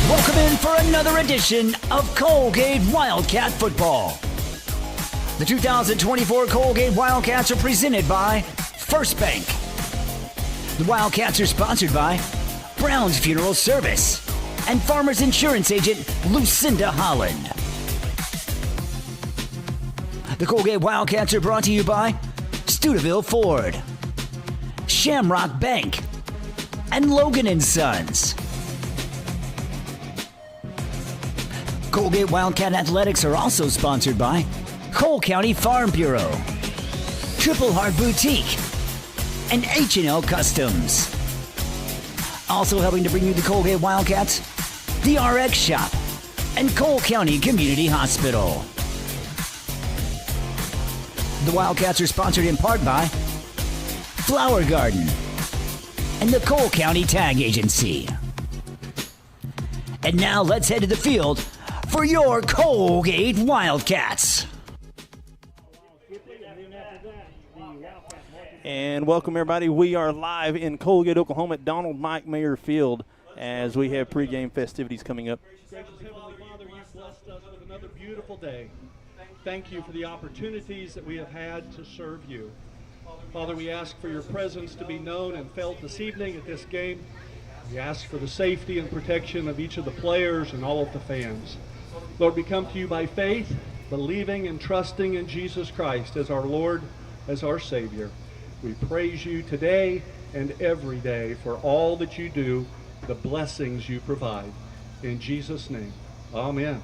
Welcome in for another edition of Coalgate Wildcat Football. The 2024 Coalgate Wildcats are presented by First Bank. The Wildcats are sponsored by Brown's Funeral Service and Farmers Insurance Agent Lucinda Holland. The Coalgate Wildcats are brought to you by Studeville Ford, Shamrock Bank, and Logan & Sons. Coalgate Wildcat Athletics are also sponsored by Cole County Farm Bureau, Triple Heart Boutique, and H&L Customs. Also helping to bring you the Coalgate Wildcats, the RX Shop, and Cole County Community Hospital. The Wildcats are sponsored in part by Flower Garden and the Cole County Tag Agency. And now let's head to the field for your Coalgate Wildcats. And welcome, everybody. We are live in Coalgate, Oklahoma at Donald Mike Mayer Field as we have pregame festivities coming up. Gracious Heavenly Father, you've blessed us with another beautiful day. Thank you for the opportunities that we have had to serve you. Father, we ask for your presence to be known and felt this evening at this game. We ask for the safety and protection of each of the players and all of the fans. Lord, we come to you by faith, believing and trusting in Jesus Christ as our Lord, as our Savior. We praise you today and every day for all that you do, the blessings you provide. In Jesus' name, amen.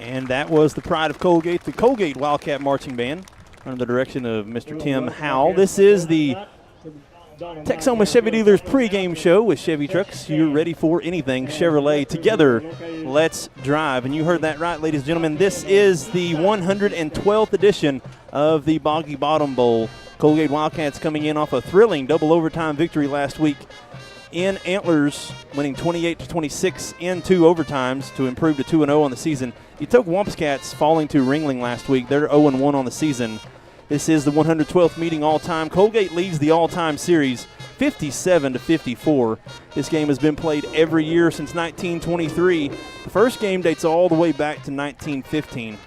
And that was the pride of Coalgate, the Coalgate Wildcat Marching Band, under the direction of Mr. Tim Howell. This is the Texoma Chevy Dealers pregame show with Chevy Trucks. You're ready for anything Chevrolet. Together, let's drive. And you heard that right, ladies and gentlemen. This is the 112th edition of the Boggy Bottom Bowl. Coalgate Wildcats coming in off a thrilling double overtime victory last week in Antlers, winning 28-26 in two overtimes to improve to 2-0 on the season. Atoka Wampuscats falling to Ringling last week. They're 0-1 on the season. This is the 112th meeting all-time. Coalgate leads the all-time series 57-54. This game has been played every year since 1923. The first game dates all the way back to 1915.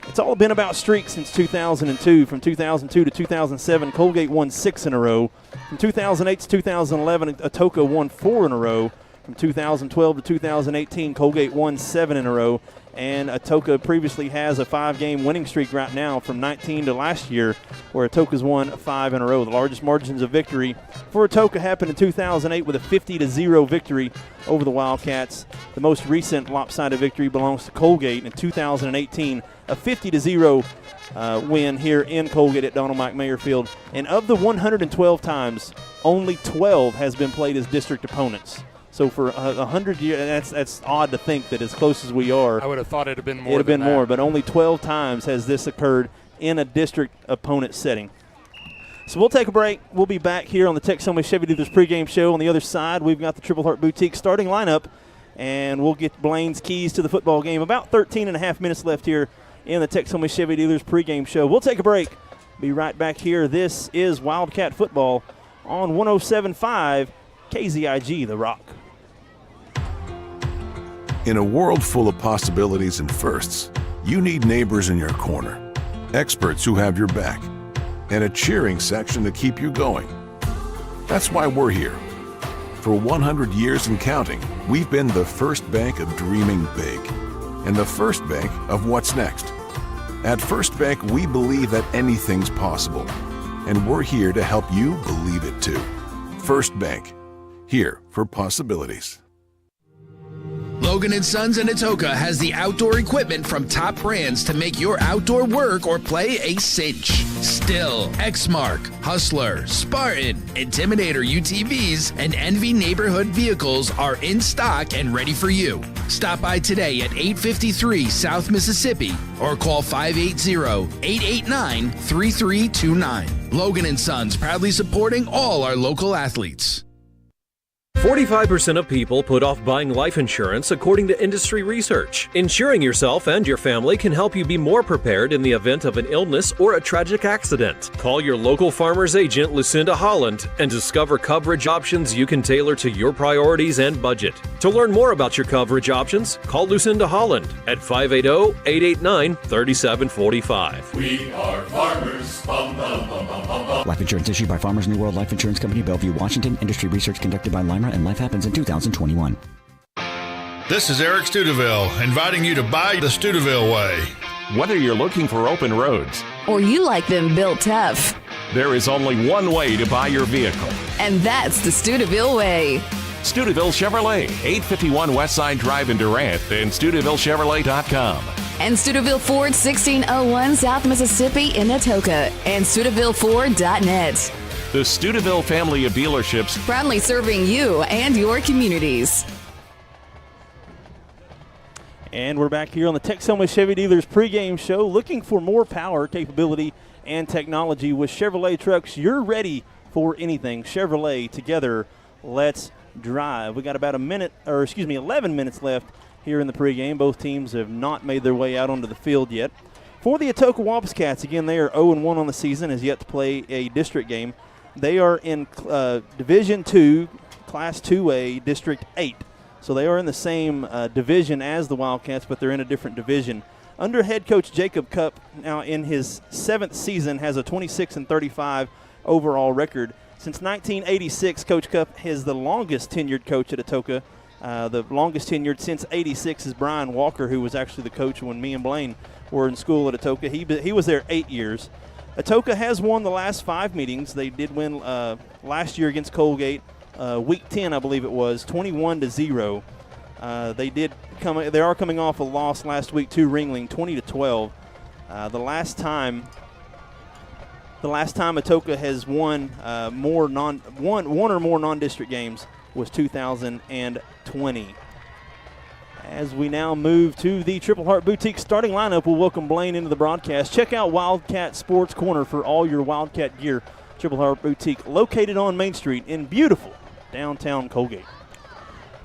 It's all been about streaks since 2002. From 2002 to 2007, Coalgate won 6 in a row. From 2008 to 2011, Atoka won 4 in a row. From 2012 to 2018, Coalgate won 7 in a row. And Atoka previously has a 5-game winning streak right now from 19 to last year, where Atoka's won 5 in a row. The largest margins of victory for Atoka happened in 2008 with a 50-0 victory over the Wildcats. The most recent lopsided victory belongs to Coalgate in 2018, a 50-0 win here in Coalgate at Donald Mike Mayer Field. And of the 112 times, only 12 has been played as district opponents. So for 100 years, that's odd to think that as close as we are. I would have thought it would have been more. It would have been more, but only 12 times has this occurred in a district opponent setting. So we'll take a break. We'll be back here on the Texoma Chevy Dealers pregame show. On the other side, we've got the Triple Heart Boutique starting lineup, and we'll get Blaine's keys to the football game. About 13 and a half minutes left here in the Texoma Chevy Dealers pregame show. We'll take a break. Be right back here. This is Wildcat Football on 107.5 KZIG, The Rock. In a world full of possibilities and firsts, you need neighbors in your corner, experts who have your back, and a cheering section to keep you going. That's why we're here. For 100 years and counting, we've been the first bank of dreaming big and the first bank of what's next. At First Bank, we believe that anything's possible, and we're here to help you believe it too. First Bank, here for possibilities. Logan & Sons in Atoka has the outdoor equipment from top brands to make your outdoor work or play a cinch. Still, Exmark, Hustler, Spartan, Intimidator UTVs, and Envy neighborhood vehicles are in stock and ready for you. Stop by today at 853 South Mississippi or call 580-889-3329. Logan & Sons, proudly supporting all our local athletes. 45% of people put off buying life insurance according to industry research. Insuring yourself and your family can help you be more prepared in the event of an illness or a tragic accident. Call your local farmer's agent, Lucinda Holland, and discover coverage options you can tailor to your priorities and budget. To learn more about your coverage options, call Lucinda Holland at 580-889-3745. We are farmers. Bum, bum, bum, bum, bum, bum. Life insurance issued by Farmers New World Life Insurance Company, Bellevue, Washington. Industry research conducted by Lima, and Life Happens in 2021. This is Eric Studeville, inviting you to buy the Studeville way. Whether you're looking for open roads or you like them built tough, there is only one way to buy your vehicle. And that's the Studeville way. Studeville Chevrolet, 851 Westside Drive in Durant, and StudevilleChevrolet.com. And Studeville Ford, 1601 South Mississippi in Atoka, and StudevilleFord.net. The Studeville family of dealerships, proudly serving you and your communities. And we're back here on the Texoma Chevy Dealers pregame show, looking for more power, capability, and technology with Chevrolet trucks. You're ready for anything. Chevrolet, together, let's drive. We got about 11 minutes left here in the pregame. Both teams have not made their way out onto the field yet. For the Atoka Wobscats, again, they are 0-1 on the season, has yet to play a district game. They are in Division II, Class 2A, District 8. So they are in the same division as the Wildcats, but they're in a different division. Under head coach Jacob Cupp, now in his 7th season, has a 26-35 overall record. Since 1986, Coach Cupp is the longest tenured coach at Atoka. The longest tenured since '86 is Brian Walker, who was actually the coach when me and Blaine were in school at Atoka. He was there 8 years. Atoka has won the last 5 meetings. They did win last year against Coalgate, week 10, I believe it was, 21-0. They are coming off a loss last week to Ringling, 20-12. The last time Atoka has won one or more non-district games was 2020. As we now move to the Triple Heart Boutique starting lineup, we'll welcome Blaine into the broadcast. Check out Wildcat Sports Corner for all your Wildcat gear. Triple Heart Boutique, located on Main Street in beautiful downtown Coalgate.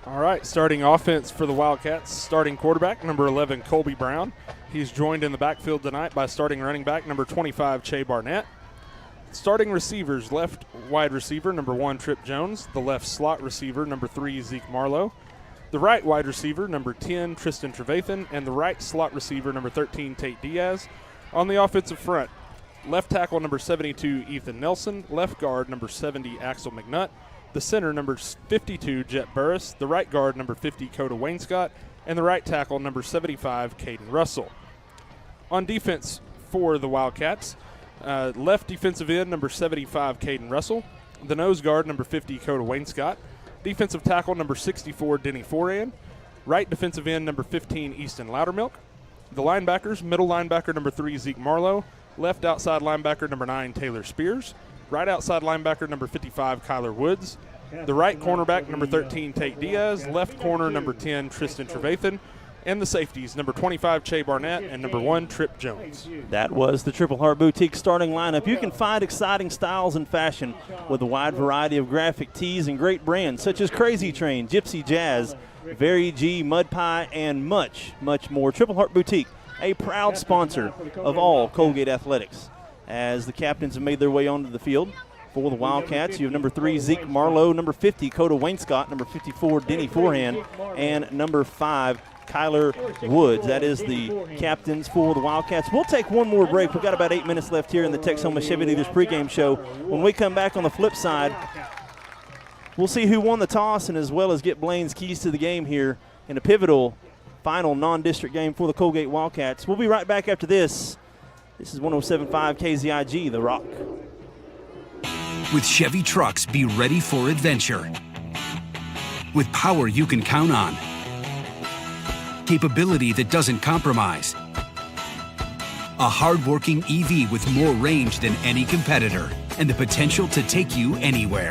All right, starting offense for the Wildcats. Starting quarterback, number 11, Colby Brown. He's joined in the backfield tonight by starting running back, number 25, Che Barnett. Starting receivers, left wide receiver, number 1, Trip Jones. The left slot receiver, number 3, Zeke Marlowe. The right wide receiver, number 10, Tristan Trevathan. And the right slot receiver, number 13, Tate Diaz. On the offensive front, left tackle, number 72, Ethan Nelson. Left guard, number 70, Axel McNutt. The center, number 52, Jet Burris. The right guard, number 50, Coda Wainscott. And the right tackle, number 75, Caden Russell. On defense for the Wildcats, left defensive end, number 75, Caden Russell. The nose guard, number 50, Coda Wainscott. Defensive tackle, number 64, Denny Foran. Right defensive end, number 15, Easton Loudermilk. The linebackers, middle linebacker, number 3, Zeke Marlowe. Left outside linebacker, number 9, Taylor Spears. Right outside linebacker, number 55, Kyler Woods. The right cornerback, number 13, Tate Diaz. Left corner, number 10, Tristan Trevathan. And the safeties, number 25, Che Barnett, and number 1, Trip Jones. That was the Triple Heart Boutique starting lineup. You can find exciting styles and fashion with a wide variety of graphic tees and great brands such as Crazy Train, Gypsy Jazz, Very G, Mud Pie, and much, much more. Triple Heart Boutique, a proud sponsor of all Coalgate athletics. As the captains have made their way onto the field for the Wildcats, you have number 3, Zeke Marlowe, number 50, Coda Wainscott, number 54, Denny Forehand, and number 5, Kyler Woods. That is the captains for the Wildcats. We'll take one more break. We've got about 8 minutes left here in the Texoma Chevy Dealers pregame show. When we come back on the flip side, we'll see who won the toss and as well as get Blaine's keys to the game here in a pivotal final non-district game for the Coalgate Wildcats. We'll be right back after this. This is 107.5 KZIG, The Rock. With Chevy trucks, be ready for adventure. With power you can count on. Capability that doesn't compromise. A hard-working EV with more range than any competitor and the potential to take you anywhere.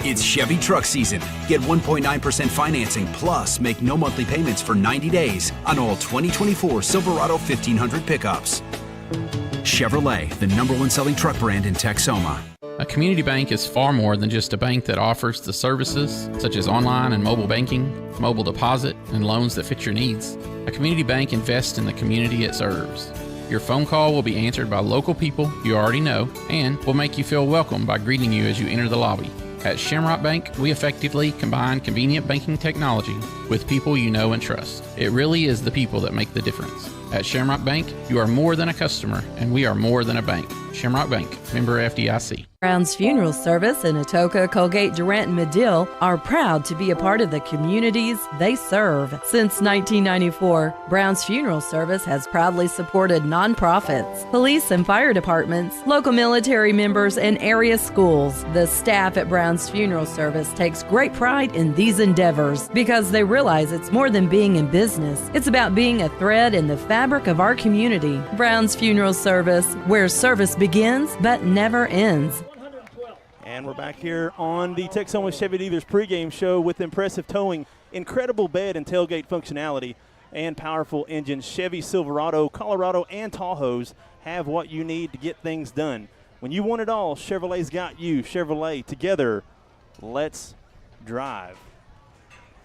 It's Chevy truck season. Get 1.9% financing plus make no monthly payments for 90 days on all 2024 Silverado 1500 pickups. Chevrolet, the #1 selling truck brand in Texoma. A community bank is far more than just a bank that offers the services such as online and mobile banking, mobile deposit, and loans that fit your needs. A community bank invests in the community it serves. Your phone call will be answered by local people you already know and will make you feel welcome by greeting you as you enter the lobby. At Shamrock Bank, we effectively combine convenient banking technology with people you know and trust. It really is the people that make the difference. At Shamrock Bank, you are more than a customer, and we are more than a bank. Shamrock Bank, member FDIC. Brown's Funeral Service in Atoka, Coalgate, Durant, and Medill are proud to be a part of the communities they serve. Since 1994, Brown's Funeral Service has proudly supported nonprofits, police and fire departments, local military members, and area schools. The staff at Brown's Funeral Service takes great pride in these endeavors because they realize it's more than being in business. It's about being a thread in the fabric of our community. Brown's Funeral Service, where service begins but never ends. And we're back here on the Texoma Chevy Dealers pregame show with impressive towing, incredible bed and tailgate functionality, and powerful engines. Chevy Silverado, Colorado, and Tahoes have what you need to get things done. When you want it all, Chevrolet's got you. Chevrolet, together, let's drive.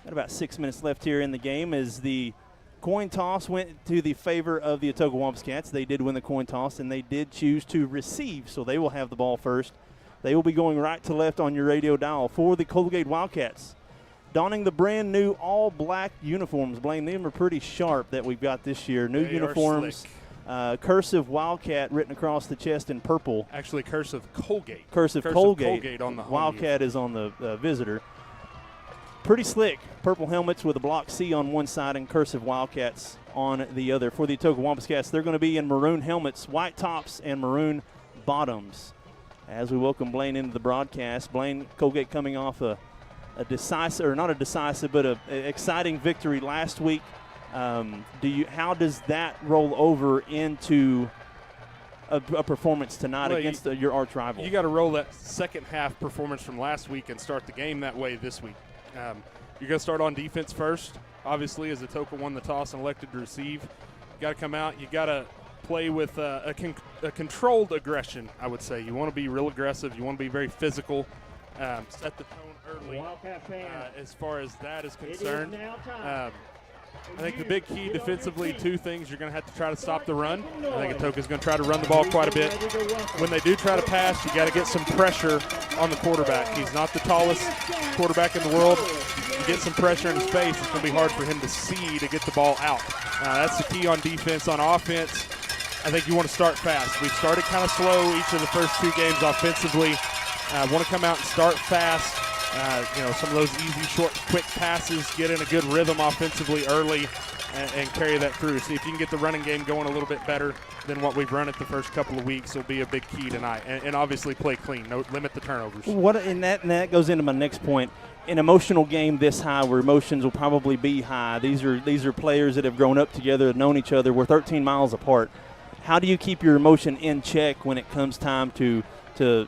Got about 6 minutes left here in the game as the coin toss went to the favor of the Atoka Wildcats. They did win the coin toss, and they did choose to receive, so they will have the ball first. They will be going right to left on your radio dial for the Coalgate Wildcats. Donning the brand new all-black uniforms. Blaine, them are pretty sharp that we've got this year. New uniforms, cursive Wildcat written across the chest in purple. Actually, cursive Coalgate. Cursive Coalgate. Coalgate on the home Wildcat is on the visitor. Pretty slick. Purple helmets with a block C on one side and cursive Wildcats on the other. For the Atoka Wildcats, they're going to be in maroon helmets, white tops, and maroon bottoms. As we welcome Blaine into the broadcast, Blaine, Coalgate coming off a decisive, or not a decisive, but an exciting victory last week. How does that roll over into a performance tonight against your arch rival? You got to roll that second half performance from last week and start the game that way this week. You're going to start on defense first. Obviously, as Atoka won the toss and elected to receive, you got to come out. You got to play with a controlled aggression, I would say. You want to be real aggressive. You want to be very physical. Set the tone early as far as that is concerned. I think the big key defensively, two things. You're going to have to try to stop the run. I think Atoka's going to try to run the ball quite a bit. When they do try to pass, you got to get some pressure on the quarterback. He's not the tallest quarterback in the world. You get some pressure in his face, it's going to be hard for him to see to get the ball out. That's the key on defense. On offense, I think you want to start fast. We've started kind of slow each of the first two games offensively. Want to come out and start fast. Some of those easy, short, quick passes, get in a good rhythm offensively early and carry that through. See if you can get the running game going a little bit better than what we've run it the first couple of weeks will be a big key tonight. And obviously play clean, limit the turnovers. And that goes into my next point. An emotional game this high where emotions will probably be high. These are players that have grown up together, known each other. We're 13 miles apart. How do you keep your emotion in check when it comes time to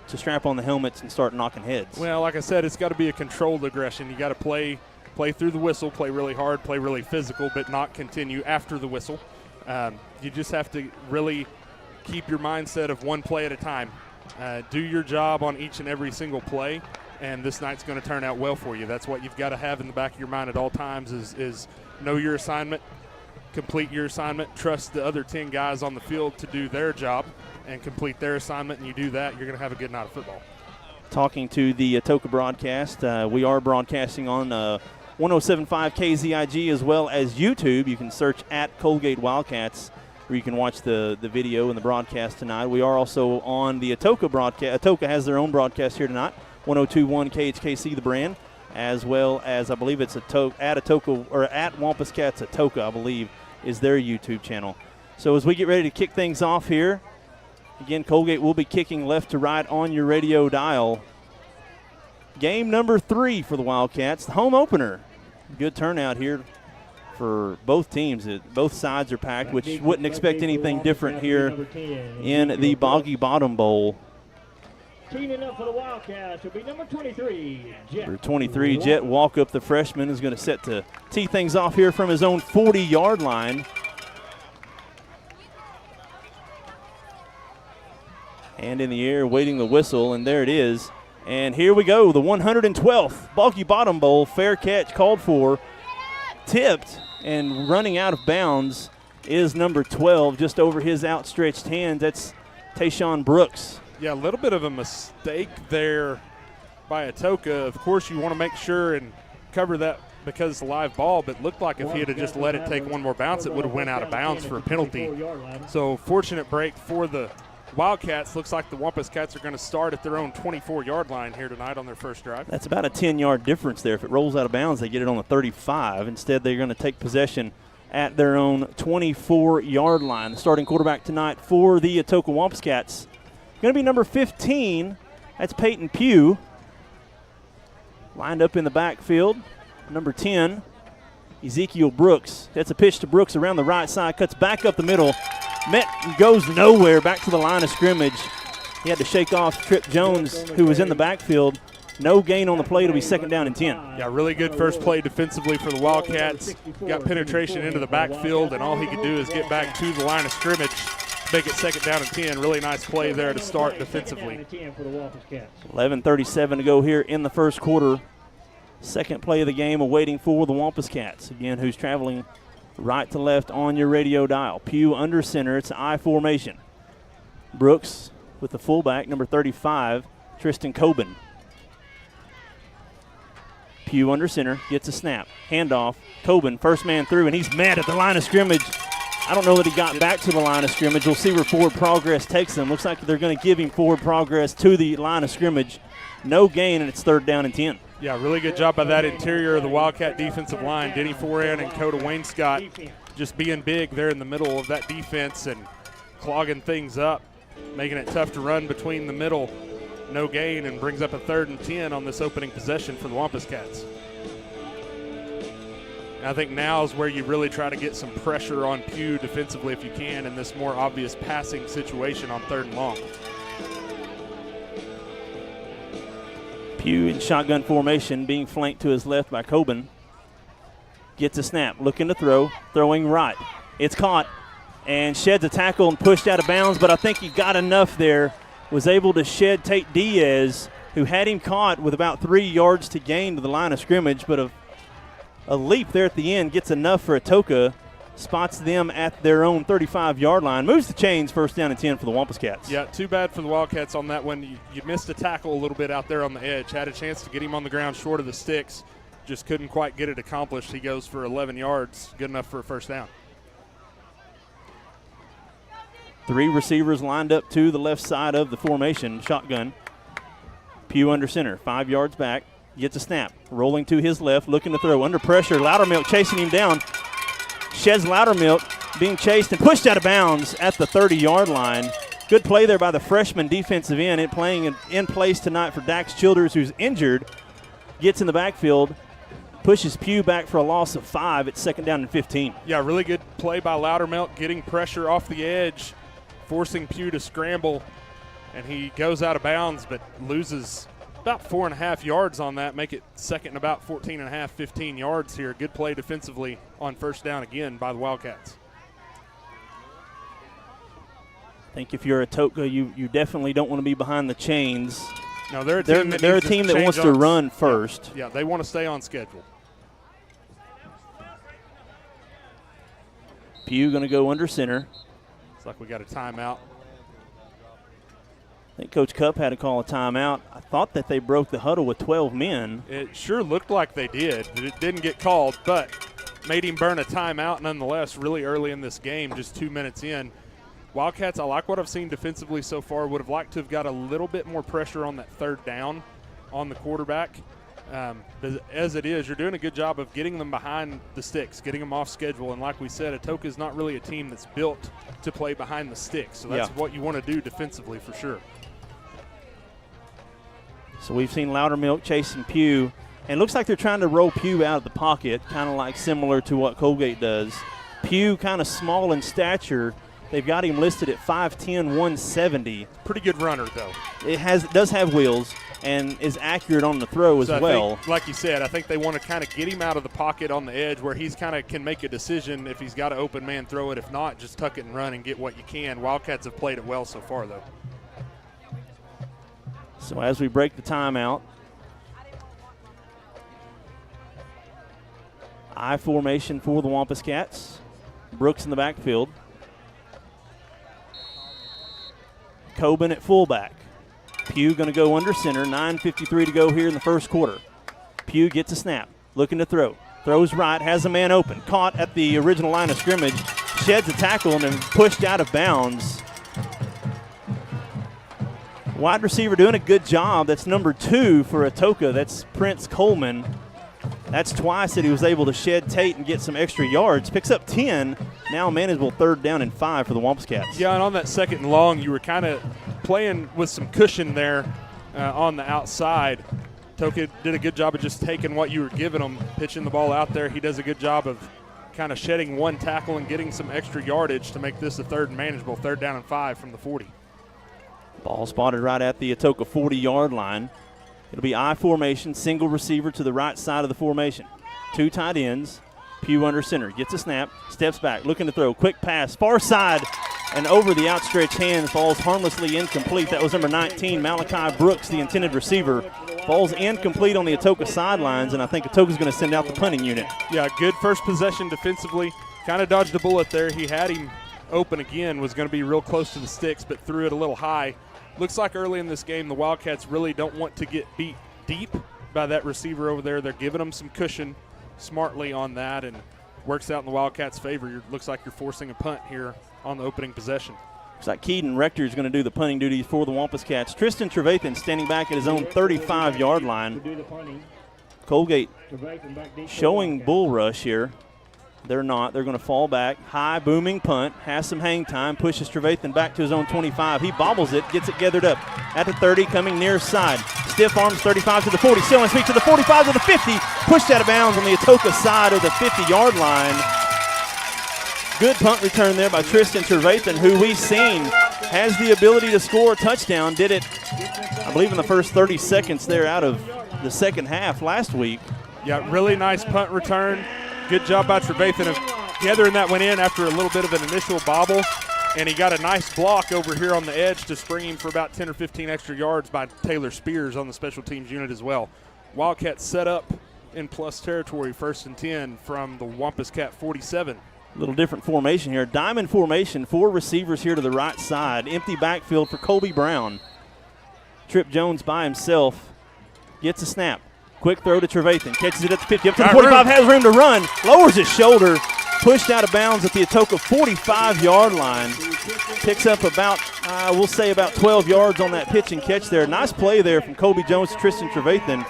strap on the helmets and start knocking heads? Well, like I said, it's got to be a controlled aggression. You got to play play through the whistle, play really hard, play really physical, but not continue after the whistle. You just have to really keep your mindset of one play at a time. Do your job on each and every single play, and this night's going to turn out well for you. That's what you've got to have in the back of your mind at all times is know your assignment, complete your assignment, trust the other 10 guys on the field to do their job and complete their assignment, and you do that, you're going to have a good night of football. Talking to the Atoka broadcast, we are broadcasting on 107.5 KZIG as well as YouTube. You can search at Coalgate Wildcats, where you can watch the video and the broadcast tonight. We are also on the Atoka broadcast. Atoka has their own broadcast here tonight, 102.1 KHKC, the brand, as well as I believe it's Atoka or at Wampus Cats Atoka, I believe, is their YouTube channel. So as we get ready to kick things off here, again, Coalgate will be kicking left to right on your radio dial. Game number 3 for the Wildcats, the home opener. Good turnout here for both teams. Both sides are packed, which wouldn't expect anything different here in the Boggy Bottom Bowl. Teaming up for the Wildcats will be number 23, Jet. Number 23, Jet Walkup, the freshman, is going to set to tee things off here from his own 40-yard line. And in the air, waiting the whistle, and there it is. And here we go, the 112th Boggy Bottom Bowl. Fair catch called for, tipped, and running out of bounds is number 12, just over his outstretched hand. That's Tayshawn Brooks. Yeah, a little bit of a mistake there by Atoka. Of course, you want to make sure and cover that because it's a live ball, but it looked like if he had just let it take one more bounce, it would have went out of bounds for a penalty. So fortunate break for the Wildcats. Looks like the Wampus Cats are going to start at their own 24-yard line here tonight on their first drive. That's about a 10-yard difference there. If it rolls out of bounds, they get it on the 35. Instead, they're going to take possession at their own 24-yard line. The starting quarterback tonight for the Atoka Wampus Cats going to be number 15. That's Peyton Pugh. Lined up in the backfield. Number 10, Ezekiel Brooks. That's a pitch to Brooks around the right side. Cuts back up the middle. Met and goes nowhere, back to the line of scrimmage. He had to shake off Trip Jones, who was in the backfield. No gain on the play. It'll be second down and 10. Yeah, really good first play defensively for the Wildcats. Got penetration into the backfield, and all he could do is get back to the line of scrimmage, make it second down and 10. Really nice play there to start defensively. 11:37 to go here in the first quarter. Second play of the game awaiting for the Wampus Cats. Again, who's traveling right to left on your radio dial. Pugh under center. It's an I formation. Brooks with the fullback, number 35, Tristan Coben. Pugh under center, gets a snap. Handoff. Coben, first man through, and he's mad at the line of scrimmage. I don't know that he got back to the line of scrimmage. We'll see where forward progress takes him. Looks like they're going to give him forward progress to the line of scrimmage. No gain, and it's third down and 10. Yeah, really good job by that interior of the Wildcat defensive line. Denny Foran and Coda Wainscott just being big there in the middle of that defense and clogging things up, making it tough to run between the middle. No gain, and brings up a third and 10 on this opening possession for the Wampus Cats. And I think now is where you really try to get some pressure on Pugh defensively if you can in this more obvious passing situation on third and long. Pugh in shotgun formation, being flanked to his left by Coben. Gets a snap, looking to throw, throwing right. It's caught and sheds a tackle and pushed out of bounds, but I think he got enough there. Was able to shed Tate Diaz, who had him caught with about 3 yards to gain to the line of scrimmage, but a leap there at the end gets enough for Atoka. Spots them at their own 35-yard line. Moves the chains, first down and 10 for the Wampus Cats. Yeah, too bad for the Wildcats on that one. You missed a tackle a little bit out there on the edge. Had a chance to get him on the ground short of the sticks. Just couldn't quite get it accomplished. He goes for 11 yards. Good enough for a first down. 3 receivers lined up to the left side of the formation. Shotgun. Pugh under center, 5 yards back. Gets a snap. Rolling to his left, looking to throw. Under pressure, Loudermilk chasing him down. Sheds Loudermilk, being chased and pushed out of bounds at the 30-yard line. Good play there by the freshman defensive end, and playing in place tonight for Dax Childers, who's injured. Gets in the backfield, pushes Pugh back for a loss of 5. It's second down and 15. Yeah, really good play by Loudermilk, getting pressure off the edge, forcing Pugh to scramble, and he goes out of bounds but loses About 4.5 yards on that, make it second and about 14.5, 15 yards here. Good play defensively on first down again by the Wildcats. I think if you're Atoka, you definitely don't want to be behind the chains. No, they're a team that wants to run first. Yeah, they want to stay on schedule. Pugh going to go under center. It's like we got a timeout. I think Coach Cupp had to call a timeout. I thought that they broke the huddle with 12 men. It sure looked like they did, but it didn't get called, but made him burn a timeout nonetheless really early in this game, just 2 minutes in. Wildcats, I like what I've seen defensively so far. Would have liked to have got a little bit more pressure on that third down on the quarterback. But as it is, you're doing a good job of getting them behind the sticks, getting them off schedule. And like we said, Atoka is not really a team that's built to play behind the sticks. So that's what you want to do defensively for sure. So we've seen Loudermilk chasing Pugh. And it looks like they're trying to roll Pugh out of the pocket, kind of like similar to what Coalgate does. Pugh kind of small in stature. They've got him listed at 5'10", 170. Pretty good runner, though. It does have wheels and is accurate on the throw as well. I think, like you said, I think they want to kind of get him out of the pocket on the edge where he's kind of can make a decision if he's got an open man, throw it. If not, just tuck it and run and get what you can. Wildcats have played it well so far, though. So as we break the timeout, I formation for the Wampus Cats. Brooks in the backfield. Coben at fullback. Pugh going to go under center. 9:53 to go here in the first quarter. Pugh gets a snap. Looking to throw. Throws right. Has a man open. Caught at the original line of scrimmage. Sheds a tackle and then pushed out of bounds. Wide receiver doing a good job. That's number 2 for Atoka. That's Prince Coleman. That's twice that he was able to shed Tate and get some extra yards. Picks up 10. Now manageable 3rd down and 5 for the Wampus Cats. Yeah, and on that 2nd and long, you were kind of playing with some cushion there on the outside. Atoka did a good job of just taking what you were giving him, pitching the ball out there. He does a good job of kind of shedding one tackle and getting some extra yardage to make this a 3rd and manageable, 3rd down and 5 from the 40. Ball spotted right at the Atoka 40-yard line. It'll be I formation, single receiver to the right side of the formation. 2 tight ends. Pugh under center. Gets a snap, steps back, looking to throw. Quick pass, far side, and over the outstretched hand. Falls harmlessly incomplete. That was number 19, Malachi Brooks, the intended receiver. Falls incomplete on the Atoka sidelines, and I think Atoka's going to send out the punting unit. Yeah, good first possession defensively. Kind of dodged a bullet there. He had him open again, was going to be real close to the sticks, but threw it a little high. Looks like early in this game the Wildcats really don't want to get beat deep by that receiver over there. They're giving them some cushion smartly on that, and works out in the Wildcats' favor. Looks like you're forcing a punt here on the opening possession. Looks like Keaton Rector is going to do the punting duties for the Wampus Cats. Tristan Trevathan standing back at his own 35-yard line. Coalgate showing bull rush here. They're not. They're going to fall back. High, booming punt. Has some hang time. Pushes Trevathan back to his own 25. He bobbles it. Gets it gathered up. At the 30, coming near side. Stiff arms, 35 to the 40. Still on his feet to the 45 to the 50. Pushed out of bounds on the Atoka side of the 50-yard line. Good punt return there by Tristan Trevathan, who we've seen has the ability to score a touchdown. Did it, I believe, in the first 30 seconds there out of the second half last week. Yeah, really nice punt return. Good job by Trevathan of gathering that one in after a little bit of an initial bobble. And he got a nice block over here on the edge to spring him for about 10 or 15 extra yards by Taylor Spears on the special teams unit as well. Wildcats set up in plus territory, 1st and 10 from the Wampus Cat 47. A little different formation here. Diamond formation, 4 receivers here to the right side. Empty backfield for Colby Brown. Trip Jones by himself. Gets a snap. Quick throw to Trevathan. Catches it at the 50. Up to the 45. Has room to run. Lowers his shoulder. Pushed out of bounds at the Atoka 45-yard line. Picks up about, we'll say about 12 yards on that pitch and catch there. Nice play there from Colby Jones to Tristan Trevathan.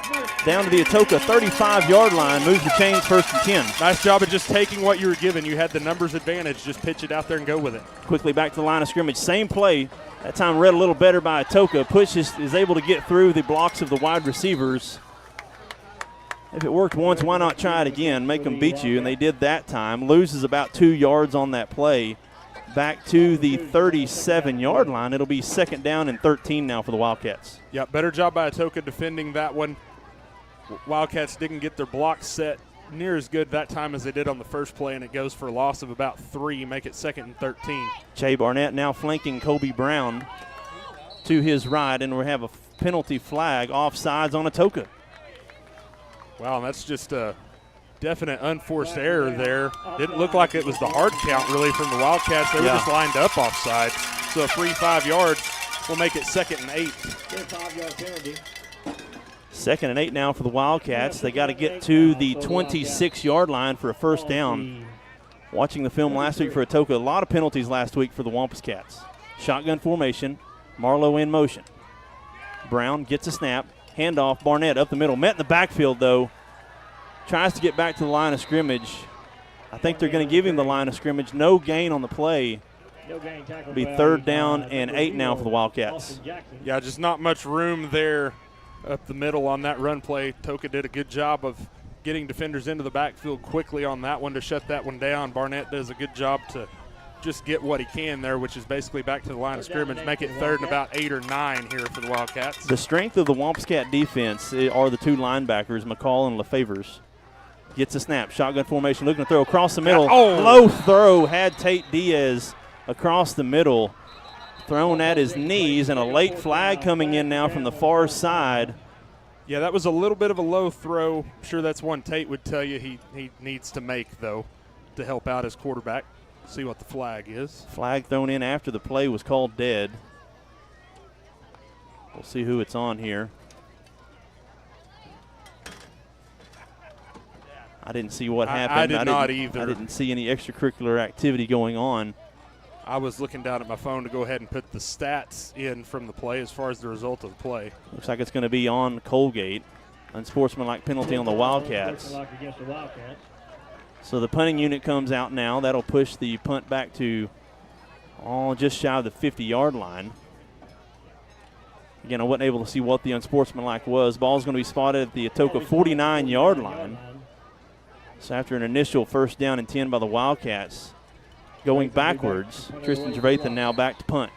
Down to the Atoka 35-yard line. Moves the chains, 1st and 10. Nice job of just taking what you were given. You had the numbers advantage. Just pitch it out there and go with it. Quickly back to the line of scrimmage. Same play. That time read a little better by Atoka. Pushes, is able to get through the blocks of the wide receivers. If it worked once, why not try it again? Make them beat you, and they did that time. Loses about 2 yards on that play. back to the 37-yard line. It'll be 2nd down and 13 now for the Wildcats. Yeah, better job by Atoka defending that one. Wildcats didn't get their block set near as good that time as they did on the first play, and it goes for a loss of about 3, make it 2nd and 13. Jay Barnett now flanking Kobe Brown to his right, and we have a penalty flag, offsides on Atoka. Wow, and that's just a definite unforced error there. Didn't look like it was the hard count really from the Wildcats. They were just lined up offside. So a free 5 yards will make it 2nd and 8. 5-yard penalty. 2nd and 8 now for the Wildcats. They got to get to the 26-yard line for a first down. Watching the film last week for Atoka, a lot of penalties last week for the Wampus Cats. Shotgun formation, Marlowe in motion. Brown gets a snap, handoff, Barnett up the middle. Met in the backfield, though. Tries to get back to the line of scrimmage. I think they're going to give him the line of scrimmage. No gain on the play. It'll be 3rd down and 8 now for the Wildcats. Yeah, just not much room there up the middle on that run play. Atoka did a good job of getting defenders into the backfield quickly on that one to shut that one down. Barnett does a good job to just get what he can there, which is basically back to the line of scrimmage, make it 3rd and about 8 or 9 here for the Wildcats. The strength of the Wampus Cat defense are the 2 linebackers, McCall and LeFavors. Gets a snap, shotgun formation, looking to throw across the middle. Low throw, had Tate Diaz across the middle, thrown at his knees, and a late flag coming in now from the far side. Yeah, that was a little bit of a low throw. I'm sure that's one Tate would tell you he needs to make, though, to help out his quarterback. See what the flag is. Flag thrown in after the play was called dead. We'll see who it's on here. I didn't see what happened. I did not either. I didn't see any extracurricular activity going on. I was looking down at my phone to go ahead and put the stats in from the play as far as the result of the play. Looks like it's going to be on Coalgate. Unsportsmanlike penalty on the Wildcats. So the punting unit comes out now. That'll push the punt back to just shy of the 50-yard line. Again, I wasn't able to see what the unsportsmanlike was. Ball's going to be spotted at the Atoka 49-yard line. So after an initial 1st down and 10 by the Wildcats, going backwards, Tristan Trevathan now back to punt.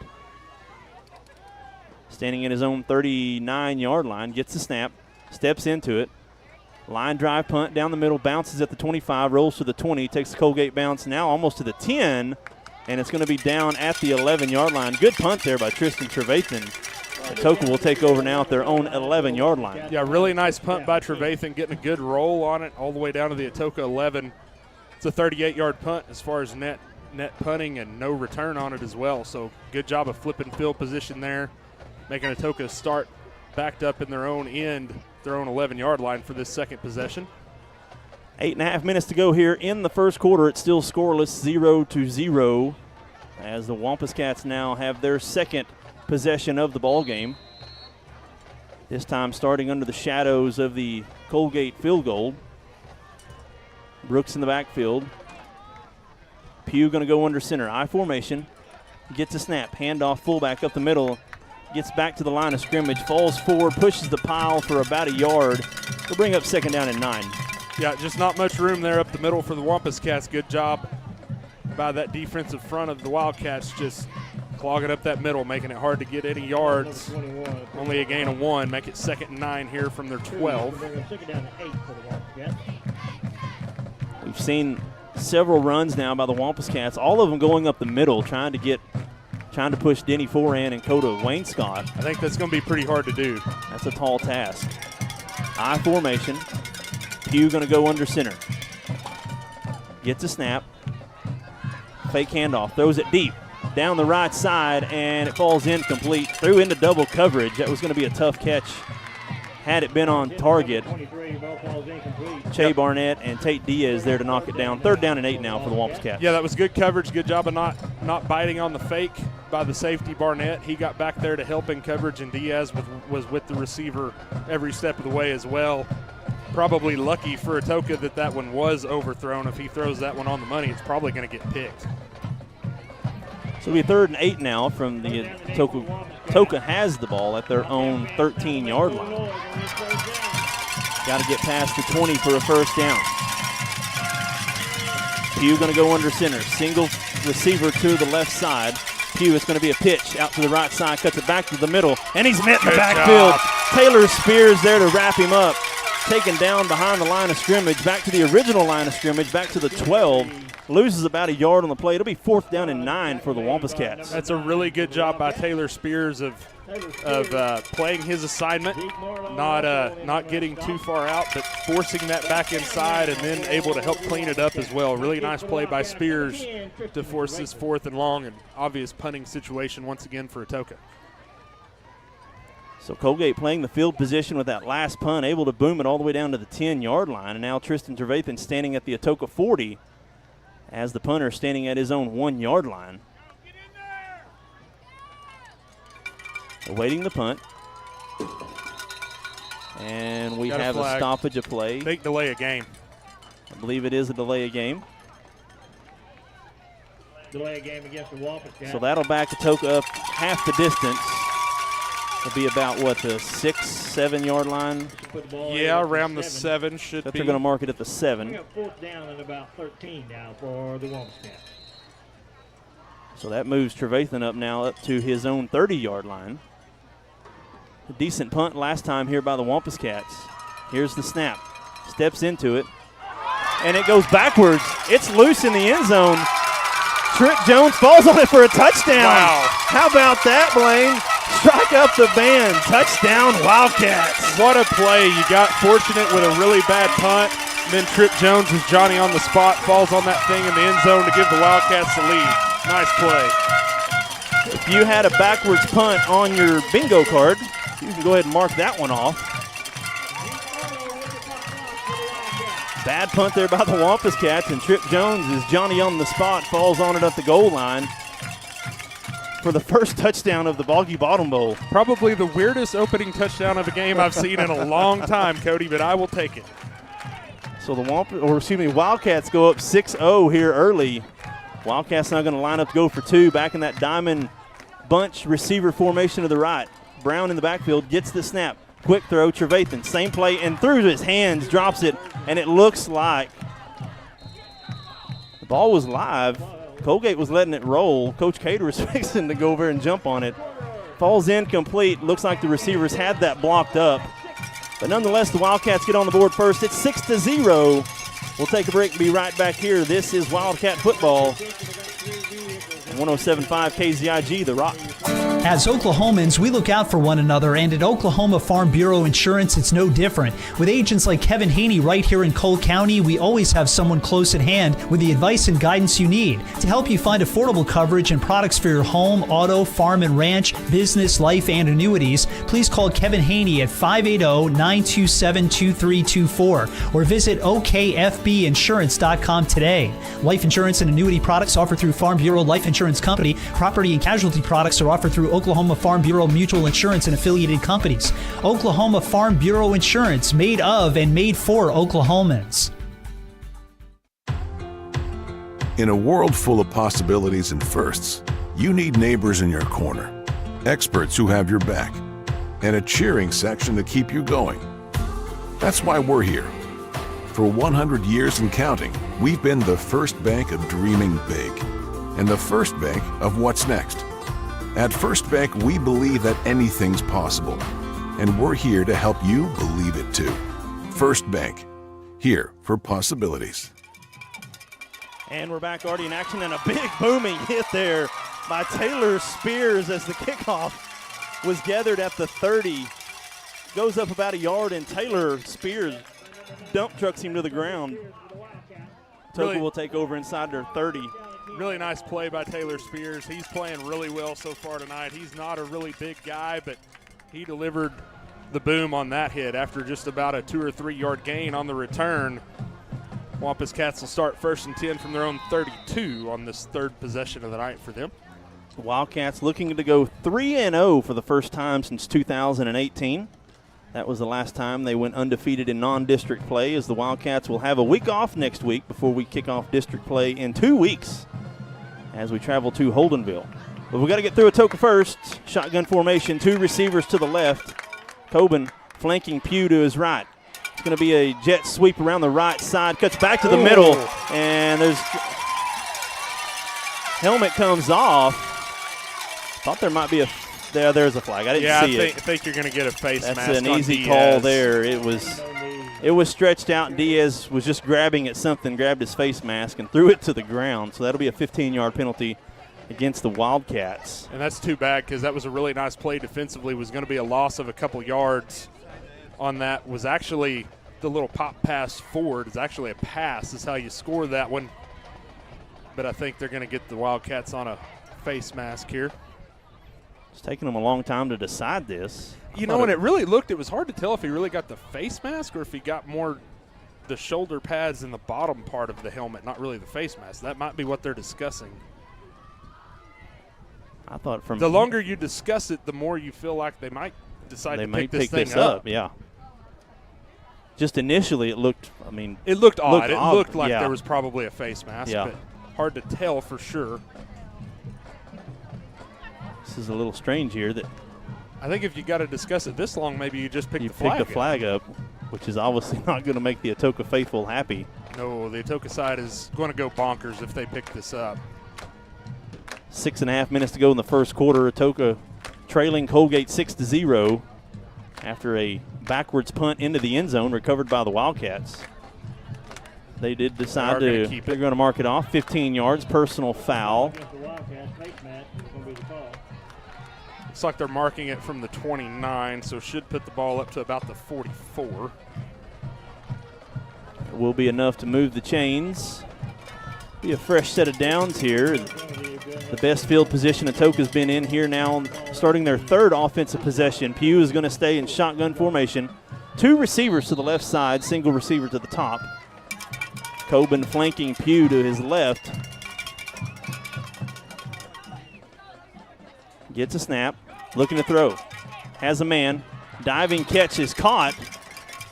Standing in his own 39-yard line, gets the snap, steps into it. Line drive punt down the middle, bounces at the 25, rolls to the 20, takes the Coalgate bounce now almost to the 10, and it's going to be down at the 11-yard line. Good punt there by Tristan Trevathan. Atoka will take over now at their own 11-yard line. Yeah, really nice punt by Trevathan, getting a good roll on it all the way down to the Atoka 11. It's a 38-yard punt as far as net punting and no return on it as well. So good job of flipping field position there, making Atoka start backed up in their own end, their own 11-yard line for this second possession. 8.5 minutes to go here in the first quarter. It's still scoreless, 0-0, as the Wampus Cats now have their second possession of the ball game. This time starting under the shadows of the Coalgate field goal. Brooks in the backfield. Pugh going to go under center. I formation. Gets a snap. Handoff fullback up the middle. Gets back to the line of scrimmage. Falls forward. Pushes the pile for about a yard. We'll bring up 2nd down and 9. Yeah, just not much room there up the middle for the Wampus Cats. Good job by that defensive front of the Wildcats, just clogging up that middle, making it hard to get any yards. Only a gain of 1. Make it 2nd and 9 here from their 12. We've seen several runs now by the Wampus Cats, all of them going up the middle, trying to push Denny Foran and Coda Wainscott. I think that's going to be pretty hard to do. That's a tall task. I formation. Pugh going to go under center. Gets a snap. Fake handoff. Throws it deep. Down the right side, and it falls incomplete. Threw into double coverage. That was going to be a tough catch had it been on target. Che Barnett and Tate Diaz there to knock it down. 3rd down and 8 now for the Wampus Cats. Yeah, that was good coverage. Good job of not biting on the fake by the safety Barnett. He got back there to help in coverage, and Diaz was with the receiver every step of the way as well. Probably lucky for Atoka that one was overthrown. If he throws that one on the money, it's probably going to get picked. So it'll be 3rd and 8 now from the Atoka. Atoka has the ball at their own 13-yard line. Got to get past the 20 for a first down. Pugh going to go under center. Single receiver to the left side. Pugh, it's going to be a pitch out to the right side, cuts it back to the middle, and he's met in the backfield. Taylor Spears there to wrap him up. Taken down behind the line of scrimmage, back to the original line of scrimmage, back to the 12. Loses about a yard on the play. It'll be 4th down and 9 for the Wampus Cats. That's a really good job by Taylor Spears of playing his assignment, not getting too far out, but forcing that back inside and then able to help clean it up as well. Really nice play by Spears to force this 4th and long and obvious punting situation once again for Atoka. So Coalgate playing the field position with that last punt, able to boom it all the way down to the 10-yard line. And now Tristan Trevathan standing at the Atoka 40 as the punter standing at his own 1-yard line. Awaiting the punt. And we have a stoppage of play. Big delay of game. I believe it is a delay of game. Delay of game against the Wampus Cats. So that'll back Atoka up half the distance. It'll be about, what, the 6-7 yard line? Yeah, around the 7 should be. They're going to mark it at the 7. We got 4th down and about 13 now for the Wampus Cats. So that moves Trevathan up now up to his own 30-yard line. A decent punt last time here by the Wampus Cats. Here's the snap. Steps into it. And it goes backwards. It's loose in the end zone. Trip Jones falls on it for a touchdown. Wow. How about that, Blaine? Strike up the band. Touchdown, Wildcats. What a play. You got fortunate with a really bad punt. Then Trip Jones, who's Johnny on the spot, falls on that thing in the end zone to give the Wildcats the lead. Nice play. If you had a backwards punt on your bingo card, you can go ahead and mark that one off. Bad punt there by the Wampus Cats, and Trip Jones is Johnny on the spot, falls on it at the goal line for the first touchdown of the Boggy Bottom Bowl. Probably the weirdest opening touchdown of a game I've seen in a long time, Cody, but I will take it. So the Wildcats go up 6-0 here early. Wildcats now going to line up to go for 2, back in that diamond bunch receiver formation to the right. Brown in the backfield gets the snap. Quick throw, Trevathan, same play, and through his hands, drops it, and it looks like the ball was live. Coalgate was letting it roll. Coach Cater was fixing to go over and jump on it. Falls incomplete. Looks like the receivers had that blocked up. But nonetheless, the Wildcats get on the board first. It's 6-0. We'll take a break and be right back here. This is Wildcat football. 107.5 KZIG, The Rock. As Oklahomans, we look out for one another, and at Oklahoma Farm Bureau Insurance, it's no different. With agents like Kevin Haney right here in Cole County, we always have someone close at hand with the advice and guidance you need to help you find affordable coverage and products for your home, auto, farm and ranch, business, life, and annuities. Please call Kevin Haney at 580-927-2324 or visit okfbinsurance.com today. Life insurance and annuity products offered through Farm Bureau Life Insurance Company. Property and casualty products are offered through Oklahoma Farm Bureau Mutual Insurance and affiliated companies. Oklahoma Farm Bureau Insurance, made of and made for Oklahomans. In a world full of possibilities and firsts, you need neighbors in your corner, experts who have your back, and a cheering section to keep you going. That's why we're here. For 100 years and counting, we've been the first bank of dreaming big and the first bank of what's next. At First Bank, we believe that anything's possible, and we're here to help you believe it too. First Bank, here for possibilities. And we're back already in action, and a big booming hit there by Taylor Spears as the kickoff was gathered at the 30. Goes up about a yard, and Taylor Spears dump trucks him to the ground. Atoka will take over inside their 30. Really nice play by Taylor Spears. He's playing really well so far tonight. He's not a really big guy, but he delivered the boom on that hit after just about a 2 or 3 yard gain on the return. Wampus Cats will start 1st and 10 from their own 32 on this 3rd possession of the night for them. The Wildcats looking to go 3-0 for the first time since 2018. That was the last time they went undefeated in non-district play, as the Wildcats will have a week off next week before we kick off district play in 2 weeks as we travel to Holdenville. But we've got to get through Atoka first. Shotgun formation, 2 receivers to the left. Coben flanking Pugh to his right. It's going to be a jet sweep around the right side, cuts back to the middle, and there's Helmet comes off. Thought there might be a there's a flag. I didn't see it. I think you're going to get a face mask. That's an on easy Diaz. call there. It was stretched out, and Diaz was just grabbing at something, grabbed his face mask, and threw it to the ground. So that'll be a 15-yard penalty against the Wildcats. And that's too bad because that was a really nice play defensively. Was going to be a loss of a couple yards on that. Was actually the little pop pass forward is actually a pass is how you score that one. But I think they're going to get the Wildcats on a face mask here. It's taking them a long time to decide this. You know, when it really looked, it was hard to tell if he really got the face mask or if he got more the shoulder pads in the bottom part of the helmet, not really the face mask. That might be what they're discussing. I thought from the longer you discuss it, the more you feel like they might decide to pick this thing up. Yeah. Just initially, it looked. It looked odd. It looked like there was probably a face mask, but hard to tell for sure. This is a little strange here. That I think if you got to discuss it this long, maybe you just pick the flag up, which is obviously not going to make the Atoka faithful happy. No, the Atoka side is going to go bonkers if they pick this up. 6.5 minutes to go in the first quarter. Atoka trailing Coalgate 6-0 after a backwards punt into the end zone recovered by the Wildcats. They did decide they're going to mark it off. 15 yards, personal foul. Looks like they're marking it from the 29, so should put the ball up to about the 44. It will be enough to move the chains. Be a fresh set of downs here. The best field position Atoka's been in here now, starting their third offensive possession. Pugh is going to stay in shotgun formation. 2 receivers to the left side, single receiver to the top. Coben flanking Pugh to his left. Gets a snap, looking to throw. Has a man. Diving catch is caught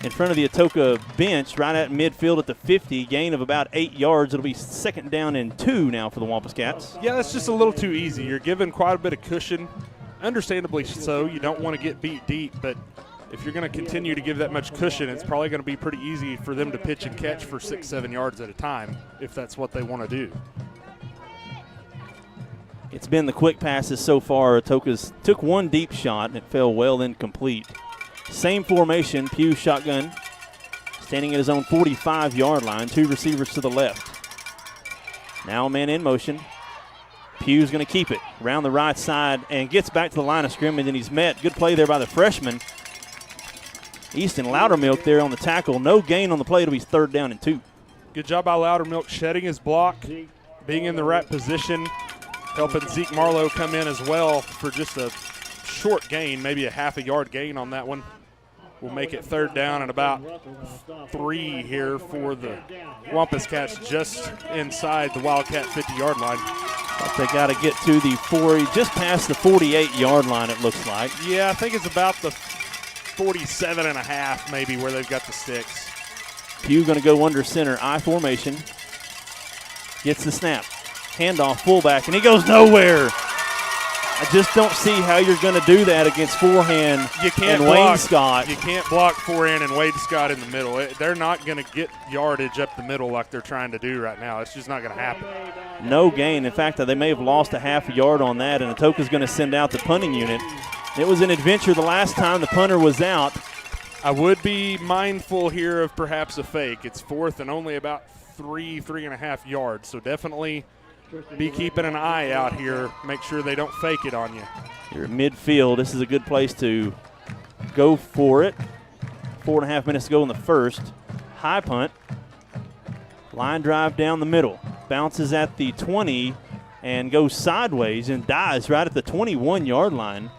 in front of the Atoka bench right at midfield at the 50. Gain of about 8 yards. It'll be 2nd down and 2 now for the Wampus Cats. Yeah, that's just a little too easy. You're given quite a bit of cushion. Understandably so. You don't want to get beat deep, but if you're going to continue to give that much cushion, it's probably going to be pretty easy for them to pitch and catch for 6-7 yards at a time if that's what they want to do. It's been the quick passes so far. Atoka's took one deep shot, and it fell well incomplete. Same formation, Pugh shotgun, standing at his own 45-yard line. 2 receivers to the left. Now a man in motion. Pugh's going to keep it around the right side and gets back to the line of scrimmage, and he's met. Good play there by the freshman. Easton Loudermilk there on the tackle. No gain on the play. It'll be 3rd down and 2. Good job by Loudermilk shedding his block, being in the right position, helping Zeke Marlowe come in as well for just a short gain, maybe a half a yard gain on that one. We'll make it 3rd down and about 3 here for the Wampus Cats just inside the Wildcat 50-yard line. But they got to get to the 40, just past the 48-yard line, it looks like. Yeah, I think it's about the 47 and a half maybe where they've got the sticks. Pugh going to go under center, I formation. Gets the snap. Handoff fullback, and he goes nowhere. I just don't see how you're going to do that against forehand and Wayne Scott. You can't block forehand and Wade Scott in the middle. They're not going to get yardage up the middle like they're trying to do right now. It's just not going to happen. No gain. In fact, they may have lost a half a yard on that, and Atoka's going to send out the punting unit. It was an adventure the last time the punter was out. I would be mindful here of perhaps a fake. It's 4th and only about 3.5 yards, so definitely be keeping an eye out here. Make sure they don't fake it on you. You're at midfield. This is a good place to go for it. 4.5 minutes to go in the first. High punt. Line drive down the middle. Bounces at the 20 and goes sideways and dies right at the 21-yard line.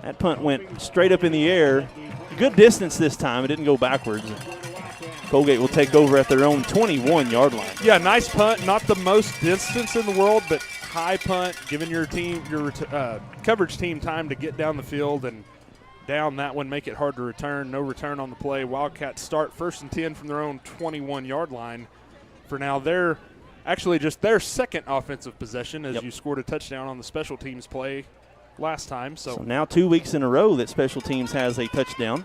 That punt went straight up in the air. Good distance this time. It didn't go backwards. Coalgate will take over at their own 21-yard line. Yeah, nice punt. Not the most distance in the world, but high punt, giving your team, your coverage team time to get down the field and down that one, make it hard to return. No return on the play. Wildcats start 1st and 10 from their own 21-yard line. For now, they're actually just their 2nd offensive possession as you scored a touchdown on the special teams play last time. So now 2 weeks in a row that special teams has a touchdown.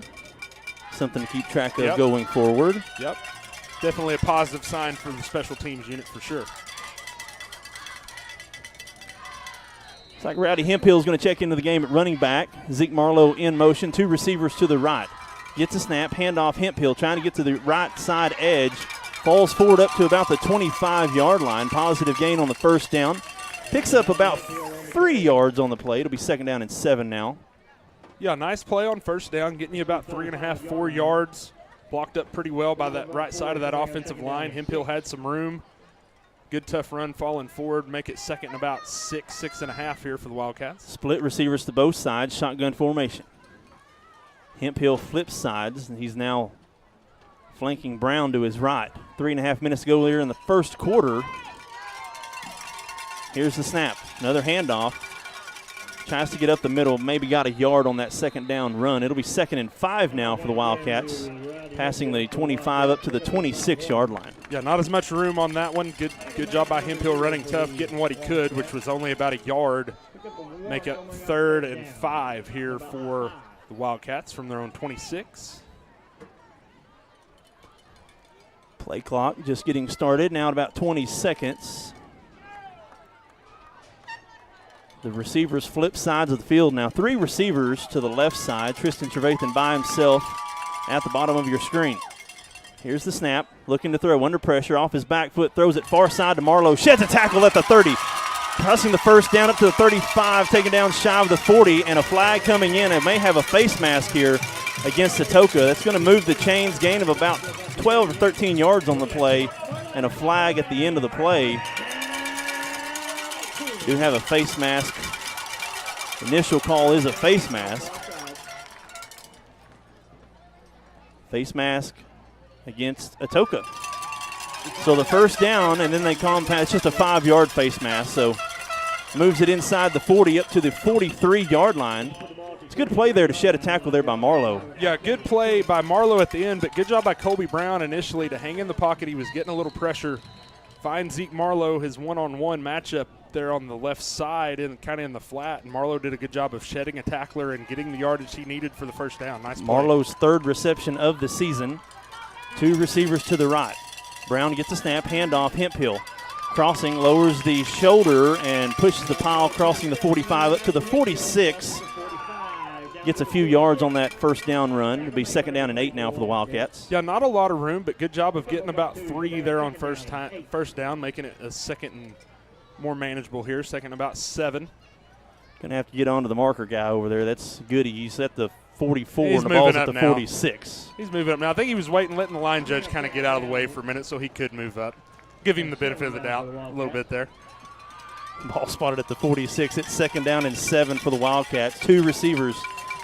Something to keep track of going forward. Yep. Definitely a positive sign for the special teams unit for sure. Looks like Rowdy Hemphill is going to check into the game at running back. Zeke Marlowe in motion, 2 receivers to the right. Gets a snap, handoff Hemphill, trying to get to the right side edge. Falls forward up to about the 25-yard line. Positive gain on the first down. Picks up about 3 yards on the play. It'll be 2nd down and 7 now. Yeah, nice play on first down, getting you about 3.5, 4 yards. Blocked up pretty well by that right side of that offensive line. Hemphill had some room. Good tough run falling forward. Make it 2nd and about 6.5 here for the Wildcats. Split receivers to both sides, shotgun formation. Hemphill flips sides, and he's now flanking Brown to his right. 3.5 minutes to go there in the first quarter. Here's the snap. Another handoff. Tries to get up the middle, maybe got a yard on that 2nd down run. It'll be 2nd and 5 now for the Wildcats, passing the 25 up to the 26-yard line. Yeah, not as much room on that one. Good job by Hemphill running tough, getting what he could, which was only about a yard. Make it 3rd and 5 here for the Wildcats from their own 26. Play clock just getting started, now at about 20 seconds. The receivers flip sides of the field now. 3 receivers to the left side. Tristan Trevathan by himself at the bottom of your screen. Here's the snap. Looking to throw under pressure. Off his back foot. Throws it far side to Marlowe. Sheds a tackle at the 30. Pressing the first down up to the 35. Taken down shy of the 40. And a flag coming in. It may have a face mask here against Atoka. That's going to move the chains. Gain of about 12 or 13 yards on the play. And a flag at the end of the play. Do have a face mask. Initial call is a face mask. Face mask against Atoka. So the first down, and then they call him pass, just a 5-yard face mask. So moves it inside the 40 up to the 43-yard line. It's a good play there to shed a tackle there by Marlowe. Yeah, good play by Marlowe at the end, but good job by Colby Brown initially to hang in the pocket. He was getting a little pressure. Find Zeke Marlowe, his one-on-one matchup there on the left side and kind of in the flat, and Marlowe did a good job of shedding a tackler and getting the yardage he needed for the first down. Nice play. Marlowe's 3rd reception of the season. 2 receivers to the right. Brown gets a snap, handoff, Hemphill. Crossing, lowers the shoulder and pushes the pile, crossing the 45 up to the 46. Gets a few yards on that first down run. It'll be 2nd down and 8 now for the Wildcats. Yeah, not a lot of room, but good job of getting about 3 there on first down, making it a 2nd and more manageable here. 2nd and about 7. Going to have to get on to the marker guy over there. That's Goody. He's at the 44 He's and the ball's moving at the up now. 46. He's moving up now. I think he was waiting, letting the line judge kind of get out of the way for a minute so he could move up. Give him the benefit of the doubt a little bit there. Ball spotted at the 46. It's 2nd down and 7 for the Wildcats. 2 receivers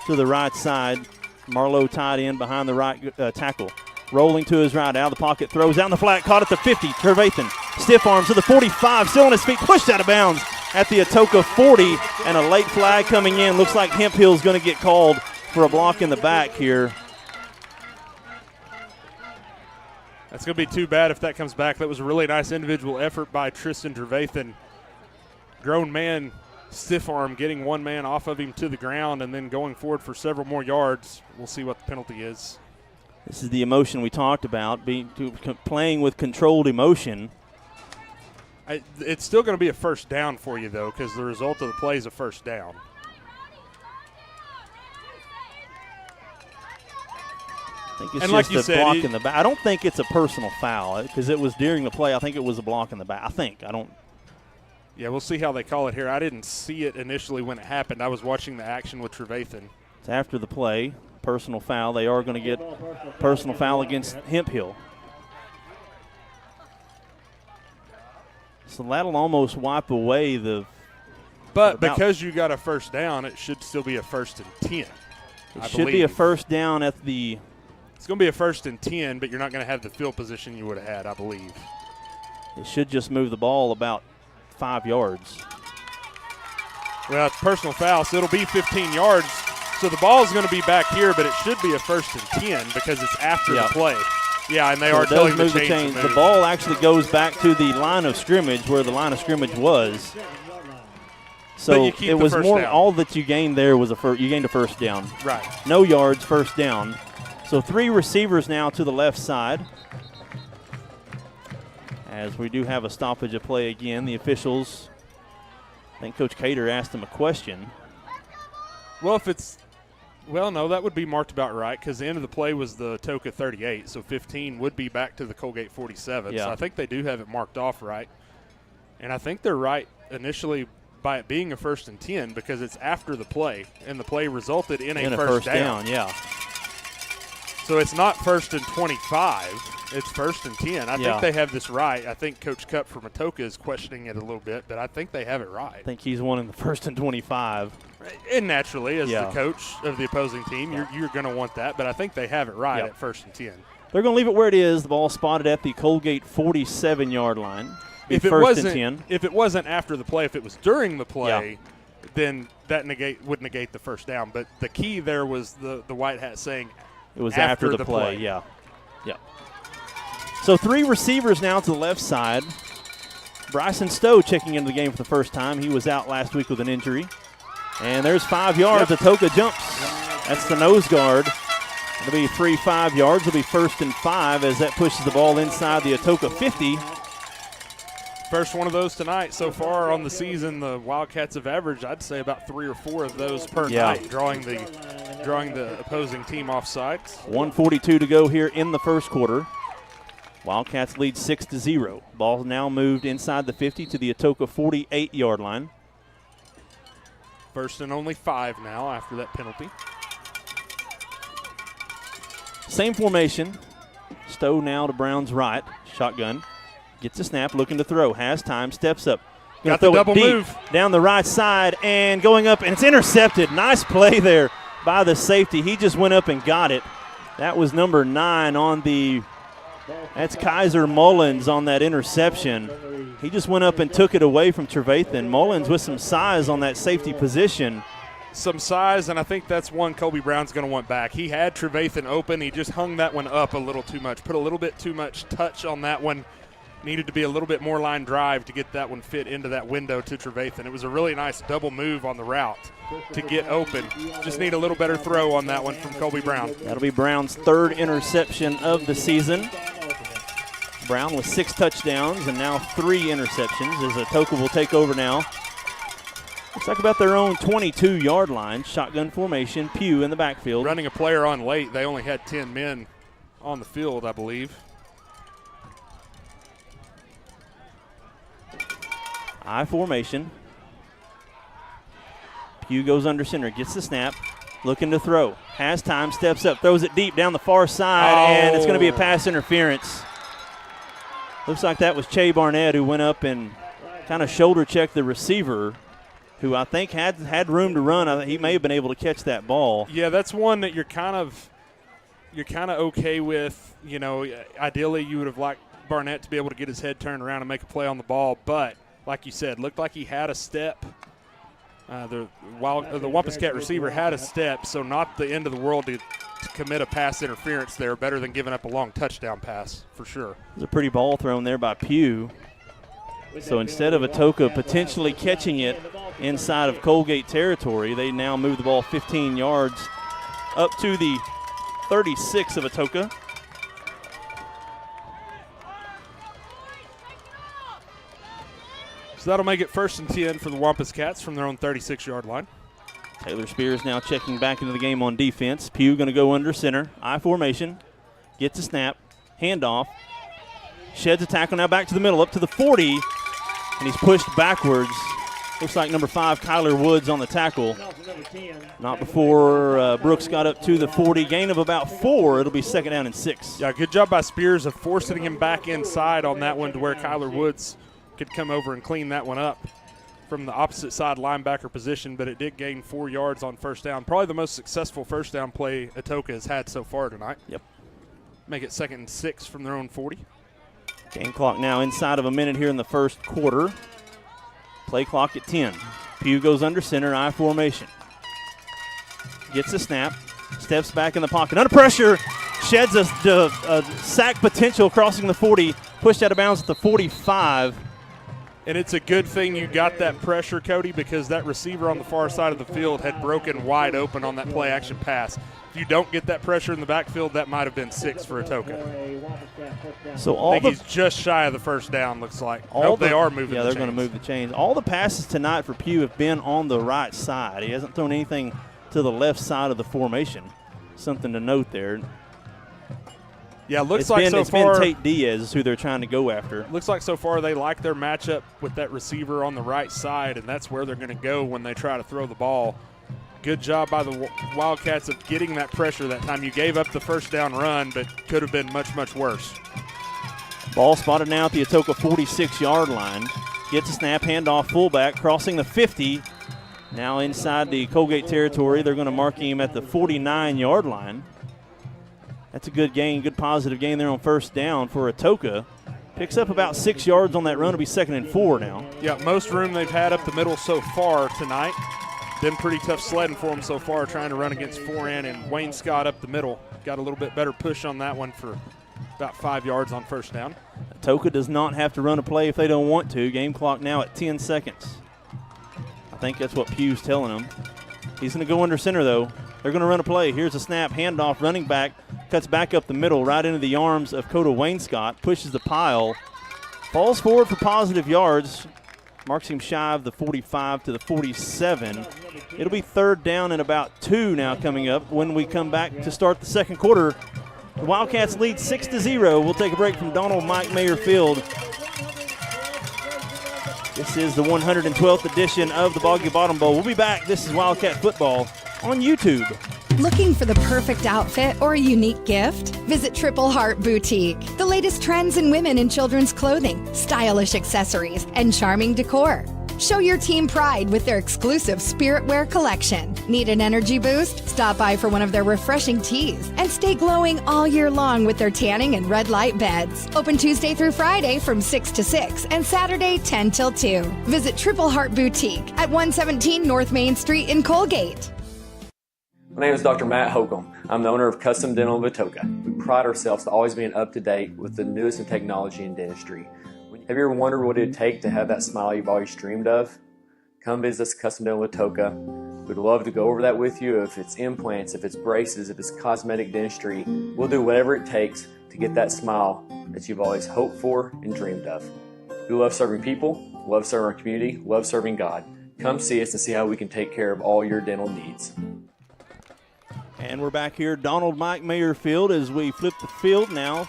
to the right side. Marlowe tied in behind the right tackle. Rolling to his right, out of the pocket, throws out in the flat, caught at the 50. Trevathan, stiff arms to the 45, still on his feet, pushed out of bounds at the Atoka 40, and a late flag coming in. Looks like Hemphill's going to get called for a block in the back here. That's going to be too bad if that comes back. That was a really nice individual effort by Tristan Trevathan. Grown man, stiff arm, getting one man off of him to the ground and then going forward for several more yards. We'll see what the penalty is. This is the emotion we talked about, playing with controlled emotion. It's still going to be a first down for you, though, because the result of the play is a first down. I think it's just a block in the back. I don't think it's a personal foul because it was during the play. I think it was a block in the back. I don't. Yeah, we'll see how they call it here. I didn't see it initially when it happened. I was watching the action with Trevathan. It's after the play. Personal foul. They are going to get personal foul against Hemphill. So that'll almost wipe away the. But because you got a first down, it should still be a 1st and 10. It should be a first down at the. It's going to be a 1st and 10, but you're not going to have the field position you would have had, I believe. It should just move the ball about 5 yards. Well, it's personal foul, so it'll be 15 yards. So the ball is going to be back here, but it should be a 1st and 10 because it's after the play. Yeah, and they are telling the chains to move. The ball actually goes back to the line of scrimmage where the line of scrimmage was. So it was more down. All that you gained there was you gained a first down. Right. No yards, first down. So 3 receivers now to the left side. As we do have a stoppage of play again, the officials I think Coach Cater asked him a question. Well, no, that would be marked about right because the end of the play was the Atoka 38, so 15 would be back to the Coalgate 47. Yeah. So I think they do have it marked off right. And I think they're right initially by it being a 1st and 10 because it's after the play, and the play resulted in a first down. Yeah. So it's not 1st and 25. It's 1st and 10. I think they have this right. I think Coach Cup from Atoka is questioning it a little bit, but I think they have it right. I think he's one in the 1st and 25. And naturally, as the coach of the opposing team, you're going to want that, but I think they have it right at 1st and 10. They're going to leave it where it is. The ball spotted at the Coalgate 47-yard line. If it wasn't after the play, if it was during the play, then that would negate the first down. But the key there was the white hat saying it was after the play. Yeah. So 3 receivers now to the left side. Bryson Stowe checking into the game for the first time. He was out last week with an injury. And there's 5 yards. Atoka jumps. That's the nose guard. It'll be free 5 yards. It'll be 1st and 5 as that pushes the ball inside the Atoka 50. First one of those tonight. So far on the season, the Wildcats have averaged, I'd say, about 3 or 4 of those per night, drawing the opposing team off sides. 1:42 to go here in the first quarter. Wildcats lead 6-0. Ball now moved inside the 50 to the Atoka 48-yard line. 1st and only 5 now after that penalty. Same formation. Stowe now to Brown's right. Shotgun. Gets a snap, looking to throw. Has time, steps up. Got the double move. Down the right side and going up, and it's intercepted. Nice play there by the safety. He just went up and got it. That was number 9 on the – that's Kaiser Mullins on that interception. He just went up and took it away from Trevathan. Mullins with some size on that safety position. Some size, and I think that's one Colby Brown's going to want back. He had Trevathan open. He just hung that one up a little too much, put a little bit too much touch on that one. Needed to be a little bit more line drive to get that one fit into that window to Trevathan. It was a really nice double move on the route to get open. Just need a little better throw on that one from Colby Brown. That'll be Brown's 3rd interception of the season. Brown with 6 touchdowns and now 3 interceptions as Atoka will take over now. Looks like about their own 22-yard line. Shotgun formation, Pugh in the backfield. Running a player on late. They only had 10 men on the field, I believe. I formation. Pugh goes under center, gets the snap, looking to throw. Has time, steps up, throws it deep down the far side, and it's going to be a pass interference. Looks like that was Che Barnett who went up and kind of shoulder checked the receiver, who I think had room to run. He may have been able to catch that ball. Yeah, that's one that you're kind of okay with. You know, ideally you would have liked Barnett to be able to get his head turned around and make a play on the ball, but like you said, looked like he had a step. The Wampus Cat receiver had a step, so not the end of the world to commit a pass interference there. Better than giving up a long touchdown pass, for sure. There's a pretty ball thrown there by Pugh. So instead of Atoka potentially catching it inside of Coalgate territory, they now move the ball 15 yards up to the 36 of Atoka. So that'll make it 1st and 10 for the Wampus Cats from their own 36-yard line. Taylor Spears now checking back into the game on defense. Pugh going to go under center. I formation. Gets a snap. Handoff. Sheds a tackle now back to the middle, up to the 40. And he's pushed backwards. Looks like number 5, Kyler Woods on the tackle. Not before Brooks got up to the 40. Gain of about 4. It'll be 2nd down and 6. Yeah, good job by Spears of forcing him back inside on that one to where Kyler Woods could come over and clean that one up from the opposite side linebacker position, but it did gain 4 yards on 1st down. Probably the most successful 1st down play Atoka has had so far tonight. Yep. Make it 2nd and 6 from their own 40. Game clock now inside of a minute here in the first quarter. Play clock at 10. Pugh goes under center, I formation. Gets a snap, steps back in the pocket. Under pressure, sheds a sack potential crossing the 40, pushed out of bounds at the 45. And it's a good thing you got that pressure, Cody, because that receiver on the far side of the field had broken wide open on that play-action pass. If you don't get that pressure in the backfield, that might have been 6 for Atoka. So I think he's just shy of the first down, looks like. They are moving Yeah, the they're going to move the chains. All the passes tonight for Pugh have been on the right side. He hasn't thrown anything to the left side of the formation. Something to note there. Yeah, it's been Tate Diaz is who they're trying to go after. Looks like so far they like their matchup with that receiver on the right side, and that's where they're going to go when they try to throw the ball. Good job by the Wildcats of getting that pressure that time. You gave up the first down run, but could have been much, much worse. Ball spotted now at the Atoka 46-yard line. Gets a snap, handoff, fullback, crossing the 50. Now inside the Coalgate territory, they're going to mark him at the 49-yard line. That's a good gain, good positive gain there on first down for Atoka. Picks up about 6 yards on that run. It'll be 2nd and 4 now. Yeah, most room they've had up the middle so far tonight. Been pretty tough sledding for them so far, trying to run against Foran and Wayne Scott up the middle. Got a little bit better push on that one for about 5 yards on first down. Atoka does not have to run a play if they don't want to. Game clock now at 10 seconds. I think that's what Pugh's telling him. He's going to go under center, though. They're going to run a play. Here's a snap, handoff, running back, cuts back up the middle, right into the arms of Coda Wainscott, pushes the pile, falls forward for positive yards, marks him shy of the 45 to the 47. It'll be 3rd down and about 2 now coming up when we come back to start the second quarter. The Wildcats lead 6-0. We'll take a break from Donald Mike Mayer Field. This is the 112th edition of the Boggy Bottom Bowl. We'll be back. This is Wildcat Football on YouTube. Looking for the perfect outfit or a unique gift? Visit Triple Heart Boutique. The latest trends in women and children's clothing, stylish accessories, and charming decor. Show your team pride with their exclusive Spirit Wear collection. Need an energy boost? Stop by for one of their refreshing teas and stay glowing all year long with their tanning and red light beds. Open Tuesday through Friday from 6 to 6 and Saturday 10 till 2. Visit Triple Heart Boutique at 117 North Main Street in Coalgate. My name is Dr. Matt Holcomb. I'm the owner of Custom Dental of Atoka. We pride ourselves to always being up to date with the newest in technology in dentistry. Have you ever wondered what it would take to have that smile you've always dreamed of? Come visit us at Custom Dental of Atoka. We'd love to go over that with you. If it's implants, if it's braces, if it's cosmetic dentistry, we'll do whatever it takes to get that smile that you've always hoped for and dreamed of. We love serving people, love serving our community, love serving God. Come see us and see how we can take care of all your dental needs. And we're back here, Donald Mike Mayer Field, as we flip the field now.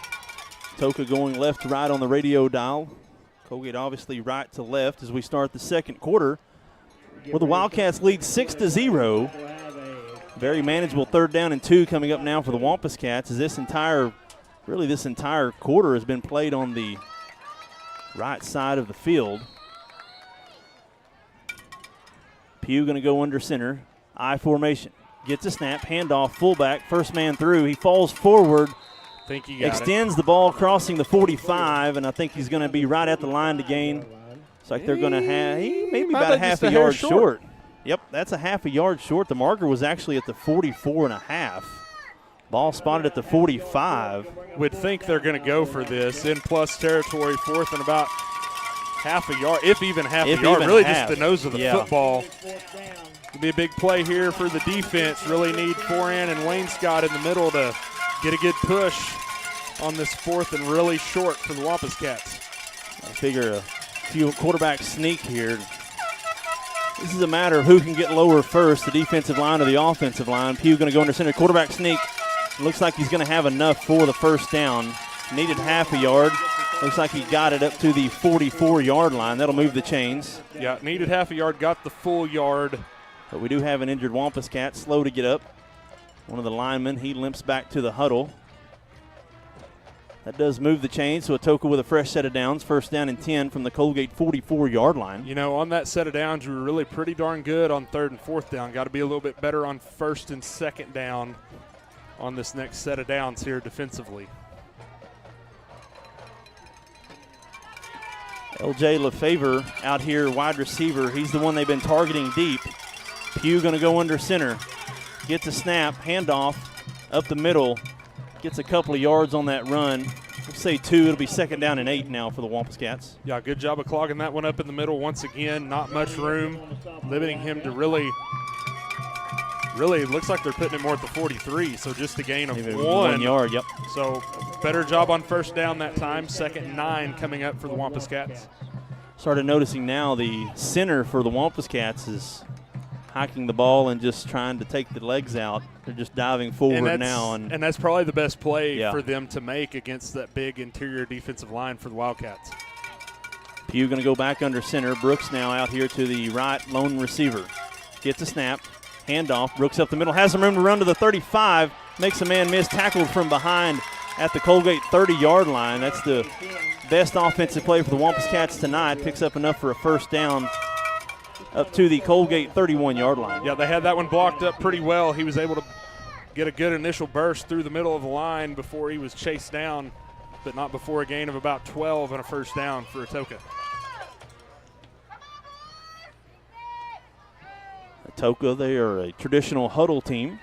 Atoka going left to right on the radio dial. Coalgate obviously right to left as we start the second quarter. Well, the Wildcats lead 6-0. Very manageable 3rd down and 2 coming up now for the Wampus Cats, as this entire quarter has been played on the right side of the field. Pugh going to go under center. I formation. Gets a snap, handoff, fullback, first man through. He falls forward, extends the ball, crossing the 45, and I think he's going to be right at the line to gain. It's like they're going to have, maybe about a half a yard short. Yep, that's a half a yard short. The marker was actually at the 44.5. Ball spotted at the 45. Would think they're going to go for this in plus territory, 4th and about half a yard, if even half a yard. Really just the nose of the football. It'll be a big play here for the defense. Really need Foran and Wayne Scott in the middle to get a good push on this 4th and really short for the Wampus Cats. I figure a few quarterback sneak here. This is a matter of who can get lower first, the defensive line or the offensive line. Pugh going to go under center. Quarterback sneak. Looks like he's going to have enough for the first down. Needed half a yard. Looks like he got it up to the 44-yard line. That'll move the chains. Yeah, needed half a yard, got the full yard. But we do have an injured Wampus Cat, slow to get up. One of the linemen, he limps back to the huddle. That does move the chains, so Atoka with a fresh set of downs. First down and 10 from the Coalgate 44-yard line. You know, on that set of downs, you were really pretty darn good on 3rd and 4th down. Got to be a little bit better on 1st and 2nd down on this next set of downs here defensively. LJ LeFavor out here, wide receiver. He's the one they've been targeting deep. Pugh going to go under center. Gets a snap, handoff, up the middle. Gets a couple of yards on that run. We'll say 2. It'll be 2nd down and 8 now for the Wampus Cats. Yeah, good job of clogging that one up in the middle once again. Not much room, limiting him to really looks like they're putting him more at the 43, so just a gain of 1 yard, yep. So better job on 1st down that time. 2nd and 9 coming up for the Wampus Cats. Started noticing now the center for the Wampus Cats is hiking the ball and just trying to take the legs out. They're just diving forward now. And that's probably the best play for them to make against that big interior defensive line for the Wildcats. Pugh going to go back under center. Brooks now out here to the right, lone receiver. Gets a snap, handoff. Brooks up the middle, has some room to run to the 35, makes a man miss, tackled from behind at the Coalgate 30-yard line. That's the best offensive play for the Wampus Cats tonight. Picks up enough for a 1st down up to the Coalgate 31-yard line. Yeah, they had that one blocked up pretty well. He was able to get a good initial burst through the middle of the line before he was chased down, but not before a gain of about 12 and a 1st down for Atoka. Atoka, they are a traditional huddle team.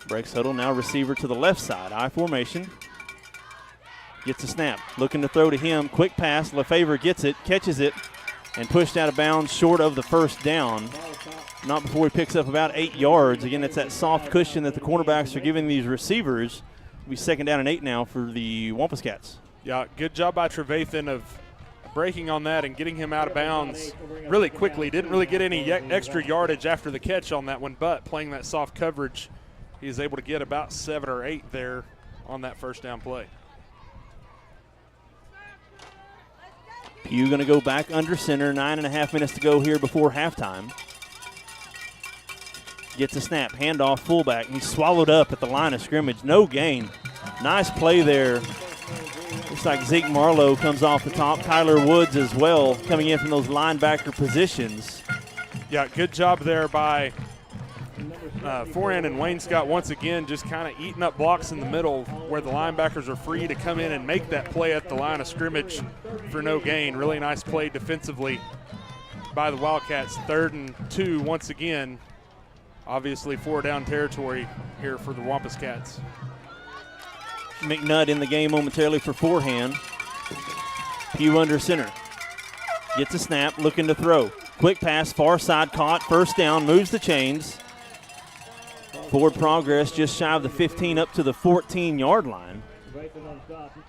Breaks huddle, now receiver to the left side, I formation. Gets a snap, looking to throw to him. Quick pass, LeFavor gets it, catches it, and pushed out of bounds short of the 1st down. Not before he picks up about 8 yards. Again, it's that soft cushion that the cornerbacks are giving these receivers. It'll be 2nd down and 8 now for the Wampus Cats. Yeah, good job by Trevathan of breaking on that and getting him out of bounds really quickly. Didn't really get any extra yardage after the catch on that one, but playing that soft coverage, he was able to get about 7 or 8 there on that 1st down play. Pugh going to go back under center. 9.5 minutes to go here before halftime. Gets a snap, handoff fullback. He's swallowed up at the line of scrimmage. No gain. Nice play there. Looks like Zeke Marlowe comes off the top. Kyler Woods as well coming in from those linebacker positions. Yeah, good job there by Foran and Wayne Scott once again, just kind of eating up blocks in the middle where the linebackers are free to come in and make that play at the line of scrimmage for no gain. Really nice play defensively by the Wildcats. 3rd and 2 once again. Obviously 4 down territory here for the Wampus Cats. McNutt in the game momentarily for forehand. Pugh under center. Gets a snap, looking to throw. Quick pass, far side caught, 1st down, moves the chains. Forward progress just shy of the 15 up to the 14-yard line.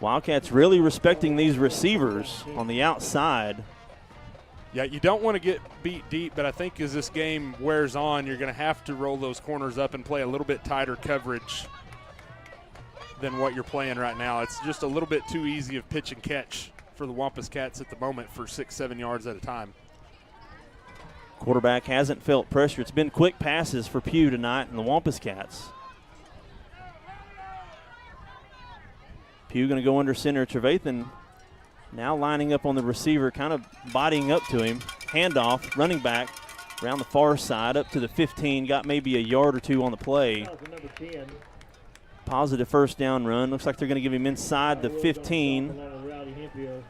Wildcats really respecting these receivers on the outside. Yeah, you don't want to get beat deep, but I think as this game wears on, you're going to have to roll those corners up and play a little bit tighter coverage than what you're playing right now. It's just a little bit too easy of pitch and catch for the Wampus Cats at the moment for 6-7 yards at a time. Quarterback hasn't felt pressure. It's been quick passes for Pugh tonight and the Wampus Cats. Pugh going to go under center. Trevathan now lining up on the receiver, kind of bodying up to him. Handoff, running back around the far side up to the 15. Got maybe a yard or 2 on the play. Positive 1st down run. Looks like they're going to give him inside the 15,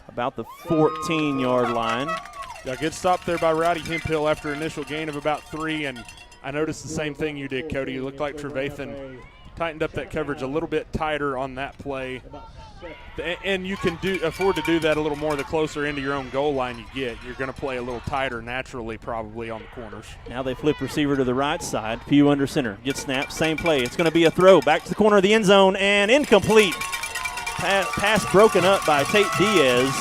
about the 14-yard line. Yeah, good stop there by Rowdy Hemphill after initial gain of about 3, and I noticed the same thing you did, Cody. It looked like Trevathan tightened up that coverage a little bit tighter on that play. And you can afford to do that a little more the closer into your own goal line you get. You're going to play a little tighter naturally probably on the corners. Now they flip receiver to the right side. Pugh under center. Gets snapped, same play. It's going to be a throw back to the corner of the end zone and incomplete. Pass broken up by Tate Diaz.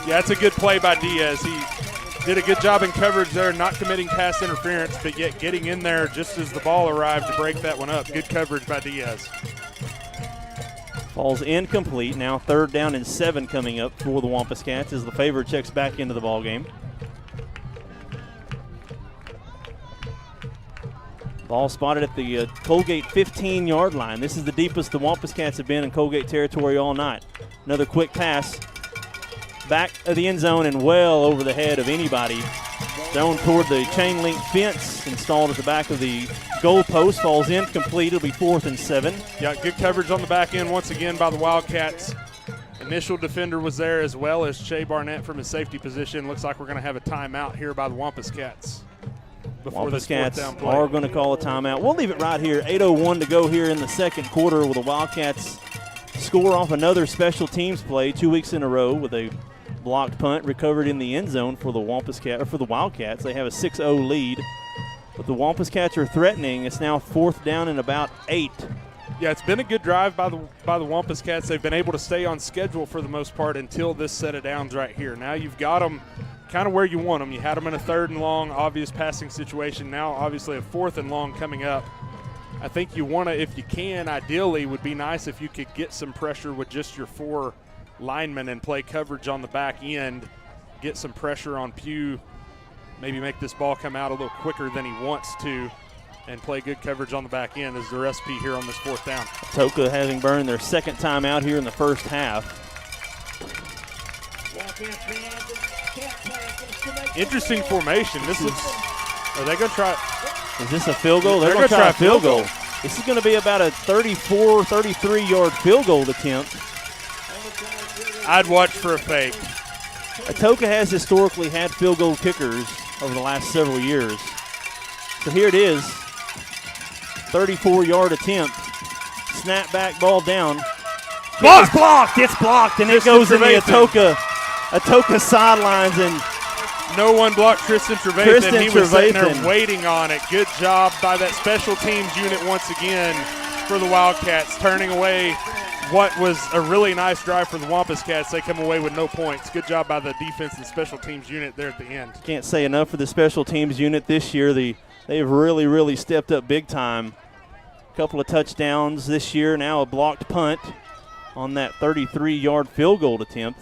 Yeah, that's a good play by Diaz. He did a good job in coverage there, not committing pass interference, but yet getting in there just as the ball arrived to break that one up. Good coverage by Diaz. Falls incomplete. Now 3rd down and 7 coming up for the Wampus Cats as LeFavor checks back into the ball game. Ball spotted at the Coalgate 15-yard line. This is the deepest the Wampus Cats have been in Coalgate territory all night. Another quick pass. Back of the end zone and well over the head of anybody. Thrown toward the chain link fence, installed at the back of the goal post. Falls incomplete. It'll be 4th and 7. Yeah, good coverage on the back end once again by the Wildcats. Initial defender was there as well as Shea Barnett from his safety position. Looks like we're going to have a timeout here by the Wampus Cats. before this Cats fourth down play. are going to call a timeout. We'll leave it right here. 8:01 to go here in the second quarter. Will the Wildcats score off another special teams play 2 weeks in a row with a blocked punt recovered in the end zone for the Wildcats. They have a 6-0 lead. But the Wampus Cats are threatening. It's now 4th down and about 8. Yeah, it's been a good drive by the Wampus Cats. They've been able to stay on schedule for the most part until this set of downs right here. Now you've got them kind of where you want them. You had them in a 3rd and long, obvious passing situation. Now obviously a 4th and long coming up. I think you want to, if you can, ideally would be nice if you could get some pressure with just your 4 linemen and play coverage on the back end, get some pressure on Pugh, maybe make this ball come out a little quicker than he wants to, and play good coverage on the back end is the recipe here on this 4th down. Atoka having burned their 2nd time out here in the first half. Interesting formation. This looks, are they going to try? Is this a field goal? They're going to try a field goal. This is going to be about a 34, 33-yard field goal attempt. I'd watch for a fake. Atoka has historically had field goal kickers over the last several years. So here it is, 34-yard attempt. Snap back, ball down. It's blocked. It's blocked, and it goes in the Atoka sidelines. And no one blocked Tristan Trevathan. He was sitting there waiting on it. Good job by that special teams unit once again for the Wildcats, turning away what was a really nice drive for the Wampus Cats. They come away with no points. Good job by the defense and special teams unit there at the end. Can't say enough for the special teams unit this year. They've really, really stepped up big time. A couple of touchdowns this year, now a blocked punt on that 33-yard field goal attempt.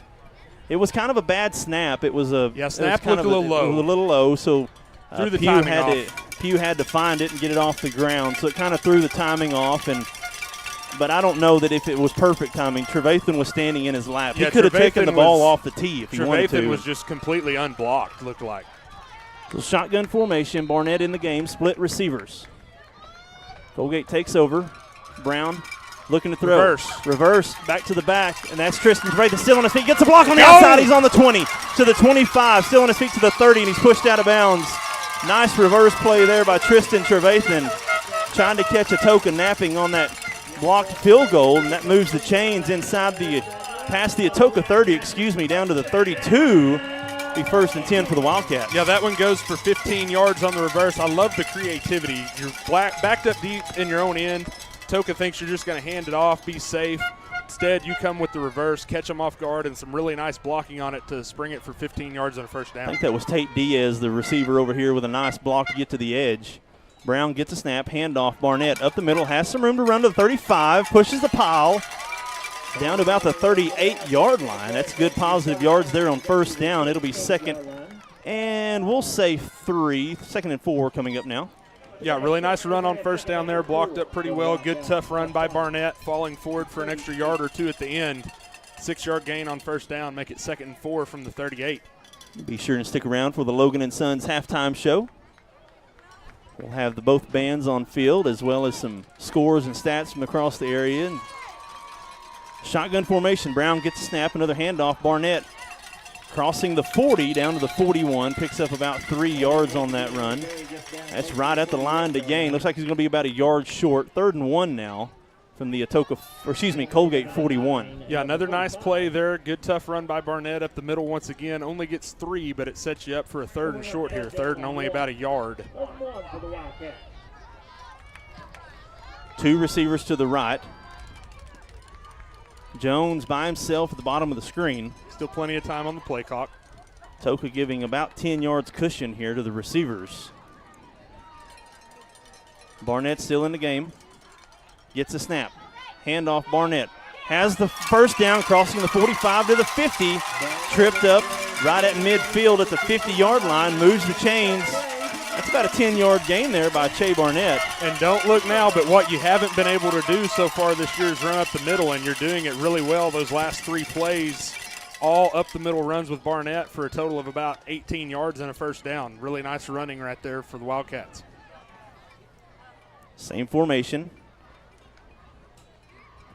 It was kind of a bad snap. It was a snap looked a little low. It was a little low, so threw the timing off. Pugh had to find it and get it off the ground, so it kind of threw the timing off. But I don't know that if it was perfect timing. Trevathan was standing in his lap. He could have taken the ball off the tee if he wanted to. Trevathan was just completely unblocked, looked like. So shotgun formation, Barnett in the game, split receivers. Coalgate takes over. Brown looking to throw. Reverse, back to the back, and that's Tristan Trevathan still on his feet. Gets a block on the outside. He's on the 20 to the 25, still on his feet to the 30, and he's pushed out of bounds. Nice reverse play there by Tristan Trevathan, trying to catch Atoka napping on that blocked field goal, and that moves the chains inside past the Atoka 30, down to the 32. Be 1st and 10 for the Wildcats. Yeah, that one goes for 15 yards on the reverse. I love the creativity. You're backed up deep in your own end. Atoka thinks you're just going to hand it off, be safe. Instead, you come with the reverse, catch them off guard, and some really nice blocking on it to spring it for 15 yards on a 1st down. I think that was Tate Diaz, the receiver over here, with a nice block to get to the edge. Brown gets a snap, handoff. Barnett up the middle, has some room to run to the 35, pushes the pile down to about the 38-yard line. That's good positive yards there on 1st down. It'll be 2nd, and we'll say 2nd and 4 coming up now. Yeah, really nice run on 1st down there, blocked up pretty well. Good tough run by Barnett, falling forward for an extra yard or 2 at the end. 6-yard gain on 1st down, make it 2nd and 4 from the 38. Be sure and stick around for the Logan & Sons halftime show. We'll have both bands on field, as well as some scores and stats from across the area. And shotgun formation. Brown gets a snap, another handoff. Barnett crossing the 40 down to the 41, picks up about 3 yards on that run. That's right at the line to gain. Looks like he's going to be about a yard short. 3rd and 1 now from the Coalgate 41. Yeah, another nice play there. Good tough run by Barnett up the middle once again. Only gets 3, but it sets you up for a 3rd and short here. 3rd and only about a yard. 2 receivers to the right. Jones by himself at the bottom of the screen. Still plenty of time on the play clock. Atoka giving about 10 yards cushion here to the receivers. Barnett still in the game. Gets a snap. Handoff Barnett. Has the 1st down, crossing the 45 to the 50. Tripped up right at midfield at the 50-yard line. Moves the chains. That's about a 10-yard gain there by Che Barnett. And don't look now, but what you haven't been able to do so far this year is run up the middle, and you're doing it really well. Those last 3 plays, all up the middle runs with Barnett for a total of about 18 yards and a 1st down. Really nice running right there for the Wildcats. Same formation.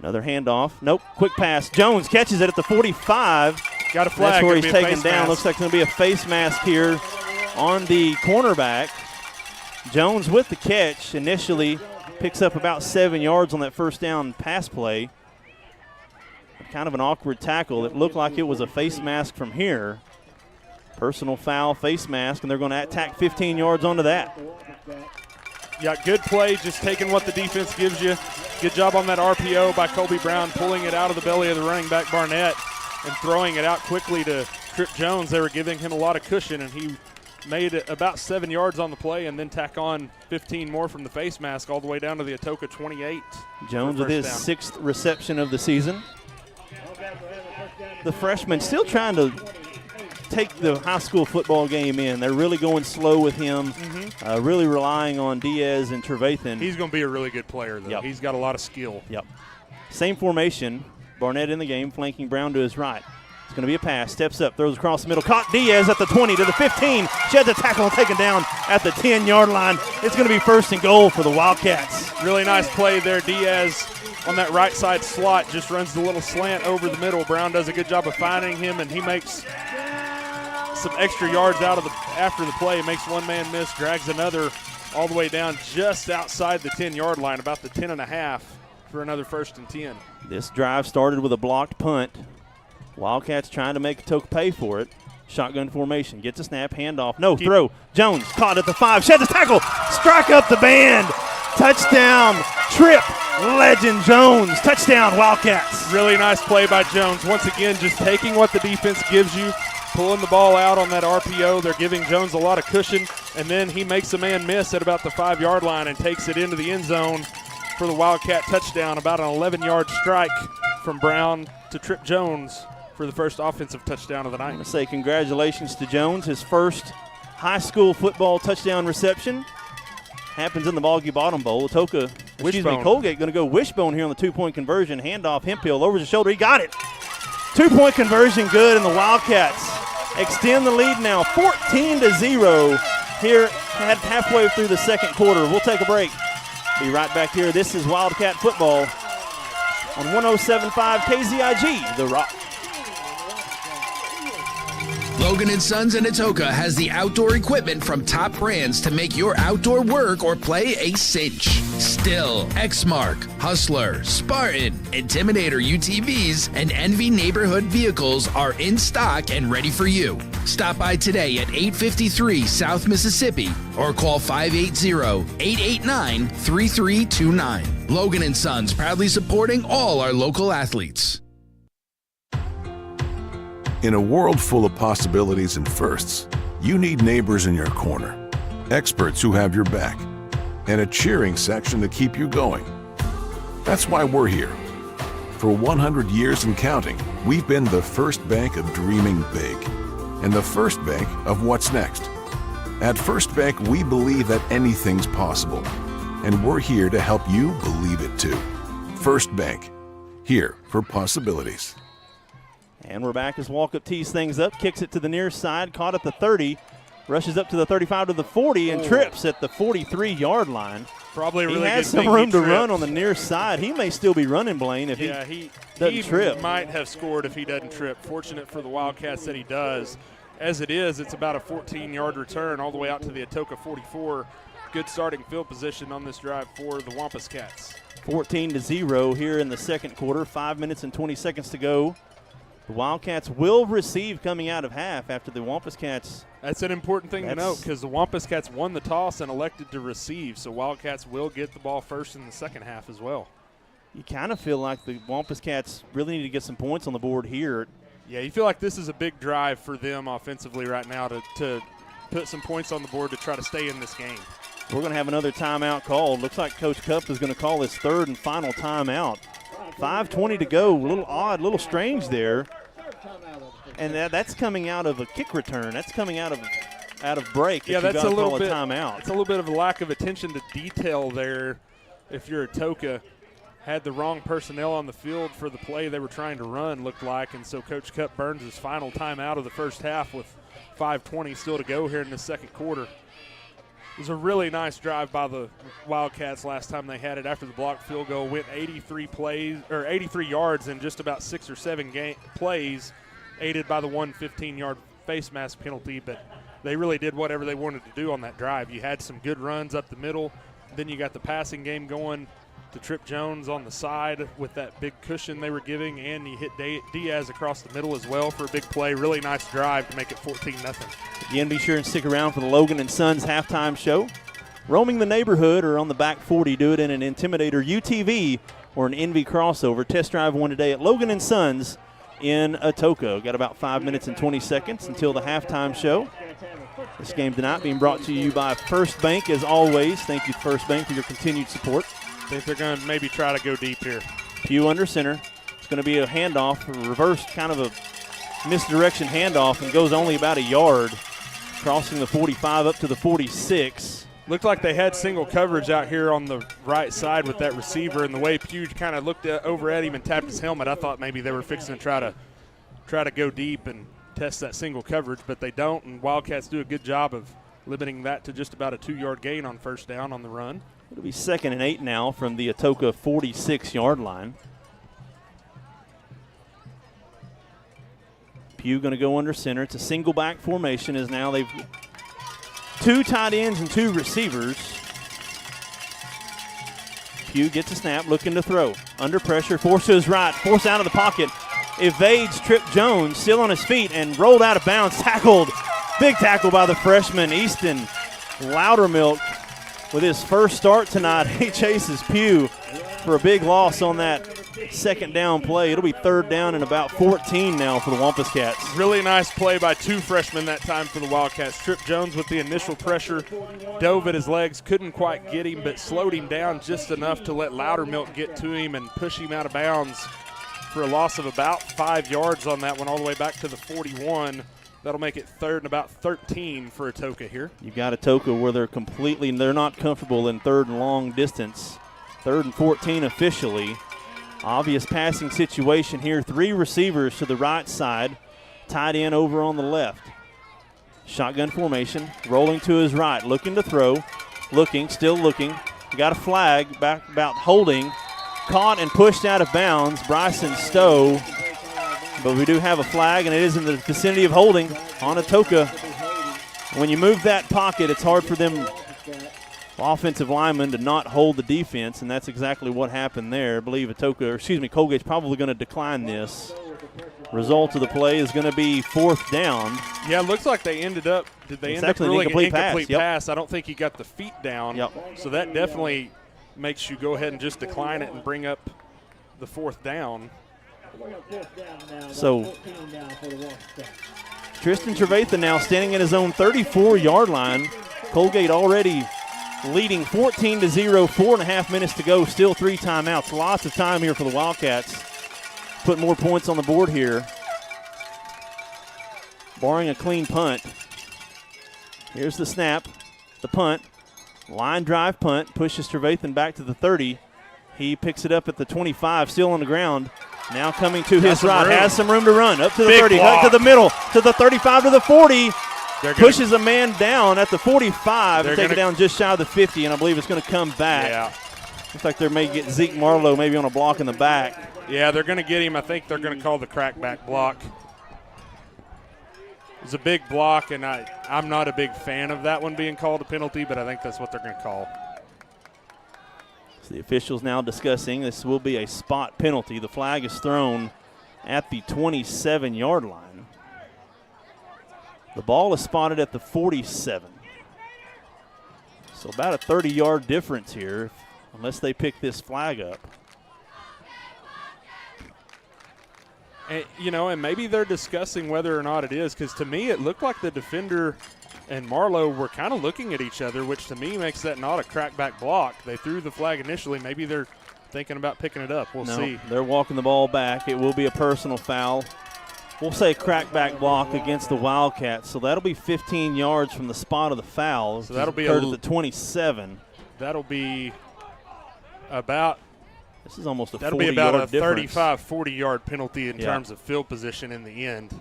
Another handoff. Nope, quick pass. Jones catches it at the 45. Got a flag. That's where he's taken down. Looks like it's going to be a face mask here on the cornerback. Jones with the catch initially, picks up about 7 yards on that first down pass play. Kind of an awkward tackle. It looked like it was a face mask from here. Personal foul, face mask, and they're going to attack 15 yards onto that. Yeah, good play, just taking what the defense gives you. Good job on that RPO by Colby Brown, pulling it out of the belly of the running back Barnett and throwing it out quickly to Trip Jones. They were giving him a lot of cushion, and he made it about 7 yards on the play and then tack on 15 more from the face mask all the way down to the Atoka 28. Jones with his 6th reception of the season. The freshman still trying to take the high school football game in. They're really going slow with him, really relying on Diaz and Trevathan. He's going to be a really good player, though. Yep. He's got a lot of skill. Yep. Same formation. Barnett in the game, flanking Brown to his right. It's going to be a pass. Steps up, throws across the middle. Caught Diaz at the 20 to the 15. Sheds a tackle and taken down at the 10-yard line. It's going to be 1st and goal for the Wildcats. Really nice play there. Diaz on that right side slot just runs the little slant over the middle. Brown does a good job of finding him, and he makes some extra yards out of after the play. Makes one man miss, drags another all the way down just outside the 10-yard line, about the 10.5 for another 1st and 10. This drive started with a blocked punt. Wildcats trying to make Atoka pay for it. Shotgun formation, gets a snap, handoff, no throw. Jones caught at the 5, sheds a tackle, strike up the band. Touchdown, Trip Legend Jones. Touchdown, Wildcats. Really nice play by Jones. Once again, just taking what the defense gives you, pulling the ball out on that RPO. They're giving Jones a lot of cushion, and then he makes a man miss at about the 5-yard line and takes it into the end zone for the Wildcat touchdown. About an 11-yard strike from Brown to Trip Jones for the first offensive touchdown of the night. I want to say congratulations to Jones. His first high school football touchdown reception happens in the Boggy Bottom Bowl. Atoka, Coalgate going to go wishbone here on the 2-point conversion. Handoff, Hemphill over his shoulder. He got it. 2-point conversion good, and the Wildcats extend the lead now 14-0 here halfway through the second quarter. We'll take a break. Be right back here. This is Wildcat football on 107.5 KZIG, The Rock. Logan & Sons in Atoka has the outdoor equipment from top brands to make your outdoor work or play a cinch. Still, Exmark, Hustler, Spartan, Intimidator UTVs, and Envy neighborhood vehicles are in stock and ready for you. Stop by today at 853 South Mississippi or call 580-889-3329. Logan & Sons proudly supporting all our local athletes. In a world full of possibilities and firsts, you need neighbors in your corner, experts who have your back, and a cheering section to keep you going. That's why we're here. For 100 years and counting, we've been the first bank of dreaming big and the first bank of what's next. At First Bank, we believe that anything's possible, and we're here to help you believe it too. First Bank, here for possibilities. And we're back as Walkup tees things up, kicks it to the near side, caught at the 30, rushes up to the 35 to the 40, and trips at the 43-yard line. Probably a really he has good some room to run on the near side. He may still be running, Blaine, if he doesn't trip. He might have scored if he doesn't trip. Fortunate for the Wildcats that he does. As it is, it's about a 14-yard return all the way out to the Atoka 44. Good starting field position on this drive for the Wampus Cats. 14-0 here in the second quarter, 5 minutes and 20 seconds to go. The Wildcats will receive coming out of half after the Wampus Cats. That's an important thing to note because the Wampus Cats won the toss and elected to receive, so Wildcats will get the ball first in the second half as well. You kind of feel like the Wampus Cats really need to get some points on the board here. Yeah, you feel like this is a big drive for them offensively right now to put some points on the board to try to stay in this game. We're going to have another timeout called. Looks like Coach Cup is going to call his third and final timeout. 5:20 to go. A little odd, a little strange there. And that's coming out of a kick return. That's coming out of break. Yeah, that's a little bit timeout. It's a little bit of a lack of attention to detail there. If you're Atoka, had the wrong personnel on the field for the play they were trying to run, looked like, and so Coach Cup burns his final timeout of the first half with 5:20 still to go here in the second quarter. It was a really nice drive by the Wildcats last time they had it after the blocked field goal. Went 83 yards in just about 6 or 7 plays, aided by the 15-yard face mask penalty. But they really did whatever they wanted to do on that drive. You had some good runs up the middle. Then you got the passing game going to Trip Jones on the side with that big cushion they were giving, and you hit Diaz across the middle as well for a big play. Really nice drive to make it 14-0. Again, be sure and stick around for the Logan & Sons halftime show. Roaming the neighborhood or on the back 40, do it in an Intimidator UTV or an Envy crossover. Test drive one today at Logan & Sons in Atoka. Got about 5 minutes and 20 seconds until the halftime show. This game tonight being brought to you by First Bank, as always. Thank you, First Bank, for your continued support. I think they're going to maybe try to go deep here. Pugh under center. It's going to be a handoff, a reverse kind of a misdirection handoff, and goes only about a yard, crossing the 45 up to the 46. Looked like they had single coverage out here on the right side with that receiver, and the way Pugh kind of looked over at him and tapped his helmet, I thought maybe they were fixing to try to go deep and test that single coverage, but they don't, and Wildcats do a good job of limiting that to just about a 2-yard gain on first down on the run. It'll be 2nd and 8 now from the Atoka 46-yard line. Pugh going to go under center. It's a single back formation as now they've 2 tight ends and 2 receivers. Pugh gets a snap, looking to throw. Under pressure, forced to his right, forced out of the pocket. Evades Trip Jones, still on his feet, and rolled out of bounds. Tackled, big tackle by the freshman, Easton Loudermilk. With his first start tonight, he chases Pugh for a big loss on that second down play. It'll be 3rd down and about 14 now for the Wampus Cats. Really nice play by 2 freshmen that time for the Wildcats. Trip Jones with the initial pressure, dove at his legs, couldn't quite get him, but slowed him down just enough to let Loudermilk get to him and push him out of bounds for a loss of about 5 yards on that one, all the way back to the 41. That'll make it 3rd and about 13 for Atoka here. You've got Atoka where they're not comfortable in 3rd and long distance. 3rd and 14 officially. Obvious passing situation here. 3 receivers to the right side. Tight end over on the left. Shotgun formation. Rolling to his right. Looking to throw. Still looking. Got a flag back about holding. Caught and pushed out of bounds. Bryson Stowe. But we do have a flag, and it is in the vicinity of holding on Atoka. When you move that pocket, it's hard for them offensive linemen to not hold the defense, and that's exactly what happened there. I believe Coalgate's probably going to decline this. Result of the play is going to be 4th down. Yeah, it looks like they ended up ruling an incomplete pass. I don't think he got the feet down. So that definitely makes you go ahead and just decline it and bring up the 4th down. So Tristan Trevathan now standing at his own 34-yard line. Coalgate already leading 14-0, 4.5 minutes to go, still 3 timeouts. Lots of time here for the Wildcats. Put more points on the board here. Barring a clean punt. Here's the snap, the punt. Line drive punt, pushes Trevathan back to the 30. He picks it up at the 25, still on the ground. Now coming to his right, has some room to run. Up to the 30, up to the middle, to the 35, to the 40. Pushes a man down at the 45, take it down just shy of the 50, and I believe it's going to come back. Yeah. Looks like they may get Zeke Marlowe maybe on a block in the back. Yeah, they're going to get him. I think they're going to call the crackback block. It was a big block, and I'm not a big fan of that one being called a penalty, but I think that's what they're going to call. So the officials now discussing this will be a spot penalty. The flag is thrown at the 27-yard line. The ball is spotted at the 47. So about a 30-yard difference here, unless they pick this flag up. And maybe they're discussing whether or not it is, because to me it looked like the defender and Marlowe were kind of looking at each other, which to me makes that not a crackback block. They threw the flag initially. Maybe they're thinking about picking it up. We'll see. They're walking the ball back. It will be a personal foul. We'll say crackback block against the Wildcats. So that'll be 15 yards from the spot of the foul. So that'll be at the 27. That'll be about – this is almost a 40-yard That'll be about a difference. 35, 40-yard penalty in terms of field position in the end.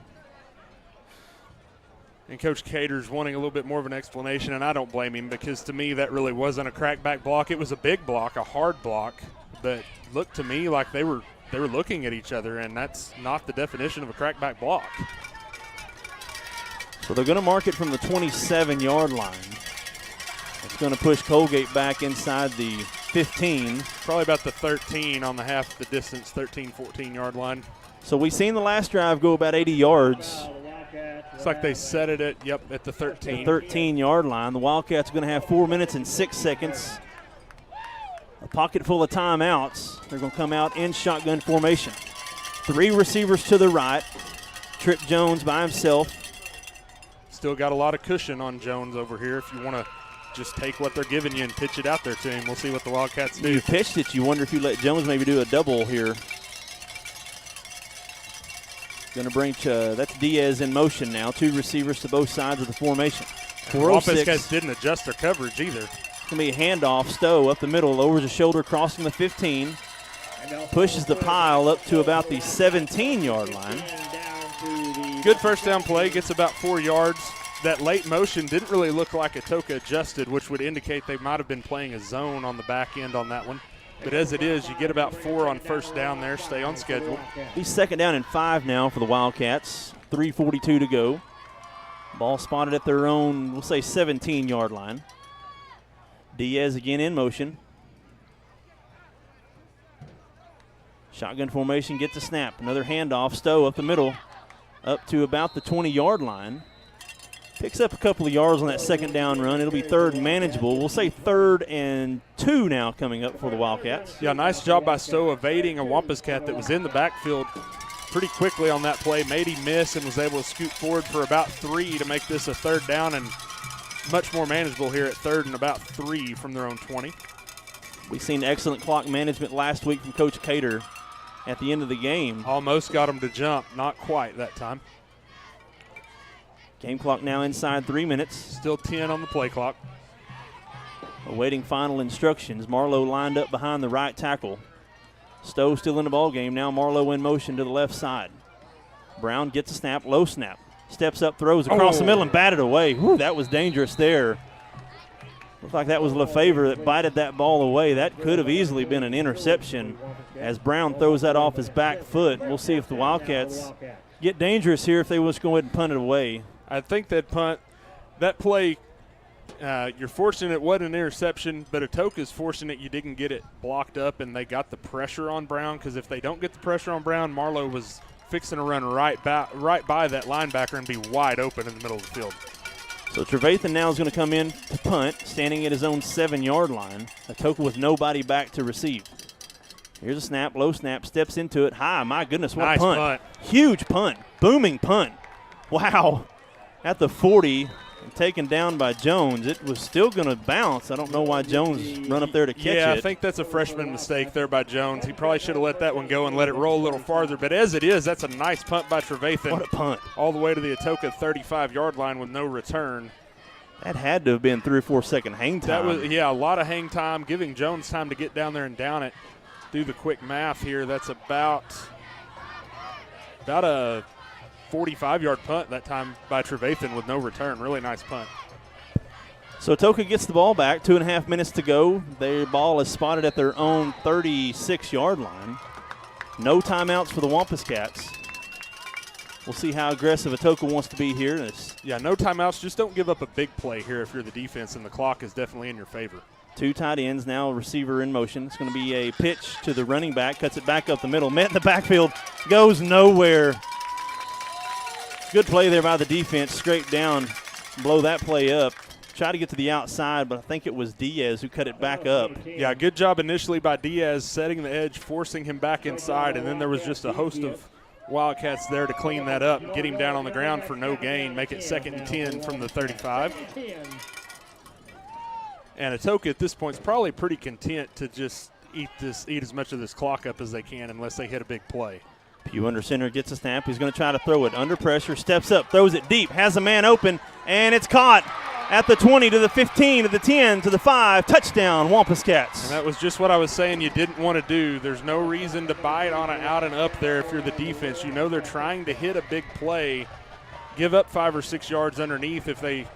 And Coach Cater's wanting a little bit more of an explanation, and I don't blame him, because to me that really wasn't a crackback block. It was a big block, a hard block, but looked to me like they were looking at each other, and that's not the definition of a crackback block. So they're going to mark it from the 27-yard line. It's going to push Coalgate back inside the 15. Probably about the 13 on the half the distance, 13, 14-yard line. So we've seen the last drive go about 80 yards. Looks like they set it at, at the 13. The 13-yard line. The Wildcats are going to have 4 minutes and 6 seconds. A pocket full of timeouts. They're going to come out in shotgun formation. 3 receivers to the right. Trip Jones by himself. Still got a lot of cushion on Jones over here if you want to just take what they're giving you and pitch it out there to him. We'll see what the Wildcats do. You pitched it. You wonder if you let Jones maybe do a double here. Going to bring, that's Diaz in motion now. 2 receivers to both sides of the formation. Wildcats didn't adjust their coverage either. It's going to be a handoff. Stowe up the middle, lowers his shoulder, crossing the 15. Pushes the pile up to about the 17-yard line. Good first down play, gets about 4 yards. That late motion didn't really look like Atoka adjusted, which would indicate they might have been playing a zone on the back end on that one. But as it is, you get about 4 on first down there. Stay on schedule. He's 2nd down and 5 now for the Wildcats. 3:42 to go. Ball spotted at their own, we'll say, 17-yard line. Diaz again in motion. Shotgun formation, gets a snap. Another handoff. Stowe up the middle, up to about the 20-yard line. Picks up a couple of yards on that 2nd down run. It'll be 3rd and manageable. We'll say 3rd and 2 now coming up for the Wildcats. Yeah, nice job by Stowe evading a Wampus Cat that was in the backfield pretty quickly on that play. Made him miss and was able to scoot forward for about 3 to make this a 3rd down and much more manageable here at 3rd and about 3 from their own 20. We've seen excellent clock management last week from Coach Cater at the end of the game. Almost got him to jump. Not quite that time. Game clock now inside 3 minutes. Still 10 on the play clock. Awaiting final instructions. Marlowe lined up behind the right tackle. Stowe still in the ball game. Now Marlowe in motion to the left side. Brown gets a snap, low snap. Steps up, throws across the middle and batted away. Whew, that was dangerous there. Looked like that was Lefevre that bited that ball away. That could have easily been an interception as Brown throws that off his back foot. We'll see if the Wildcats get dangerous here if they was going to go ahead and punt it away. I think that punt, that play, you're fortunate it wasn't an interception, but Atoka's fortunate you didn't get it blocked up and they got the pressure on Brown, because if they don't get the pressure on Brown, Marlowe was fixing to run right by that linebacker and be wide open in the middle of the field. So Trevathan now is going to come in to punt, standing at his own 7-yard line. Atoka with nobody back to receive. Here's a snap, low snap, steps into it. High, my goodness, what nice a punt. Huge punt, booming punt. Wow. At the 40, and taken down by Jones. It was still going to bounce. I don't know why Jones run up there to catch it. Yeah, I think that's a freshman mistake there by Jones. He probably should have let that one go and let it roll a little farther. But as it is, that's a nice punt by Trevathan. What a punt. All the way to the Atoka 35-yard line with no return. That had to have been 3 or 4 second hang time. That was, yeah, a lot of hang time, giving Jones time to get down there and down it. Do the quick math here. That's about a 45-yard punt that time by Trevathan with no return. Really nice punt. So Atoka gets the ball back, 2.5 minutes to go. Their ball is spotted at their own 36-yard line. No timeouts for the Wampus Cats. We'll see how aggressive Atoka wants to be here. Yeah, no timeouts. Just don't give up a big play here if you're the defense, and the clock is definitely in your favor. 2 tight ends, now a receiver in motion. It's going to be a pitch to the running back, cuts it back up the middle. Met in the backfield, goes nowhere. Good play there by the defense. Scrape down, blow that play up. Try to get to the outside, but I think it was Diaz who cut it back up. Yeah, good job initially by Diaz, setting the edge, forcing him back inside, and then there was just a host of Wildcats there to clean that up, get him down on the ground for no gain, make it 2nd and 10 from the 35. And Atoka at this point is probably pretty content to just eat as much of this clock up as they can unless they hit a big play. Pugh under center gets a snap. He's going to try to throw it under pressure, steps up, throws it deep, has a man open, and it's caught at the 20 to the 15 to the 10 to the 5. Touchdown, Wampus Cats. And that was just what I was saying you didn't want to do. There's no reason to bite on it out and up there if you're the defense. You know they're trying to hit a big play. Give up 5 or 6 yards underneath if they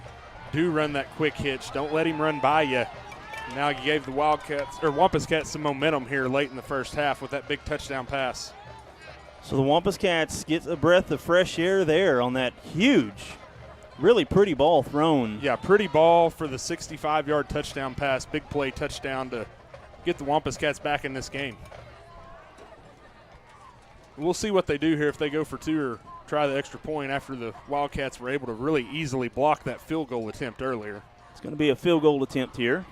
do run that quick hitch. Don't let him run by you. Now you gave the Wampus Cats some momentum here late in the first half with that big touchdown pass. So the Wampus Cats get a breath of fresh air there on that huge Really pretty ball thrown. Yeah, pretty ball for the 65-yard touchdown pass. Big play touchdown to get the Wampus Cats back in this game. We'll see what they do here if they go for 2 or try the extra point after the Wildcats were able to really easily block that field goal attempt earlier. It's going to be a field goal attempt here.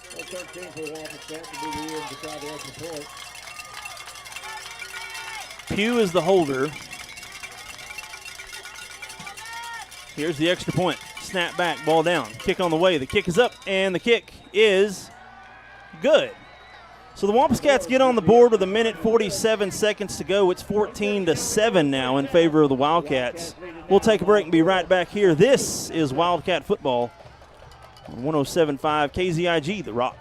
13 for the Wampus Cats to be the end to try the extra point. Pugh is the holder. Here's the extra point. Snap back, ball down. Kick on the way. The kick is up, and the kick is good. So the Wampus Cats get on the board with 1:47 seconds to go. It's 14-7 now in favor of the Wildcats. We'll take a break and be right back here. This is Wildcat football on 107.5 KZIG, The Rock.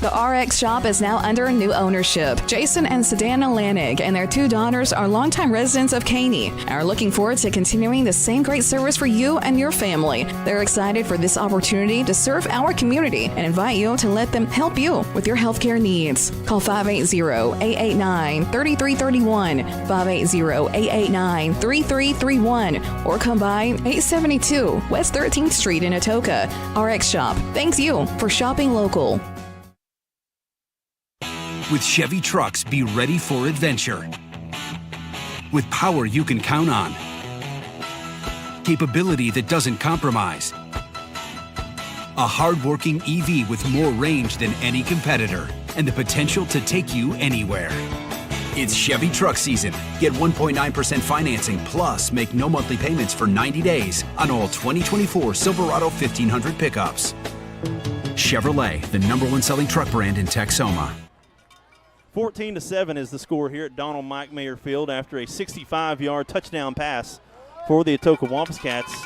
The RX shop is now under new ownership. Jason and Sedana Lanig and their 2 daughters are longtime residents of Caney and are looking forward to continuing the same great service for you and your family. They're excited for this opportunity to serve our community and invite you to let them help you with your healthcare needs. Call 580-889-3331, 580-889-3331, or come by 872 West 13th Street in Atoka. RX Shop thanks you for shopping local. With Chevy trucks, be ready for adventure. With power you can count on. Capability that doesn't compromise. A hard-working EV with more range than any competitor and the potential to take you anywhere. It's Chevy truck season. Get 1.9% financing plus make no monthly payments for 90 days on all 2024 Silverado 1500 pickups. Chevrolet, the #1 selling truck brand in Texoma. 14-7 is the score here at Donald Mike Mayer Field after a 65-yard touchdown pass for the Atoka Wampus Cats.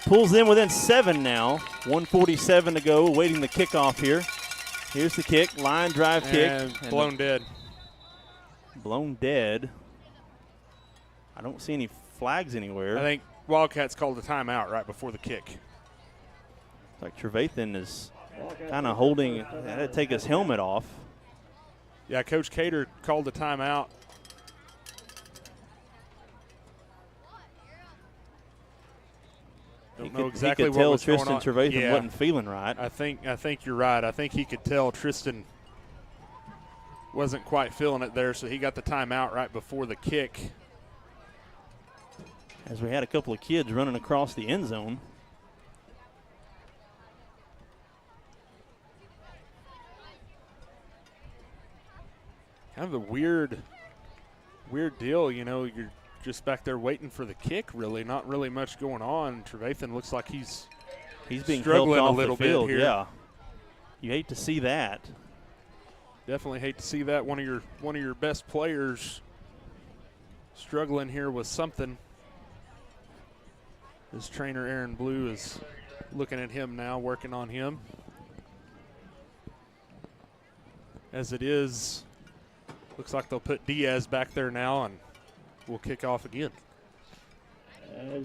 Pulls them within 7 now. 1:47 to go, awaiting the kickoff here. Here's the kick, line drive kick. And blown dead. Blown dead. I don't see any flags anywhere. I think Wildcats called a timeout right before the kick. It's like Trevathan is kind of holding, had to take his helmet off. Yeah, Coach Cater called the timeout. Don't know exactly he could what tell was Tristan going on. Trevathan wasn't feeling right. I think you're right. I think he could tell Tristan wasn't quite feeling it there, so he got the timeout right before the kick. As we had a couple of kids running across the end zone. Kind of a weird deal, you know. You're just back there waiting for the kick. Really, not really much going on. Trevathan looks like he's being struggling helped off a little the field, bit here. Yeah, you hate to see that. Definitely hate to see that. One of your best players struggling here with something. His trainer Aaron Blue is looking at him now, working on him. As it is, looks like they'll put Diaz back there now, and we'll kick off again.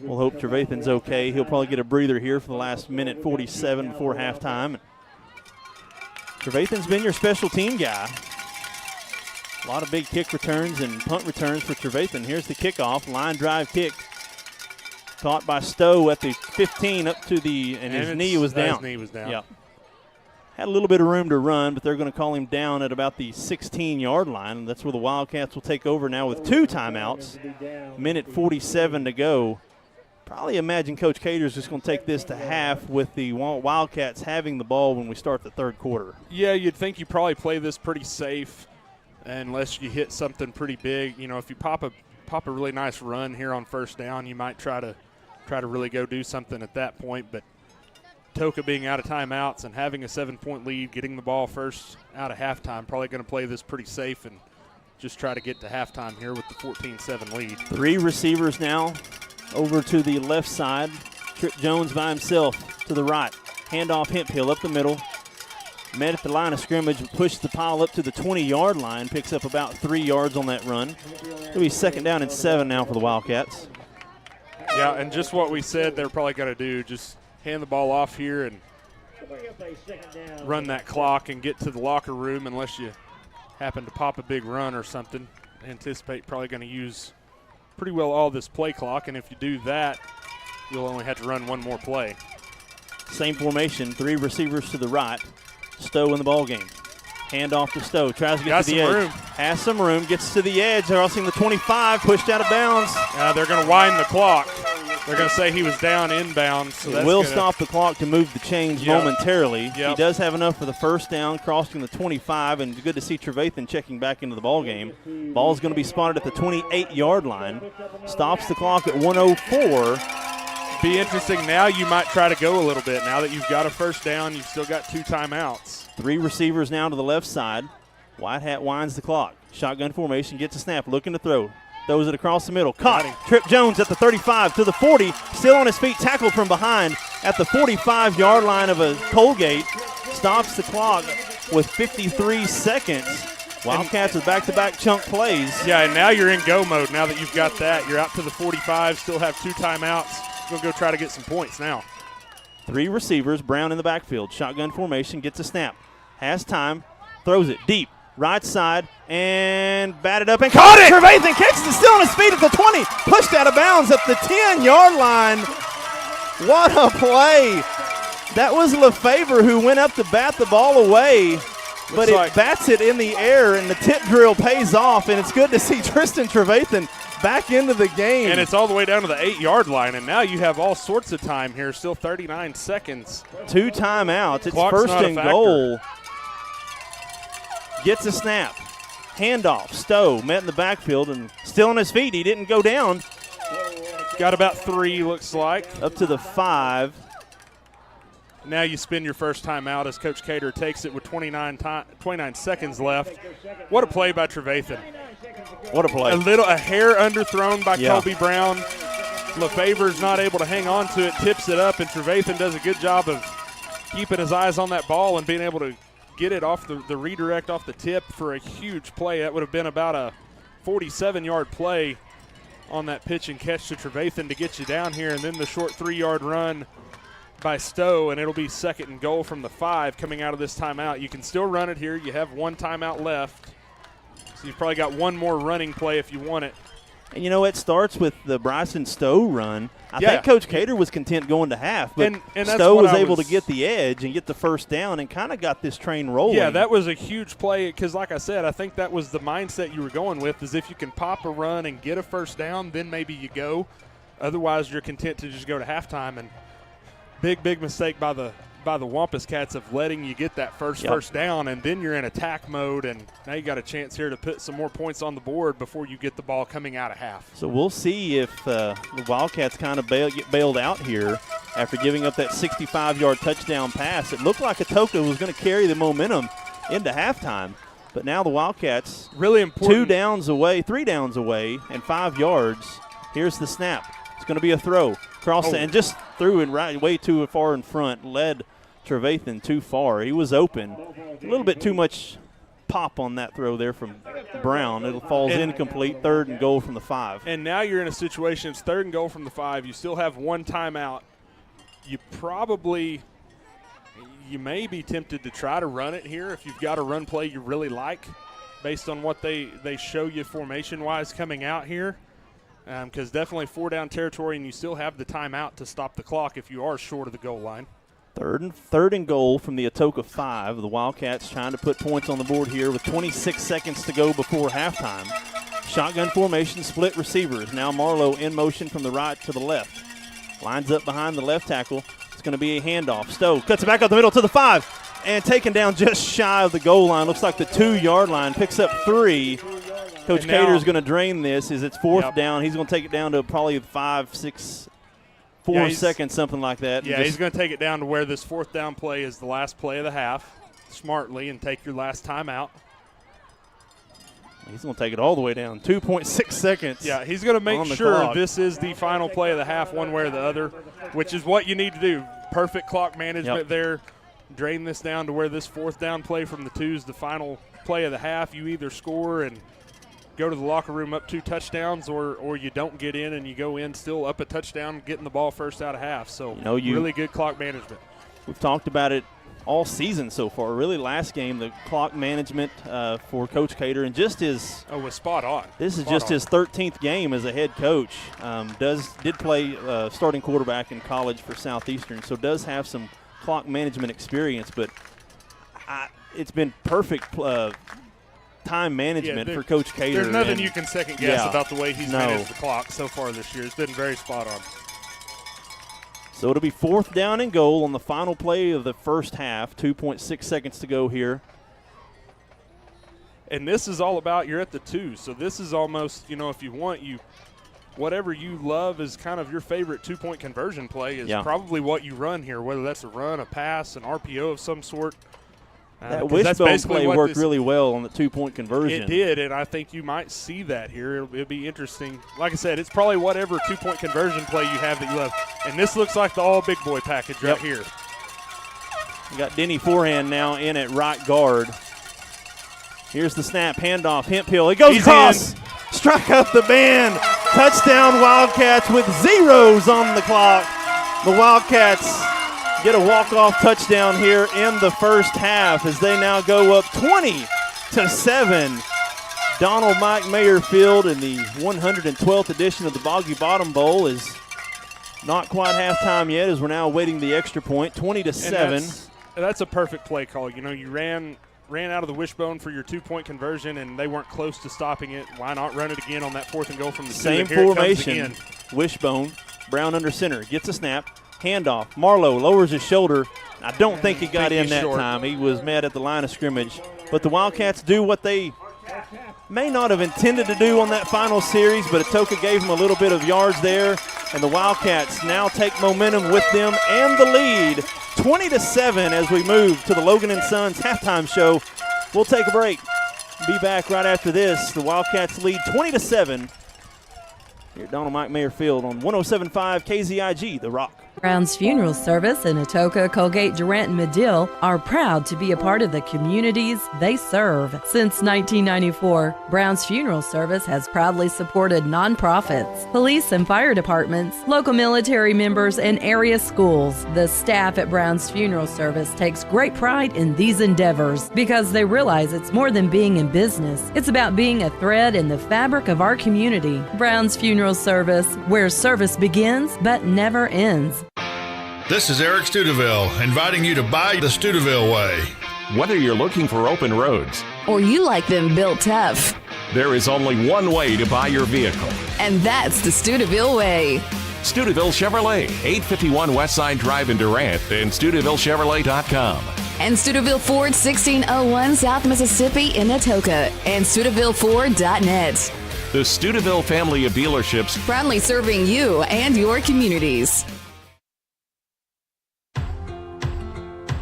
We'll hope Trevathan's okay. He'll probably get a breather here for the last 1:47 before halftime. Trevathan's been your special team guy. A lot of big kick returns and punt returns for Trevathan. Here's the kickoff, line drive kick. Caught by Stowe at the 15 up to the, and his knee was down. His knee was down. Yep. Had a little bit of room to run, but they're going to call him down at about the 16-yard line. That's where the Wildcats will take over now with 2 timeouts. 1:47 to go. Probably imagine Coach Cater's just going to take this to half with the Wildcats having the ball when we start the third quarter. Yeah, you'd think you probably play this pretty safe unless you hit something pretty big. You know, if you pop a really nice run here on first down, you might try to really go do something at that point. But Atoka being out of timeouts and having a 7-point lead, getting the ball first out of halftime, probably going to play this pretty safe and just try to get to halftime here with the 14-7 lead. 3 receivers now over to the left side. Trip Jones by himself to the right. Handoff Hemphill up the middle. Met at the line of scrimmage and pushed the pile up to the 20-yard line. Picks up about 3 yards on that run. It'll be 2nd down and 7 now for the Wildcats. Yeah, and just what we said they're probably going to do, just hand the ball off here and run that clock and get to the locker room unless you happen to pop a big run or something. Anticipate probably going to use pretty well all this play clock, and if you do that, you'll only have to run one more play. Same formation, 3 receivers to the right. Stowe in the ball game. Hand off to Stowe. Tries to get to the edge. Room. Has some room. Gets to the edge. Crossing the 25. Pushed out of bounds. They're going to wind the clock. They're going to say he was down inbounds. So it will stop the clock to move the chains momentarily. He does have enough for the first down, crossing the 25, and good to see Trevathan checking back into the ball game. Ball's going to be spotted at the 28-yard line. Stops the clock at 1:04. Be interesting. Now you might try to go a little bit. Now that you've got a first down, you've still got 2 timeouts. 3 receivers now to the left side. White Hat winds the clock. Shotgun formation, gets a snap, looking to throw. Throws it across the middle. Caught. Trip Jones at the 35 to the 40. Still on his feet. Tackled from behind at the 45-yard line of a Coalgate. Stops the clock with 53 seconds. Wildcats with back-to-back chunk plays. Yeah, and now you're in go mode. Now that you've got that, you're out to the 45. Still have 2 timeouts. Going to go try to get some points now. 3 receivers. Brown in the backfield. Shotgun formation. Gets a snap. Has time. Throws it deep. Right side, and batted up and caught it! Trevathan catches it, still on his feet at the 20. Pushed out of bounds at the 10-yard line. What a play. That was LeFevre who went up to bat the ball away, but it bats it in the air, and the tip drill pays off, and it's good to see Tristan Trevathan back into the game. And it's all the way down to the 8-yard line, and now you have all sorts of time here, still 39 seconds. 2 timeouts. It's Clock's first and goal. Gets a snap. Handoff. Stowe met in the backfield and still on his feet. He didn't go down. Got about 3, looks like. Up to the 5. Now you spin your first time out as Coach Cater takes it with 29 seconds left. What a play by Trevathan. What a play. A hair underthrown by Colby Brown. LeFevre's not able to hang on to it, tips it up, and Trevathan does a good job of keeping his eyes on that ball and being able to get it off the redirect off the tip for a huge play. That would have been about a 47-yard play on that pitch and catch to Trevathan to get you down here, and then the short 3-yard run by Stowe, and it'll be 2nd and goal from the 5 coming out of this timeout. You can still run it here. You have 1 timeout left, so you've probably got 1 more running play if you want it. And you know, it starts with the Bryson Stowe run. I think Coach Cater was content going to half, but and Stowe was able to get the edge and get the first down and kind of got this train rolling. Yeah, that was a huge play because, like I said, I think that was the mindset you were going with, is if you can pop a run and get a first down, then maybe you go. Otherwise, you're content to just go to halftime. And big mistake by the Wampus Cats of letting you get that first down, and then you're in attack mode, and now you got a chance here to put some more points on the board before you get the ball coming out of half. So we'll see if the Wildcats kind of get bailed out here after giving up that 65-yard touchdown pass. It looked like Atoka was going to carry the momentum into halftime, but now the Wildcats really important. 3 downs away, and 5 yards. Here's the snap. It's going to be a throw. And just threw it right way too far in front, led Trevathan too far. He was open. A little bit too much pop on that throw there from Brown. It falls incomplete, 3rd and goal from the 5. And now you're in a situation, it's 3rd and goal from the 5. You still have 1 timeout. You may be tempted to try to run it here if you've got a run play you really like based on what they show you formation-wise coming out here. Because definitely 4-down territory, and you still have the timeout to stop the clock if you are short of the goal line. Third and goal from the Atoka 5. The Wildcats trying to put points on the board here with 26 seconds to go before halftime. Shotgun formation, split receivers. Now Marlowe in motion from the right to the left. Lines up behind the left tackle. It's going to be a handoff. Stowe cuts it back up the middle to the 5. And taken down just shy of the goal line. Looks like the 2-yard line. Picks up 3. Coach Cater is going to drain this as it's 4th down. He's going to take it down to probably 5, 6, 4 seconds, something like that. Yeah, he's going to take it down to where this 4th down play is the last play of the half, smartly, and take your last timeout. He's going to take it all the way down, 2.6 seconds. Yeah, he's going to make sure this is the final play of the half one way or the other, which is what you need to do. Perfect clock management there. Drain this down to where this 4th down play from the 2 is the final play of the half. You either score and go to the locker room up 2 touchdowns, or you don't get in and you go in still up a touchdown, getting the ball first out of half. So really good clock management. We've talked about it all season so far. Really, last game, the clock management for Coach Cater, and just his was spot on. This is just his 13th game as a head coach. Did play starting quarterback in college for Southeastern, so does have some clock management experience. But it's been perfect time management for Coach Cater. There's nothing you can second guess about the way he's managed the clock so far this year. It's been very spot on. So it'll be 4th down and goal on the final play of the first half. 2.6 seconds to go here. And this is all about you're at the 2. So this is almost, if you want, whatever you love is kind of your favorite 2-point conversion play is probably what you run here, whether that's a run, a pass, an RPO of some sort. That wishbone play worked really well on the 2-point conversion. It did, and I think you might see that here. It'll be interesting. Like I said, it's probably whatever 2-point conversion play you have that you love. And this looks like the all big boy package right here. You got Denny Forehand now in at right guard. Here's the snap, handoff, Hemphill. It goes across. Struck up the band. Touchdown Wildcats with zeros on the clock. The Wildcats get a walk-off touchdown here in the first half as they now go up 20-7. Donald Mike Mayer Field in the 112th edition of the Boggy Bottom Bowl is not quite halftime yet as we're now awaiting the extra point, 20-7. That's a perfect play call. You ran out of the wishbone for your 2-point conversion, and they weren't close to stopping it. Why not run it again on that 4th and goal from the same formation? Wishbone, Brown under center, gets a snap. Handoff. Marlowe lowers his shoulder. I don't think he got in that time. He was met at the line of scrimmage. But the Wildcats do what they may not have intended to do on that final series, but Atoka gave them a little bit of yards there, and the Wildcats now take momentum with them and the lead, 20-7 as we move to the Logan & Sons halftime show. We'll take a break. Be back right after this. The Wildcats lead 20-7 here at Donald Mike Mayer Field on 107.5 KZIG, The Rock. Brown's Funeral Service in Atoka, Coalgate, Durant, and Medill are proud to be a part of the communities they serve. Since 1994, Brown's Funeral Service has proudly supported nonprofits, police and fire departments, local military members, and area schools. The staff at Brown's Funeral Service takes great pride in these endeavors because they realize it's more than being in business. It's about being a thread in the fabric of our community. Brown's Funeral Service, where service begins but never ends. This is Eric Studeville, inviting you to buy the Studeville way. Whether you're looking for open roads or you like them built tough, there is only one way to buy your vehicle. And that's the Studeville way. Studeville Chevrolet, 851 Westside Drive in Durant, and StudevilleChevrolet.com. And Studeville Ford, 1601 South Mississippi in Atoka, and StudevilleFord.net. The Studeville family of dealerships, proudly serving you and your communities.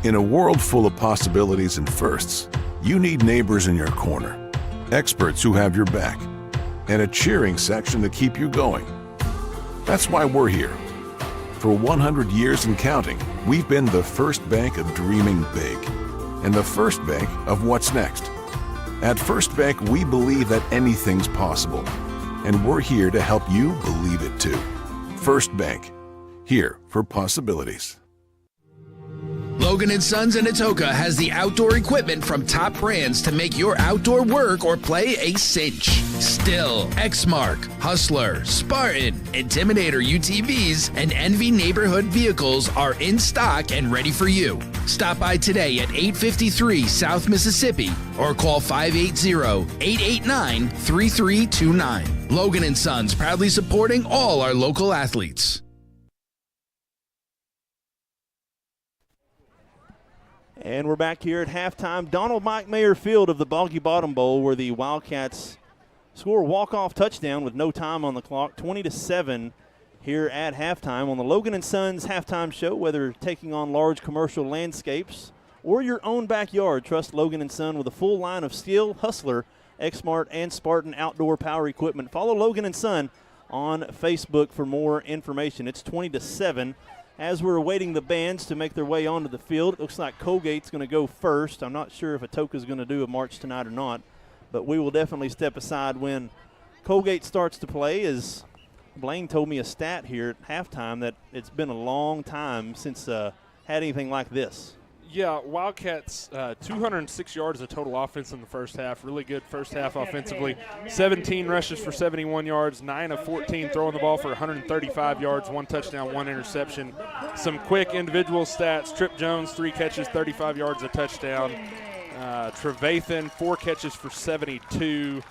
In a world full of possibilities and firsts, you need neighbors in your corner, experts who have your back, and a cheering section to keep you going. That's why we're here. For 100 years and counting, we've been the first bank of dreaming big and the first bank of what's next. At First Bank, we believe that anything's possible, and we're here to help you believe it too. First Bank, here for possibilities. Logan & Sons in Atoka has the outdoor equipment from top brands to make your outdoor work or play a cinch. Still, Exmark, Hustler, Spartan, Intimidator UTVs, and Envy neighborhood vehicles are in stock and ready for you. Stop by today at 853 South Mississippi or call 580-889-3329. Logan & Sons proudly supporting all our local athletes. And we're back here at halftime. Donald Mike Mayer Field of the Boggy Bottom Bowl, where the Wildcats score a walk-off touchdown with no time on the clock, 20-7 here at halftime on the Logan & Sons halftime show. Whether taking on large commercial landscapes or your own backyard, trust Logan & Son with a full line of Steel, Hustler, Exmart, and Spartan outdoor power equipment. Follow Logan & Son on Facebook for more information. It's 20-7. As we're awaiting the bands to make their way onto the field, it looks like Coalgate's going to go first. I'm not sure if Atoka's going to do a march tonight or not, but we will definitely step aside when Coalgate starts to play. As Blaine told me a stat here at halftime that it's been a long time since had anything like this. Yeah, Wildcats, 206 yards of total offense in the first half. Really good first half offensively. 17 rushes for 71 yards, 9 of 14 throwing the ball for 135 yards, 1 touchdown, 1 interception. Some quick individual stats. Trip Jones, 3 catches, 35 yards, a touchdown. Trevathan, 4 catches for 72.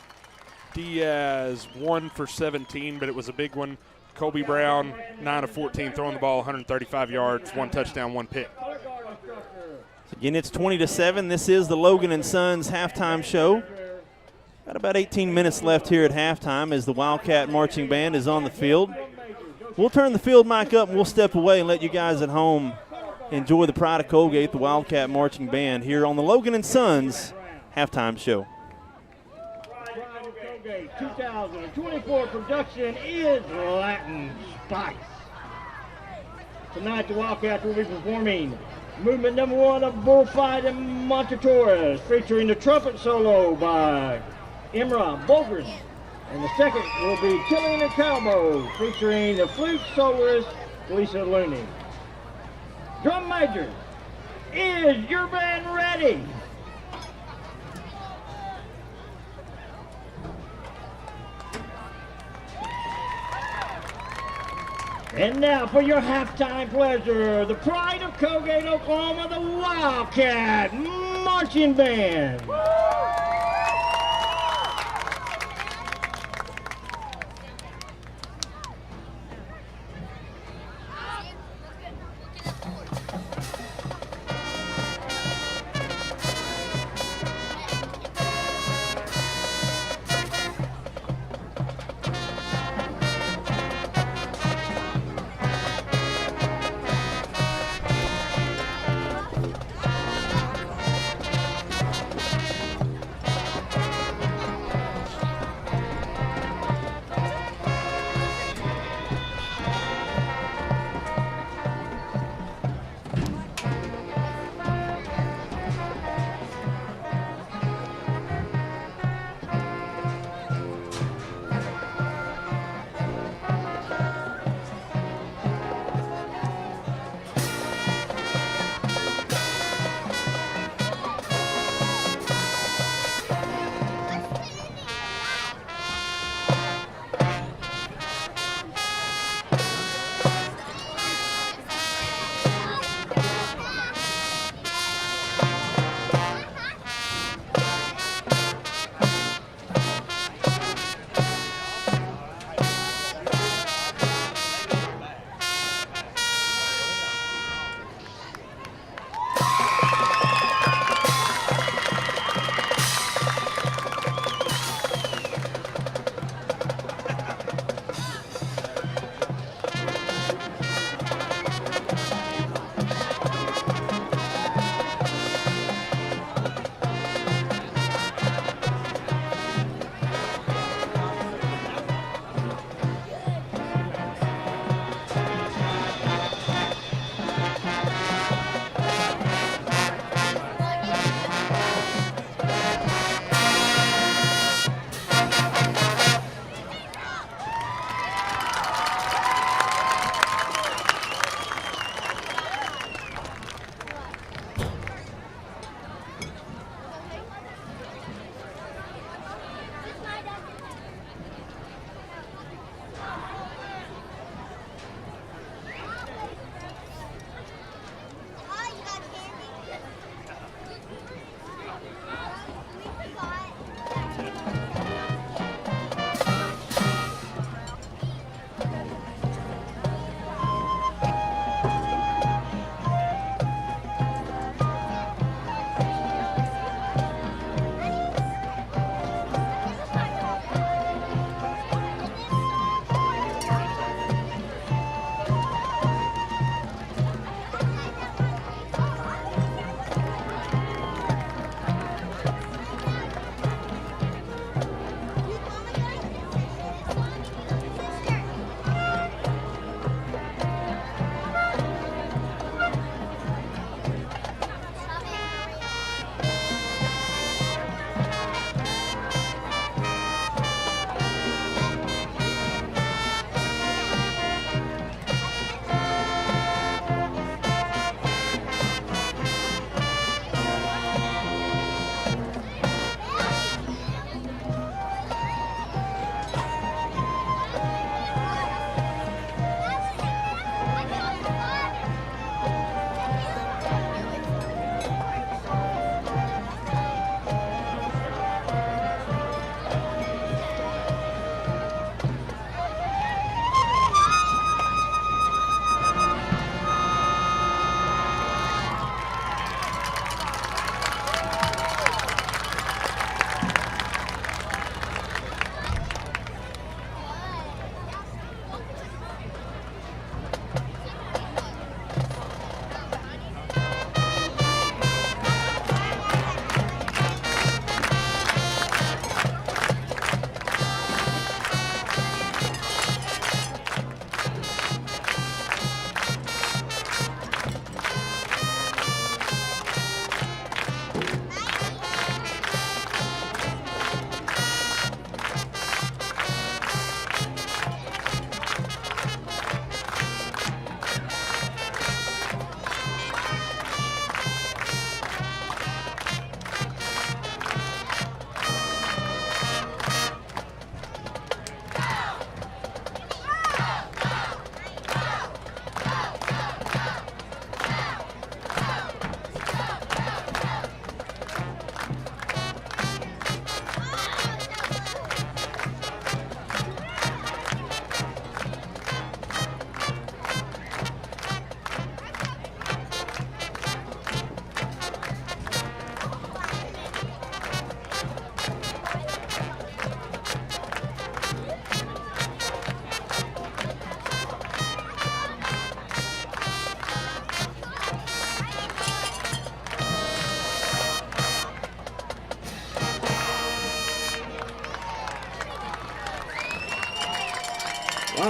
Diaz, 1 for 17, but it was a big one. Colby Brown, 9 of 14 throwing the ball, 135 yards, 1 touchdown, 1 pick. Again, it's 20-7. This is the Logan & Sons halftime show. Got about 18 minutes left here at halftime as the Wildcat Marching Band is on the field. We'll turn the field mic up and we'll step away and let you guys at home enjoy the pride of Coalgate, the Wildcat Marching Band, here on the Logan & Sons halftime show. 2024 production is Latin Spice. Tonight the Wildcats will be performing movement number 1 of Bullfight and Montetoras, featuring the trumpet solo by Imra Bogers. And the second will be Killing and Cowboy, featuring the flute soloist Lisa Looney. Drum major, is your band ready? And now for your halftime pleasure, the pride of Coalgate, Oklahoma, the Wildcat Marching Band.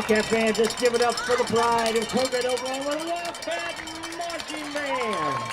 Wildcat fans, let's give it up for the pride of Coalgate, Oklahoma, the Wildcat Marching Band.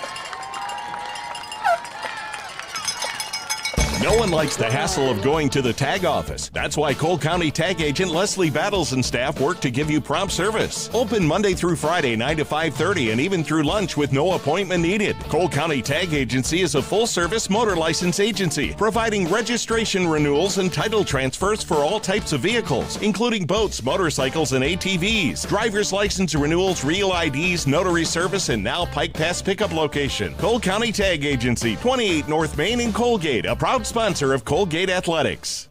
No one likes the hassle of going to the tag office. That's why Cole County Tag Agent Leslie Battles and staff work to give you prompt service. Open Monday through Friday, 9 to 5:30, and even through lunch with no appointment needed. Cole County Tag Agency is a full-service motor license agency, providing registration renewals and title transfers for all types of vehicles, including boats, motorcycles, and ATVs. Driver's license renewals, real IDs, notary service, and now Pike Pass pickup location. Cole County Tag Agency, 28 North Main in Coalgate, a proud sponsor of Coalgate Athletics.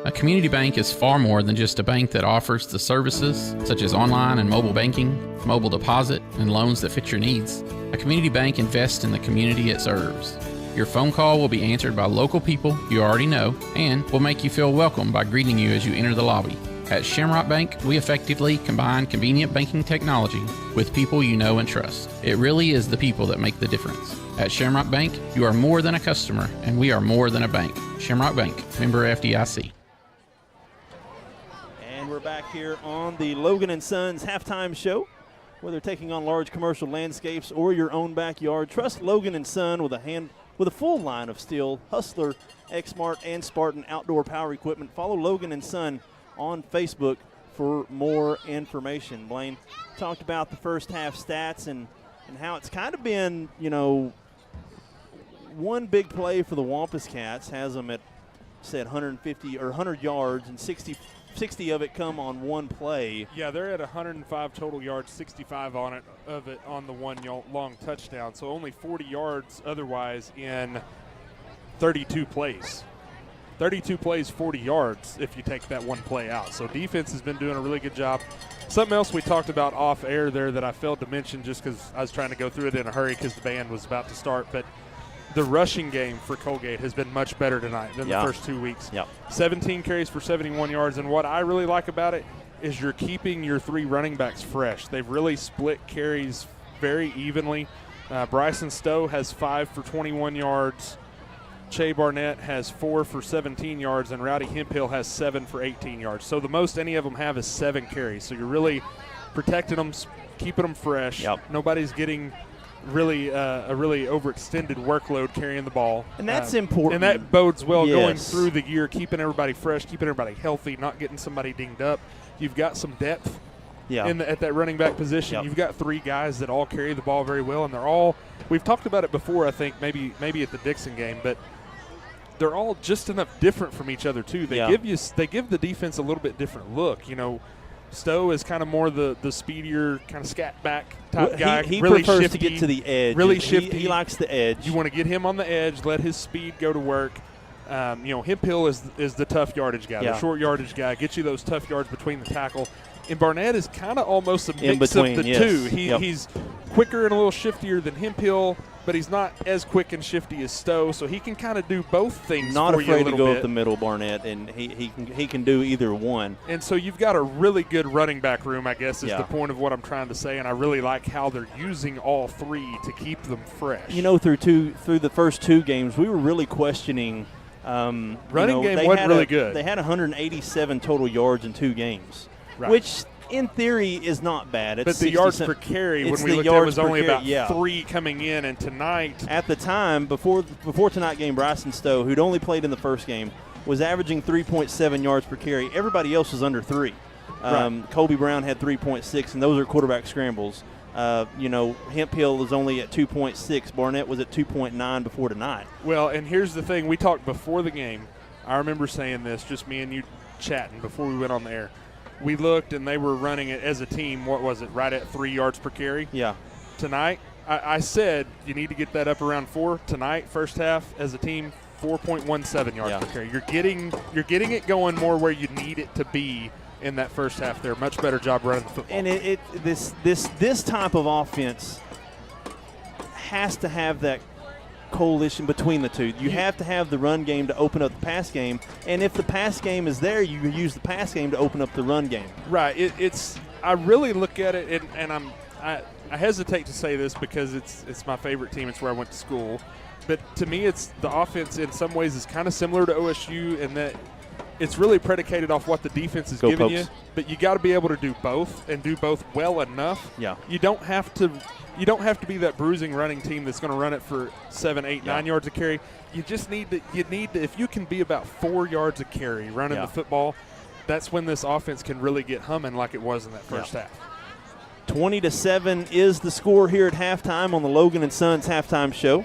A community bank is far more than just a bank that offers the services such as online and mobile banking, mobile deposit, and loans that fit your needs. A community bank invests in the community it serves. Your phone call will be answered by local people you already know and will make you feel welcome by greeting you as you enter the lobby. At Shamrock Bank, we effectively combine convenient banking technology with people you know and trust. It really is the people that make the difference. At Shamrock Bank, you are more than a customer, and we are more than a bank. Shamrock Bank, member FDIC. And we're back here on the Logan & Sons halftime show. Whether taking on large commercial landscapes or your own backyard, trust Logan & Son with a full line of Steel, Hustler, Exmart, and Spartan outdoor power equipment. Follow Logan & Son on Facebook for more information. Blaine talked about the first half stats and how it's kind of been, one big play for the Wampus Cats has them at, said, 150 or 100 yards, and 60 of it come on one play. Yeah, they're at 105 total yards, 65 of it on the one long touchdown. So only 40 yards otherwise in 32 plays. 32 plays, 40 yards if you take that one play out. So defense has been doing a really good job. Something else we talked about off air there that I failed to mention just because I was trying to go through it in a hurry because the band was about to start, but the rushing game for Coalgate has been much better tonight than the first 2 weeks. 17 carries for 71 yards, and what I really like about it is you're keeping your three running backs fresh. They've really split carries very evenly. Bryson Stowe has 5 for 21 yards. Che Barnett has 4 for 17 yards, and Rowdy Hemphill has 7 for 18 yards. So the most any of them have is 7 carries. So you're really protecting them, keeping them fresh. Nobody's getting really a really overextended workload carrying the ball. And that's important. And that bodes well going through the year, keeping everybody fresh, keeping everybody healthy, not getting somebody dinged up. You've got some depth at that running back position. You've got 3 guys that all carry the ball very well, and they're all – we've talked about it before, I think, maybe at the Dixon game, but they're all just enough different from each other too. They give the defense a little bit different look. Stowe is kind of more the speedier, kind of scat back type guy. He really prefers shifty, to get to the edge. Really shifty. He likes the edge. You want to get him on the edge, let his speed go to work. Hemphill is the tough yardage guy, the short yardage guy. Get you those tough yards between the tackle. And Barnett is kind of almost a mix of the two. He's quicker and a little shiftier than Hemphill, but he's not as quick and shifty as Stowe, so he can kind of do both things. Not for afraid you a to go bit. up the middle, Barnett, and he can do either one. And so you've got a really good running back room, I guess, is the point of what I'm trying to say, and I really like how they're using all 3 to keep them fresh. Through the first 2 games, we were really questioning. Running game wasn't really good. They had 187 total yards in 2 games, which in theory is not bad. But the yards per carry, when we looked at it, was only about 3 coming in, and tonight. At the time, before tonight game, Bryson Stowe, who'd only played in the first game, was averaging 3.7 yards per carry. Everybody else was under 3. Colby Brown had 3.6, and those are quarterback scrambles. Hemphill is only at 2.6. Barnett was at 2.9 before tonight. Well, and here's the thing. We talked before the game. I remember saying this, just me and you chatting before we went on the air. We looked, and they were running it as a team, what was it, right at 3 yards per carry? Yeah. Tonight, I said you need to get that up around 4. Tonight, first half, as a team, 4.17 yards per carry. You're getting it going more where you need it to be in that first half there. Much better job running the football. And this type of offense has to have that coalition between the two. You have to have the run game to open up the pass game, and if the pass game is there, you use the pass game to open up the run game. Right. I really look at it, and I hesitate to say this because it's my favorite team. It's where I went to school. But to me, it's the offense in some ways is kind of similar to OSU in that it's really predicated off what the defense is giving you, but you got to be able to do both and do both well enough. Yeah. You don't have to be that bruising running team that's going to run it for 7, 8, 9 yards a carry. You just need to if you can be about 4 yards a carry running the football, that's when this offense can really get humming like it was in that first half. 20-7 is the score here at halftime on the Logan and Sons halftime show.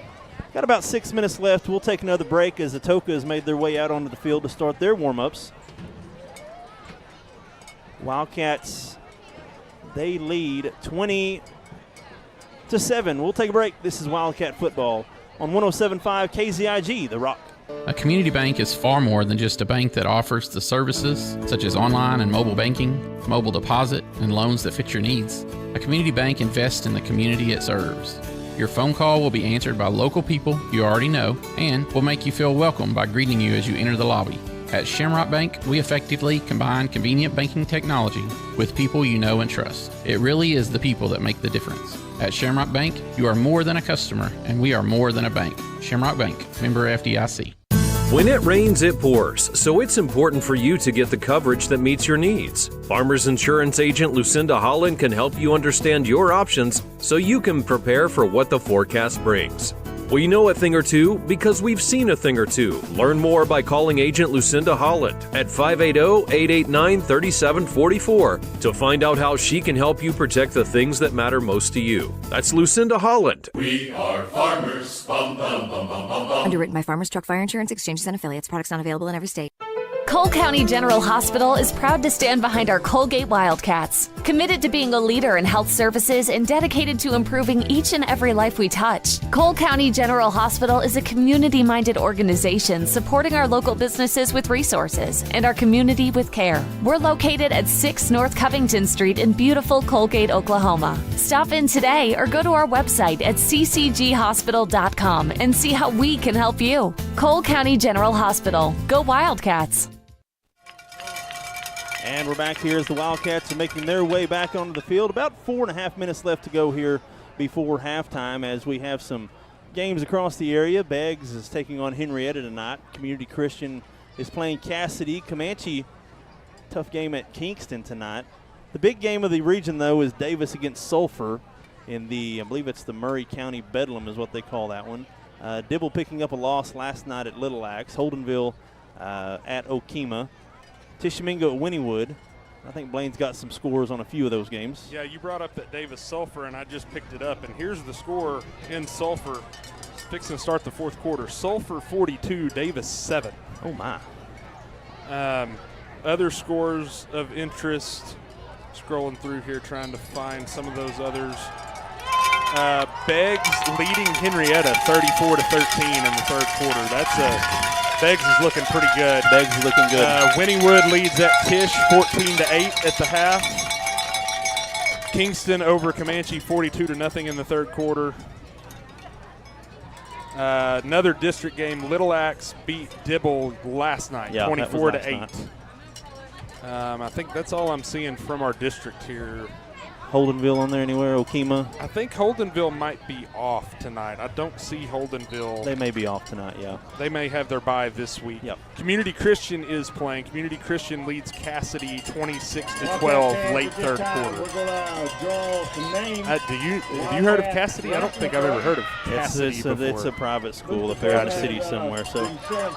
Got about 6 minutes left. We'll take another break as Atoka has made their way out onto the field to start their warm-ups. Wildcats, they lead 20-7. We'll take a break. This is Wildcat football on 107.5 KZIG, The Rock. A community bank is far more than just a bank that offers the services such as online and mobile banking, mobile deposit, and loans that fit your needs. A community bank invests in the community it serves. Your phone call will be answered by local people you already know and will make you feel welcome by greeting you as you enter the lobby. At Shamrock Bank, we effectively combine convenient banking technology with people you know and trust. It really is the people that make the difference. At Shamrock Bank, you are more than a customer, and we are more than a bank. Shamrock Bank, member FDIC. When it rains, it pours, so it's important for you to get the coverage that meets your needs. Farmers Insurance agent Lucinda Holland can help you understand your options so you can prepare for what the forecast brings. We know a thing or two because we've seen a thing or two. Learn more by calling agent Lucinda Holland at 580-889-3744 to find out how she can help you protect the things that matter most to you. That's Lucinda Holland. We are farmers. Bum, bum, bum, bum, bum, bum. Underwritten by Farmers Truck Fire Insurance Exchanges and Affiliates. Products not available in every state. Cole County General Hospital is proud to stand behind our Coalgate Wildcats, committed to being a leader in health services and dedicated to improving each and every life we touch. Cole County General Hospital is a community-minded organization supporting our local businesses with resources and our community with care. We're located at 6 North Covington Street in beautiful Coalgate, Oklahoma. Stop in today or go to our website at ccghospital.com and see how we can help you. Cole County General Hospital. Go Wildcats. And we're back here as the Wildcats are making their way back onto the field. About 4.5 minutes left to go here before halftime as we have some games across the area. Beggs is taking on Henrietta tonight. Community Christian is playing Cassidy. Comanche, tough game at Kingston tonight. The big game of the region, though, is Davis against Sulphur in the, I believe it's the Murray County Bedlam is what they call that one. Dibble picking up a loss last night at Little Axe. Holdenville at Okemah. Tishomingo at Wynnewood. I think Blaine's got some scores on a few of those games. Yeah, you brought up that Davis Sulphur, and I just picked it up. And here's the score in Sulphur. Fixing to start the fourth quarter. Sulphur 42, Davis 7. Oh, my. Other scores of interest, scrolling through here trying to find some of those others. Beggs leading Henrietta 34-13 in the third quarter. Beggs is looking pretty good. Beggs is looking good. Wynnewood leads at Tisch 14-8 at the half. Kingston over Comanche 42-0 in the third quarter. Another district game, Little Axe beat Dibble last night, 24-8. I think that's all I'm seeing from our district here. Holdenville on there anywhere? Okemah? I think Holdenville might be off tonight. I don't see Holdenville. They may be off tonight, yeah. They may have their bye this week. Yep. Community Christian is playing. Community Christian leads Cassidy 26-12 late third quarter. We're going to draw some names. Have you heard of Cassidy? I don't think I've ever heard of Cassidy before. It's a private school up there out of the city somewhere. So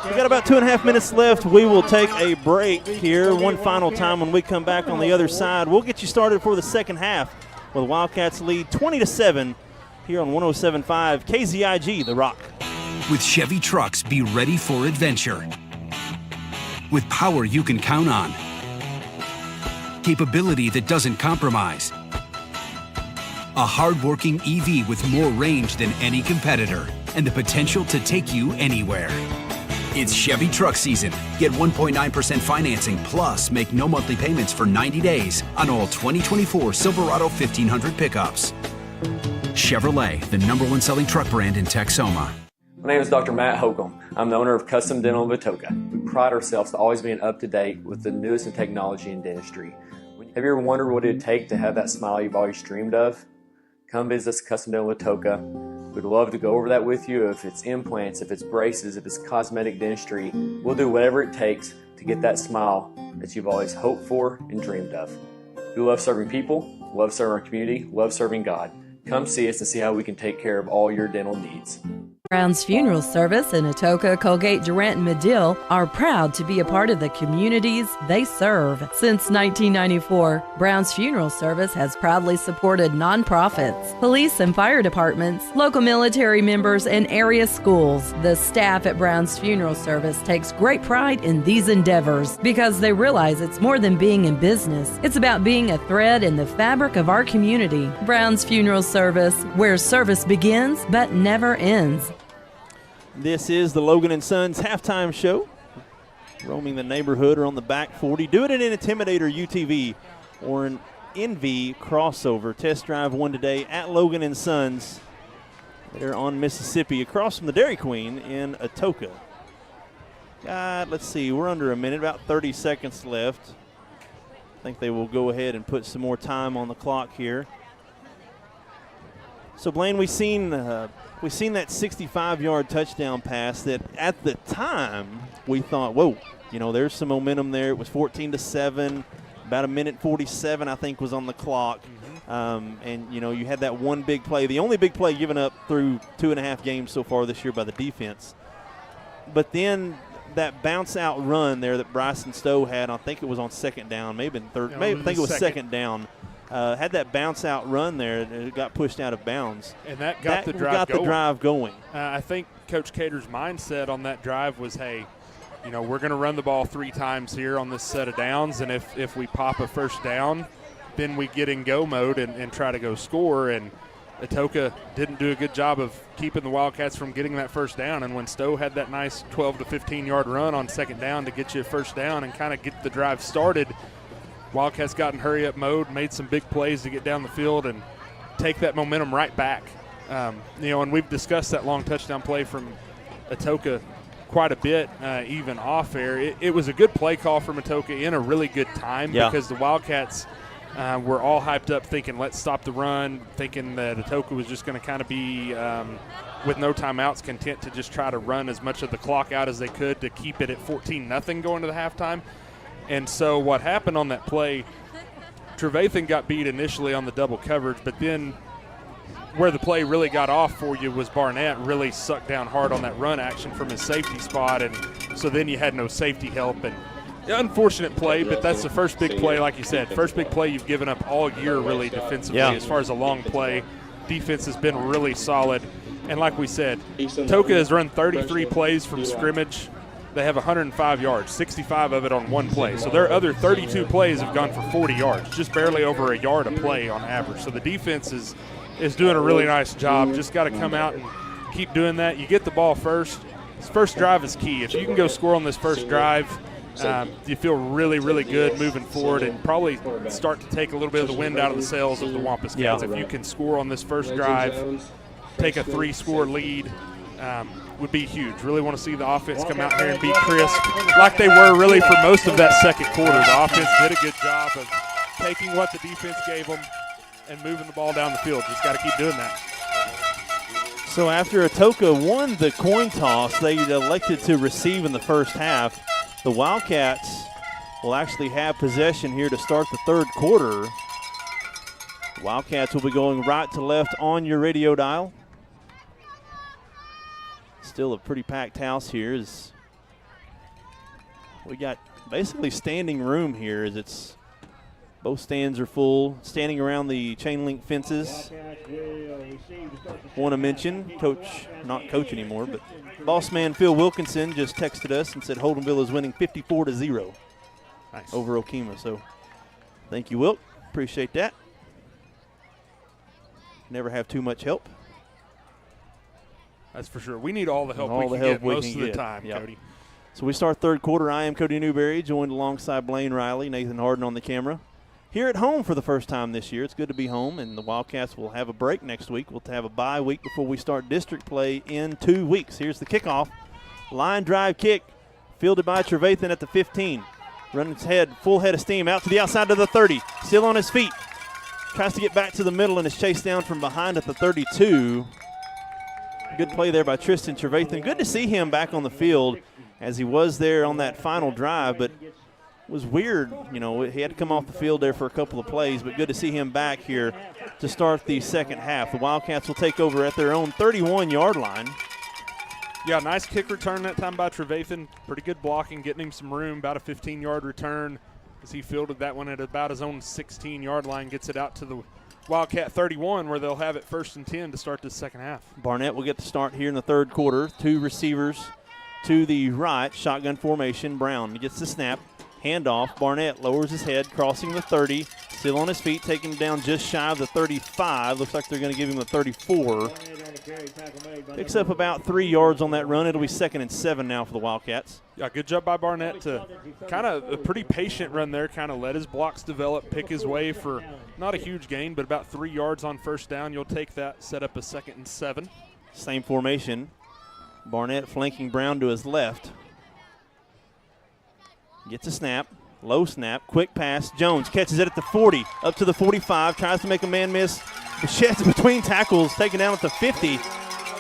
we got about 2.5 minutes left. We will take a break here one final time. When we come back on the other side, we'll get you started for the second half. Well, the Wildcats lead 20-7 here on 107.5 KZIG, The Rock. With Chevy trucks, be ready for adventure. With power you can count on. Capability that doesn't compromise. A hard-working EV with more range than any competitor and the potential to take you anywhere. It's Chevy truck season. Get 1.9% financing plus make no monthly payments for 90 days on all 2024 Silverado 1500 pickups. Chevrolet, the #1 selling truck brand in Texoma. My name is Dr. Matt Holcomb. I'm the owner of Custom Dental of Atoka. We pride ourselves to always being up to date with the newest in technology and dentistry. Have you ever wondered what it would take to have that smile you've always dreamed of? Come visit us at Custom Dental of Atoka. We'd love to go over that with you. If it's implants, if it's braces, if it's cosmetic dentistry, we'll do whatever it takes to get that smile that you've always hoped for and dreamed of. We love serving people, love serving our community, love serving God. Come see us and see how we can take care of all your dental needs. Brown's Funeral Service in Atoka, Coalgate, Durant, and Medill are proud to be a part of the communities they serve. Since 1994, Brown's Funeral Service has proudly supported nonprofits, police and fire departments, local military members, and area schools. The staff at Brown's Funeral Service takes great pride in these endeavors because they realize it's more than being in business. It's about being a thread in the fabric of our community. Brown's Funeral Service, where service begins but never ends. This is the Logan & Sons halftime show. Roaming the neighborhood or on the back 40. Do it in an Intimidator UTV or an NV crossover. Test drive one today at Logan & Sons. They're on Mississippi across from the Dairy Queen in Atoka. God, let's see. We're under a minute, about 30 seconds left. I think they will go ahead and put some more time on the clock here. So, Blaine, we've seen that 65-yard touchdown pass that at the time we thought, whoa, there's some momentum there. It was 14-7, about a minute 47, I think, was on the clock. And, you had that one big play, the only big play given up through 2.5 games so far this year by the defense. But then that bounce-out run there that Bryson Stowe had, I think it was on second down, maybe in third. I think it was second down. Had that bounce-out run there, and it got pushed out of bounds. And that got the drive going. I think Coach Cater's mindset on that drive was, hey, we're going to run the ball 3 times here on this set of downs, and if we pop a first down, then we get in go mode and try to go score. And Atoka didn't do a good job of keeping the Wildcats from getting that first down. And when Stowe had that nice 12 to 15-yard run on second down to get you a first down and kind of get the drive started, Wildcats got in hurry-up mode, made some big plays to get down the field and take that momentum right back. And we've discussed that long touchdown play from Atoka quite a bit, even off air. It was a good play call from Atoka in a really good time because the Wildcats were all hyped up thinking, let's stop the run, thinking that Atoka was just going to kind of be, with no timeouts, content to just try to run as much of the clock out as they could to keep it at 14-0 going to the halftime. And so what happened on that play, Trevathan got beat initially on the double coverage, but then where the play really got off for you was Barnett really sucked down hard on that run action from his safety spot, and so then you had no safety help. And unfortunate play, but that's the first big play, like you said, first big play you've given up all year really defensively. As far as a long play, defense has been really solid. And like we said, Atoka has run 33 plays from scrimmage. They have 105 yards, 65 of it on one play. So their other 32 plays have gone for 40 yards, just barely over a yard a play on average. So the defense is doing a really nice job. Just got to come out and keep doing that. You get the ball first. This first drive is key. If you can go score on this first drive, you feel really, really good moving forward and probably start to take a little bit of the wind out of the sails of the Wampus Cats. If you can score on this first drive, take a 3-score lead, would be huge. Really want to see the offense come out here and be crisp like they were really for most of that second quarter. The offense did a good job of taking what the defense gave them and moving the ball down the field. Just got to keep doing that. So after Atoka won the coin toss, they elected to receive in the first half. The Wildcats will actually have possession here to start the third quarter. Wildcats will be going right to left on your radio dial. Still a pretty packed house here. As we got basically standing room here as it's both stands are full, standing around the chain link fences. Want to mention, not coach anymore, but boss man Phil Wilkinson just texted us and said Holdenville is winning 54-0 over Okema. So thank you, Wilt. Appreciate that. Never have too much help. That's for sure. We need all the help we can get most of the time, Cody. So we start third quarter. I am Cody Newberry, joined alongside Blaine Riley, Nathan Harden on the camera. Here at home for the first time this year. It's good to be home, and the Wildcats will have a break next week. We'll have a bye week before we start district play in 2 weeks. Here's the kickoff. Line drive kick, fielded by Trevathan at the 15. Running his head, full head of steam, out to the outside of the 30. Still on his feet. Tries to get back to the middle and is chased down from behind at the 32. Good play there by Tristan Trevathan. Good to see him back on the field as he was there on that final drive, but it was weird. You know, he had to come off the field there for a couple of plays, but good to see him back here to start the second half. The Wildcats will take over at their own 31-yard line. Yeah, nice kick return that time by Trevathan. Pretty good blocking, getting him some room, about a 15-yard return as he fielded that one at about his own 16-yard line, gets it out to the Wildcat 31 where they'll have it 1st and 10 to start this second half. Barnett will get the start here in the third quarter. 2 receivers to the right, shotgun formation. Brown gets the snap, handoff. Barnett lowers his head, crossing the 30, still on his feet, taking him down just shy of the 35. Looks like they're going to give him the 34. Picks up about 3 yards on that run. It'll be 2nd and 7 now for the Wildcats. Yeah, good job by Barnett to kind of a pretty patient run there, kind of let his blocks develop, pick his way for not a huge gain, but about 3 yards on first down. You'll take that, set up a 2nd and 7. Same formation. Barnett flanking Brown to his left. Gets a snap, low snap, quick pass. Jones catches it at the 40, up to the 45, tries to make a man miss. Sheds between tackles, taken down at the 50.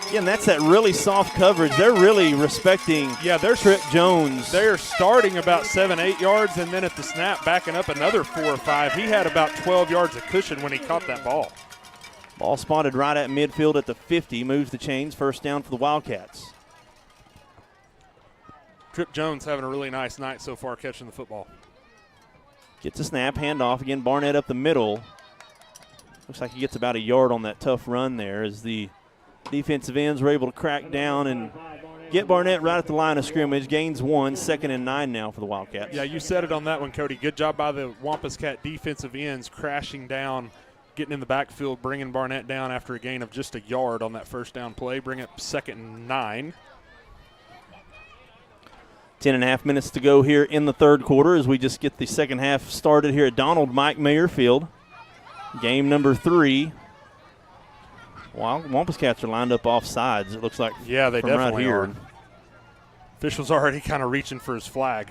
Again, that's that really soft coverage. They're really respecting Trip Jones. They're starting about 7-8 yards, and then at the snap, backing up another 4 or 5. He had about 12 yards of cushion when he caught that ball. Ball spotted right at midfield at the 50, moves the chains, 1st down for the Wildcats. Trip Jones having a really nice night so far catching the football. Gets a snap, handoff again, Barnett up the middle. Looks like he gets about a yard on that tough run there as the defensive ends were able to crack down and get Barnett right at the line of scrimmage. Gains 1, 2nd and 9 now for the Wildcats. Yeah, you said it on that one, Cody. Good job by the Wampus Cat defensive ends crashing down, getting in the backfield, bringing Barnett down after a gain of just a yard on that 1st down play. Bring it 2nd and 9. 10.5 minutes to go here in the third quarter as we just get the second half started here at Donald Mike Mayer Field. Game number 3. Wampus Cats are lined up off sides, it looks like. Yeah, they from definitely right here. are. Official's already kind of reaching for his flag.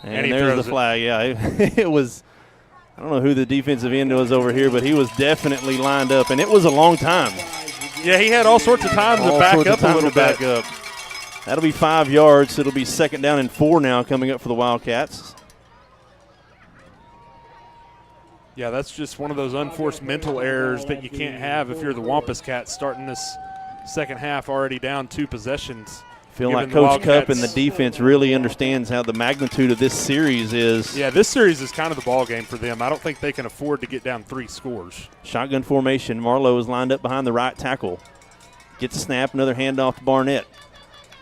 And there's the flag, yeah. It was, I don't know who the defensive end was over here, but he was definitely lined up, and it was a long time. Yeah, he had all sorts of time to back up a little bit. That'll be 5 yards, so it'll be 2nd down and 4 now coming up for the Wildcats. Yeah, that's just one of those unforced mental errors that you can't have if you're the Wampus Cats starting this second half already down 2 possessions. Feel like Coach Cup and the defense really understands how the magnitude of this series is. Yeah, this series is kind of the ball game for them. I don't think they can afford to get down 3 scores. Shotgun formation. Marlowe is lined up behind the right tackle. Gets a snap, another handoff to Barnett.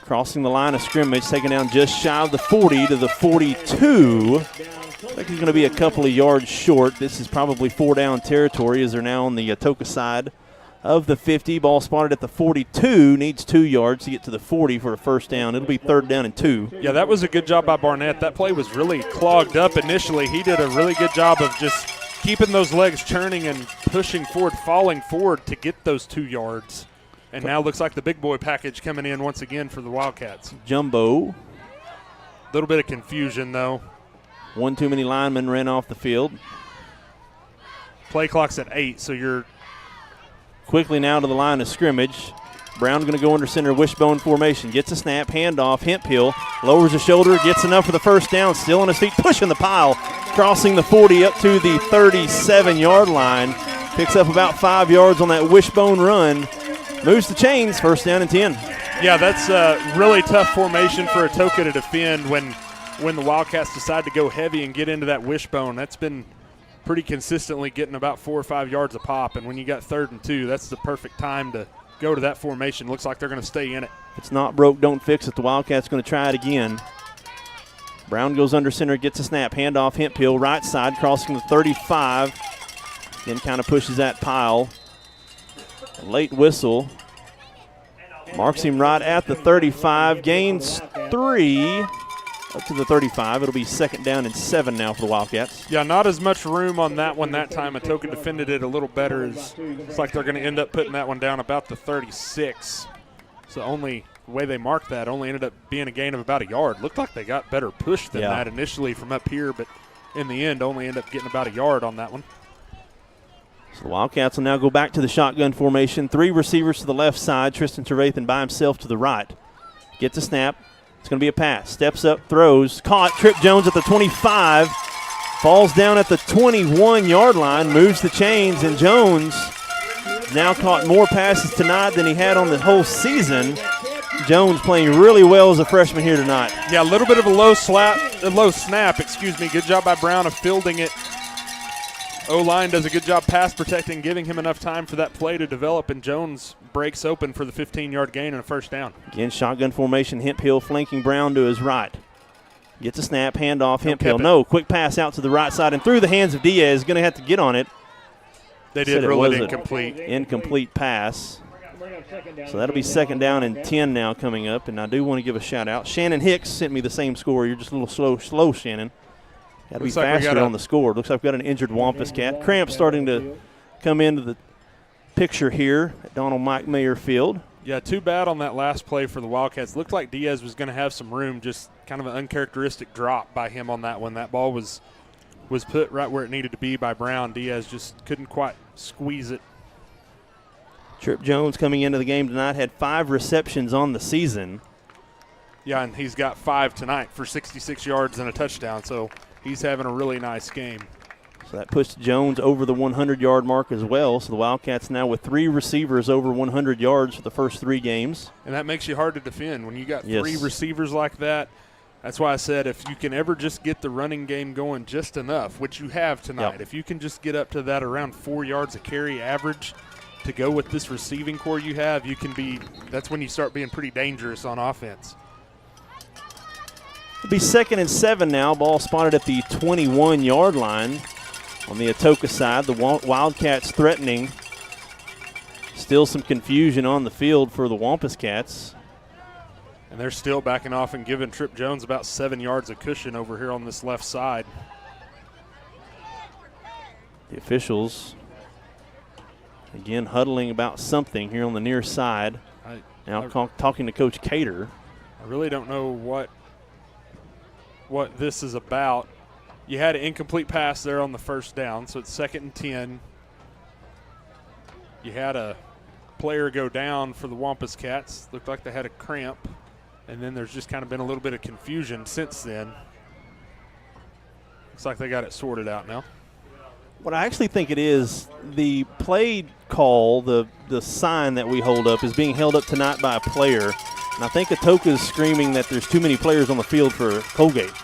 Crossing the line of scrimmage, taking down just shy of the 40 to the 42. I think he's going to be a couple of yards short. This is probably 4 down territory as they're now on the Atoka side of the 50. Ball spotted at the 42. Needs 2 yards to get to the 40 for a 1st down. It'll be 3rd down and 2. Yeah, that was a good job by Barnett. That play was really clogged up initially. He did a really good job of just keeping those legs churning and pushing forward, falling forward to get those 2 yards. And now looks like the big boy package coming in once again for the Wildcats. Jumbo. A little bit of confusion, though. One too many linemen ran off the field. Play clock's at 8, so you're quickly now to the line of scrimmage. Brown's going to go under center wishbone formation. Gets a snap, handoff, Hemphill. Lowers the shoulder, gets enough for the 1st down. Still on his feet, pushing the pile. Crossing the 40 up to the 37-yard line. Picks up about 5 yards on that wishbone run. Moves the chains, 1st down and 10. Yeah, that's a really tough formation for Atoka to defend when the Wildcats decide to go heavy and get into that wishbone. That's been pretty consistently getting about 4 or 5 yards a pop, and when you got 3rd and 2, that's the perfect time to go to that formation. Looks like they're going to stay in it. If it's not broke, don't fix it. The Wildcats going to try it again. Brown goes under center, gets a snap, handoff, Hemphill, right side, crossing the 35. Then kind of pushes that pile. Late whistle. Marks him right at the 35. Gains 3 up to the 35. It'll be 2nd down and 7 now for the Wildcats. Yeah, not as much room on that one that time. Atoka defended it a little better. It's like they're going to end up putting that one down about the 36. So only the way they marked that only ended up being a gain of about a yard. Looked like they got better push than that initially from up here, but in the end only ended up getting about a yard on that one. So the Wildcats will now go back to the shotgun formation. 3 receivers to the left side. Tristan Trevathan by himself to the right. Gets a snap. It's going to be a pass. Steps up, throws. Caught. Trip Jones at the 25. Falls down at the 21-yard line. Moves the chains, and Jones now caught more passes tonight than he had on the whole season. Jones playing really well as a freshman here tonight. Yeah, a little bit of a low snap. Good job by Brown of fielding it. O-line does a good job pass protecting, giving him enough time for that play to develop, and Jones breaks open for the 15-yard gain and a first down. Again, shotgun formation, Hemphill flanking Brown to his right. Gets a snap, handoff, Hemphill. No, quick pass out to the right side and through the hands of Diaz. Going to have to get on it. They did rule it incomplete. Incomplete pass. So that'll be 2nd down and 10 now coming up, and I do want to give a shout-out. Shannon Hicks sent me the same score. You're just a little slow, Shannon. Got to be faster on the score. Looks like we've got an injured Wampus cat. Cramps starting to come into the picture here at Donald Mike Mayer Field. Yeah, too bad on that last play for the Wildcats. Looked like Diaz was going to have some room, just kind of an uncharacteristic drop by him on that one. That ball was put right where it needed to be by Brown. Diaz just couldn't quite squeeze it. Trip Jones coming into the game tonight had 5 receptions on the season. Yeah, and he's got 5 tonight for 66 yards and a touchdown, so he's having a really nice game. So that puts Jones over the 100-yard mark as well. So the Wildcats now with 3 receivers over 100 yards for the first 3 games. And that makes you hard to defend. When you got 3 receivers like that, that's why I said if you can ever just get the running game going just enough, which you have tonight, if you can just get up to that around 4 yards a carry average to go with this receiving core you have, that's when you start being pretty dangerous on offense. It'll be 2nd and 7 now. Ball spotted at the 21-yard line. On the Atoka side, the Wildcats threatening. Still some confusion on the field for the Wampus Cats. And they're still backing off and giving Trip Jones about 7 yards of cushion over here on this left side. The officials, again, huddling about something here on the near side. Talking to Coach Cater. I really don't know what this is about. You had an incomplete pass there on the first down, so it's 2nd and 10. You had a player go down for the Wampus Cats. Looked like they had a cramp, and then there's just kind of been a little bit of confusion since then. Looks like they got it sorted out now. What I actually think it is, the play call, the sign that we hold up is being held up tonight by a player, and I think Atoka is screaming that there's too many players on the field for Coalgate.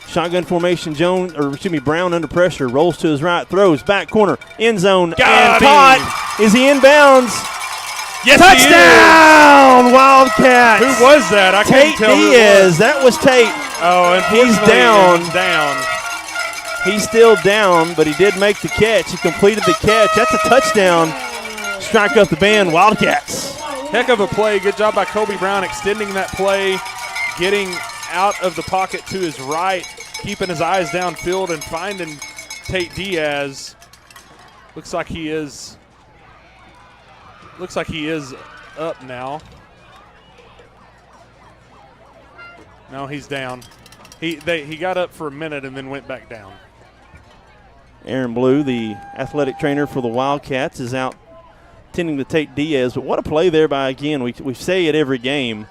Shotgun formation, Brown under pressure, rolls to his right, throws, back corner, end zone, and caught. Is he inbounds? Yes, touchdown, Wildcats. Who was that? I can't tell who it was. That was Tate. Oh, and he's down. He's still down, but he did make the catch. He completed the catch. That's a touchdown. Strike up the band, Wildcats. Heck of a play. Good job by Kobe Brown extending that play, getting out of the pocket to his right, keeping his eyes downfield and finding Tate Diaz. Looks like he is up now. No, he's down. He got up for a minute and then went back down. Aaron Blue, the athletic trainer for the Wildcats, is out tending to Tate Diaz. But what a play there by, again, we say it every game,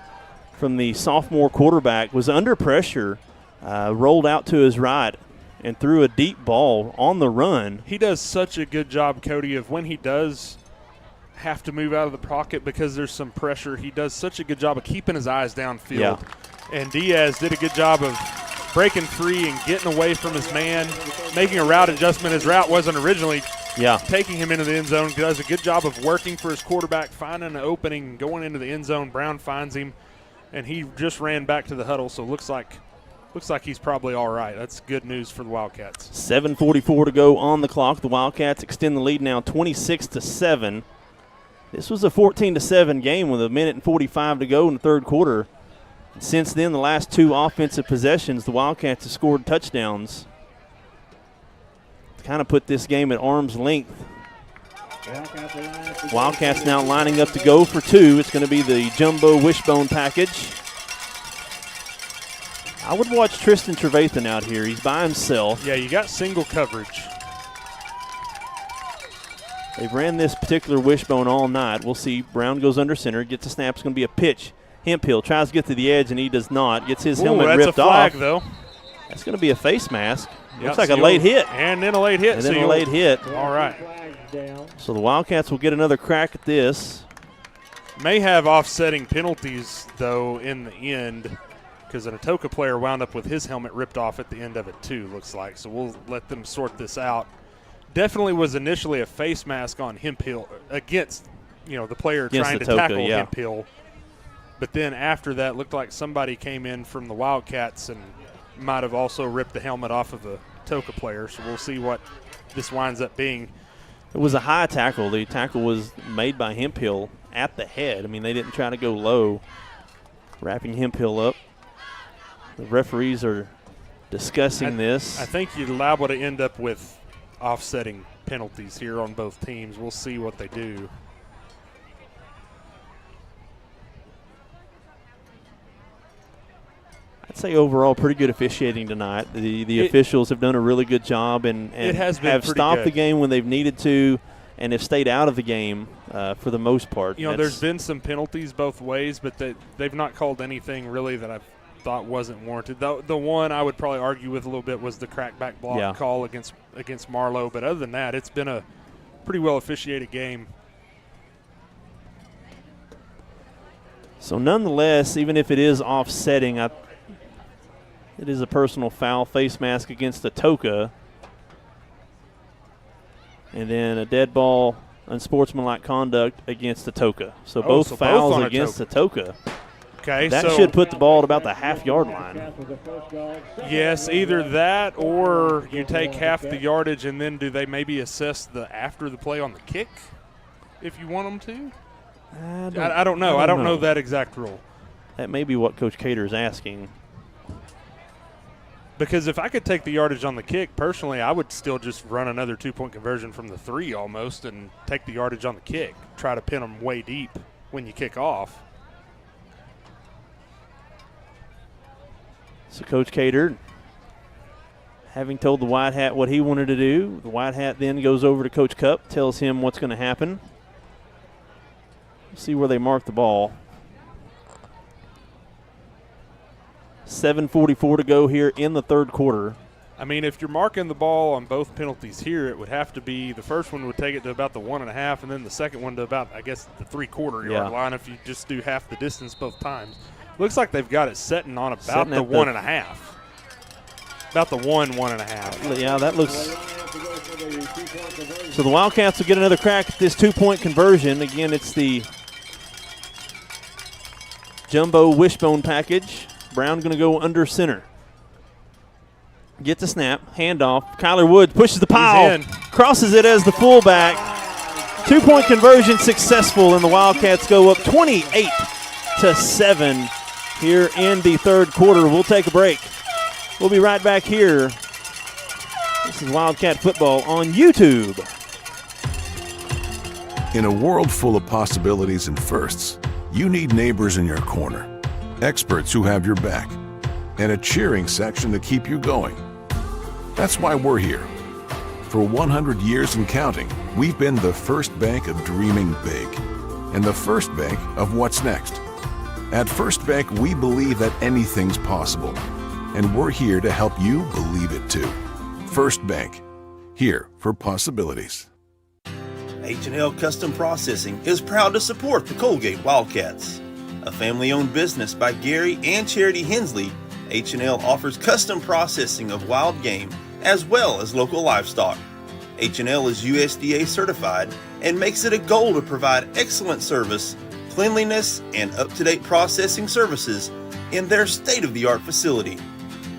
from the sophomore quarterback, was under pressure, rolled out to his right, and threw a deep ball on the run. He does such a good job, Cody, of when he does have to move out of the pocket because there's some pressure, he does such a good job of keeping his eyes downfield. Yeah. And Diaz did a good job of breaking free and getting away from his man, making a route adjustment. His route wasn't originally taking him into the end zone. He does a good job of working for his quarterback, finding an opening, going into the end zone. Brown finds him, and he just ran back to the huddle, so looks like he's probably all right. That's good news for the Wildcats. 7:44 to go on the clock. The Wildcats extend the lead now 26-7. This was a 14-7 game with 1:45 to go in the third quarter. Since then, the last 2 offensive possessions, the Wildcats have scored touchdowns to kind of put this game at arm's length. Wildcats now lining up to go for 2. It's going to be the jumbo wishbone package. I would watch Tristan Trevathan out here. He's by himself. Yeah, you got single coverage. They've ran this particular wishbone all night. We'll see. Brown goes under center, gets a snap. It's going to be a pitch. Hemphill tries to get to the edge, and he does not. Gets his helmet ripped off. That's a flag, though. That's going to be a face mask. Yep, Looks like a late hit. And then a late hit. And then a late hit. All right. So the Wildcats will get another crack at this. May have offsetting penalties, though, in the end, because an Atoka player wound up with his helmet ripped off at the end of it, too, looks like. So we'll let them sort this out. Definitely was initially a face mask on Hemphill against, the player trying to tackle Hemphill. But then after that, looked like somebody came in from the Wildcats and might have also ripped the helmet off of the Atoka player. So we'll see what this winds up being. It was a high tackle. The tackle was made by Hemphill at the head. I mean, they didn't try to go low, wrapping Hemphill up. The referees are discussing this. I think you're liable to end up with offsetting penalties here on both teams. We'll see what they do. I'd say overall pretty good officiating tonight. The officials have done a really good job and have stopped the game when they've needed to and have stayed out of the game for the most part. There's been some penalties both ways, but they've not called anything really that I've thought wasn't warranted. The one I would probably argue with a little bit was the crackback block call against Marlowe, but other than that, it's been a pretty well officiated game. So nonetheless, even if it is offsetting, it is a personal foul, face mask against Atoka. And then a dead ball, unsportsmanlike conduct against Atoka. So both fouls against Atoka. Okay, that should put the ball at about the half-yard line. Yes, either that or you take half the yardage and then do they maybe assess after the play on the kick if you want them to? I don't know. I don't know that exact rule. That may be what Coach Cater is asking. Because if I could take the yardage on the kick, personally, I would still just run another 2-point conversion from the 3 almost and take the yardage on the kick. Try to pin them way deep when you kick off. So Coach Cater, having told the White Hat what he wanted to do, the White Hat then goes over to Coach Cup, tells him what's going to happen. See where they mark the ball. 7:44 to go here in the third quarter. I mean, if you're marking the ball on both penalties here, it would have to be the first one would take it to about the 1.5, and then the second one to about, I guess, the 3/4 yard line if you just do half the distance both times. Looks like they've got it setting on about the 1.5. About the 1.5. Yeah, that looks. So the Wildcats will get another crack at this 2-point conversion. Again, it's the jumbo wishbone package. Brown going to go under center. Get the snap, handoff. Kyler Woods pushes the pile, crosses it as the fullback. 2-point conversion successful, and the Wildcats go up 28-7 here in the third quarter. We'll take a break. We'll be right back here. This is Wildcat Football on YouTube. In a world full of possibilities and firsts, you need neighbors in your corner. Experts who have your back, and a cheering section to keep you going. That's why we're here. For 100 years and counting, we've been the first bank of dreaming big, and the first bank of what's next. At First Bank, we believe that anything's possible, and we're here to help you believe it too. First Bank, here for possibilities. H&L Custom Processing is proud to support the Coalgate Wildcats. A family-owned business by Gary and Charity Hensley, H&L offers custom processing of wild game as well as local livestock. H&L is USDA certified and makes it a goal to provide excellent service, cleanliness, and up-to-date processing services in their state-of-the-art facility.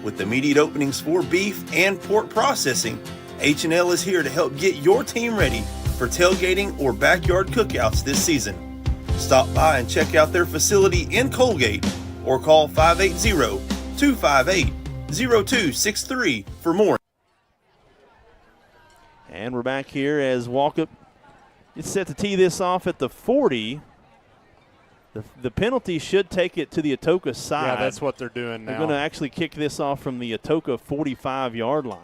With immediate openings for beef and pork processing, H&L is here to help get your team ready for tailgating or backyard cookouts this season. Stop by and check out their facility in Coalgate or call 580-258-0263 for more. And we're back here as Walkup is set to tee this off at the 40. The penalty should take it to the Atoka side. Yeah, that's what they're doing now. They're going to actually kick this off from the Atoka 45-yard line.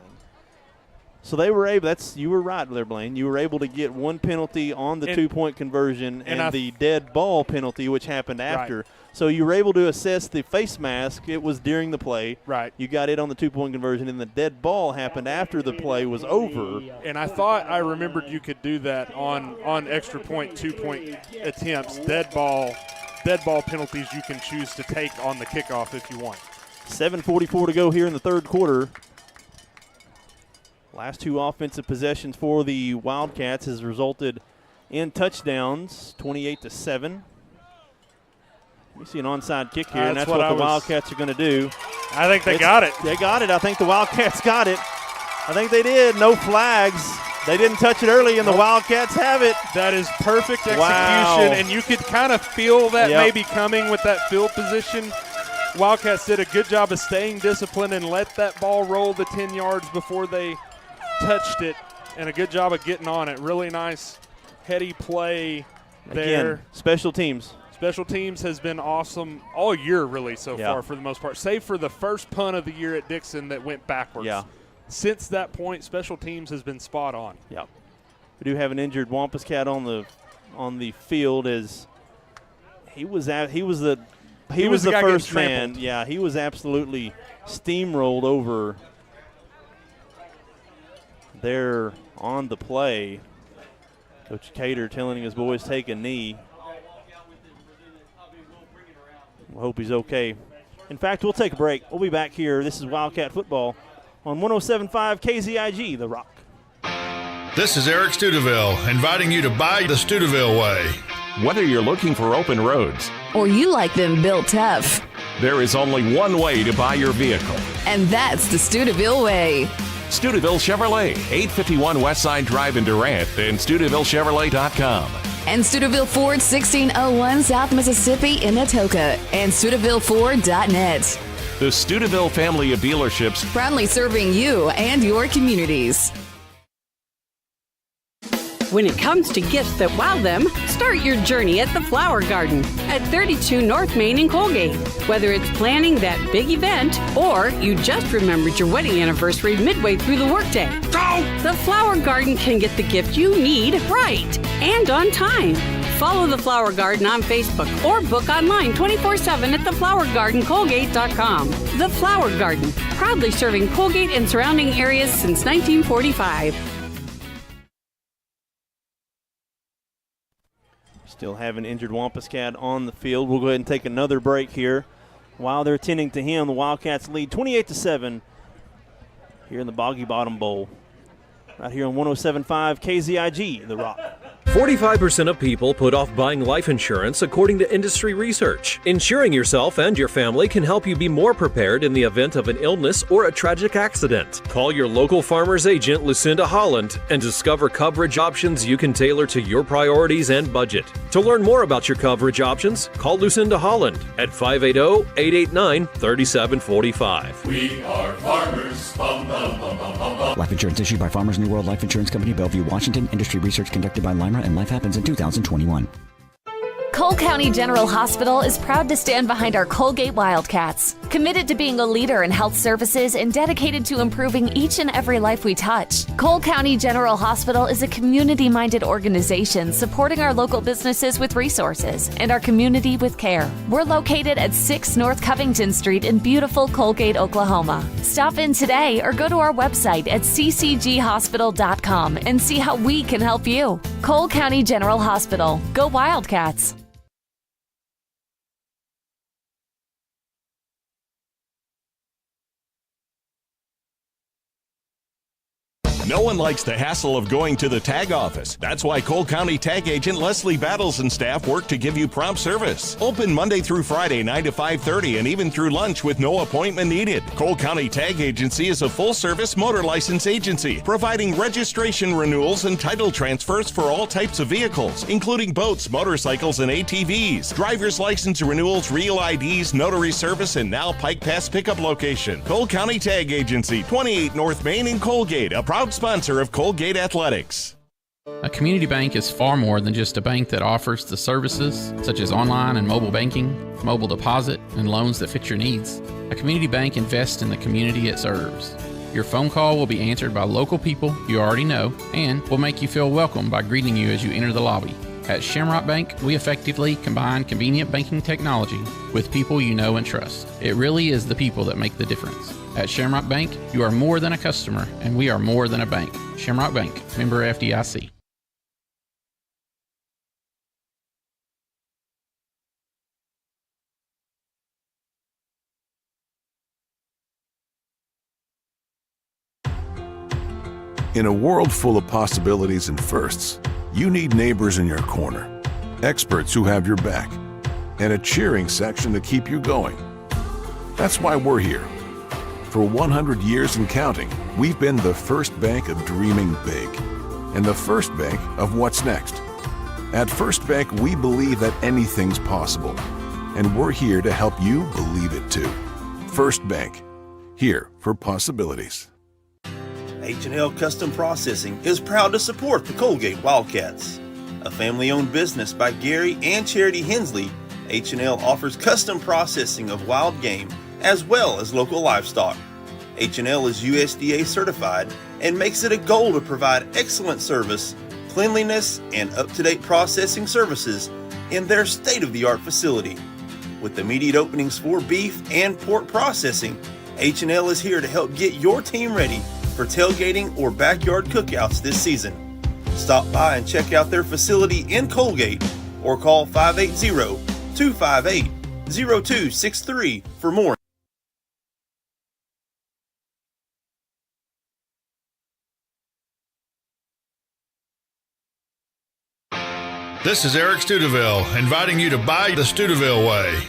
So they were able. You were right there, Blaine. You were able to get one penalty on the 2-point conversion and the dead ball penalty, which happened after. Right. So you were able to assess the face mask. It was during the play. Right. You got it on the 2-point conversion, and the dead ball happened after the play was over. And I thought I remembered you could do that on extra point, 2-point attempts. Dead ball penalties you can choose to take on the kickoff if you want. 7:44 to go here in the third quarter. Last two offensive possessions for the Wildcats has resulted in touchdowns, 28-7. We see an onside kick here, and that's what the Wildcats are going to do. I think they got it. They got it. I think the Wildcats got it. I think they did. No flags. They didn't touch it early, and the Wildcats have it. That is perfect execution, Wow. and you could kind of feel that maybe coming with that field position. Wildcats did a good job of staying disciplined and let that ball roll the 10 yards before they touched it, and a good job of getting on it. Really nice, heady play there. Again, special teams. Special teams has been awesome all year, really, so far for the most part, save for the first punt of the year at Dixon that went backwards. Yeah. Since that point, special teams has been spot on. Yeah. We do have an injured Wampus Cat on the field as he was the first man. Yeah, he was absolutely steamrolled over there on the play. Coach Cater telling his boys take a knee. We hope he's okay. In fact, we'll take a break. We'll be back here. This is Wildcat Football on 107.5 KZIG, The Rock. This is Eric Studeville inviting you to buy the Studeville way. Whether you're looking for open roads Or you like them built tough. There is only one way to buy your vehicle. And that's the Studeville way. Studeville Chevrolet, 851 Westside Drive in Durant, and StudevilleChevrolet.com. And Studeville Ford, 1601 South Mississippi in Atoka. And StudevilleFord.net. The Studeville family of dealerships, Proudly serving you and your communities. When it comes to gifts that wow them, start your journey at the Flower Garden at 32 North Main in Coalgate. Whether it's planning that big event or you just remembered your wedding anniversary midway through the workday, the Flower Garden can get the gift you need right and on time. Follow the Flower Garden on Facebook or book online 24/7 at theflowergardencolgate.com. The Flower Garden, proudly serving Coalgate and surrounding areas since 1945. Still have an injured Wampus Cat on the field. We'll go ahead and take another break here. While they're attending to him, the Wildcats lead 28-7 here in the Boggy Bottom Bowl. Right here on 107.5 KZIG, The Rock. 45% of people put off buying life insurance according to industry research. Insuring yourself and your family can help you be more prepared in the event of an illness or a tragic accident. Call your local farmer's agent, Lucinda Holland, and discover coverage options you can tailor to your priorities and budget. To learn more about your coverage options, call Lucinda Holland at 580-889-3745. We are farmers. Bum, bum, bum, bum, bum, bum. Life insurance issued by Farmers New World Life Insurance Company, Bellevue, Washington. Industry research conducted by Lima, and Life Happens in 2021. Cole County General Hospital is proud to stand behind our Coalgate Wildcats, committed to being a leader in health services and dedicated to improving each and every life we touch. Cole County General Hospital is a community-minded organization supporting our local businesses with resources and our community with care. We're located at 6 North Covington Street in beautiful Coalgate, Oklahoma. Stop in today or go to our website at ccghospital.com and see how we can help you. Cole County General Hospital. Go Wildcats! No one likes the hassle of going to the tag office. That's why Cole County Tag Agent Leslie Battles and staff work to give you prompt service. Open Monday through Friday, 9 to 5:30, and even through lunch with no appointment needed. Cole County Tag Agency is a full-service motor license agency, providing registration renewals and title transfers for all types of vehicles, including boats, motorcycles, and ATVs. Driver's license renewals, real IDs, notary service, and now Pike Pass pickup location. Cole County Tag Agency, 28 North Main in Coalgate, a proud sponsor of Coalgate Athletics. A community bank is far more than just a bank that offers the services such as online and mobile banking, mobile deposit, and loans that fit your needs. A community bank invests in the community it serves. Your phone call will be answered by local people you already know and will make you feel welcome by greeting you as you enter the lobby. At Shamrock Bank, we effectively combine convenient banking technology with people you know and trust. It really is the people that make the difference. At Shamrock Bank, you are more than a customer, and we are more than a bank. Shamrock Bank, member FDIC. In a world full of possibilities and firsts, you need neighbors in your corner, experts who have your back, and a cheering section to keep you going. That's why we're here. For 100 years and counting, we've been the first bank of dreaming big and the first bank of what's next. At First Bank, we believe that anything's possible, and we're here to help you believe it too. First Bank, here for possibilities. H&L Custom Processing is proud to support the Coalgate Wildcats. A family-owned business by Gary and Charity Hensley, H&L offers custom processing of wild game as well as local livestock. H&L is USDA certified and makes it a goal to provide excellent service, cleanliness, and up-to-date processing services in their state-of-the-art facility. With immediate openings for beef and pork processing, H&L is here to help get your team ready for tailgating or backyard cookouts this season. Stop by and check out their facility in Coalgate or call 580-258-0263 for more. This is Eric Studeville inviting you to buy the Studeville way.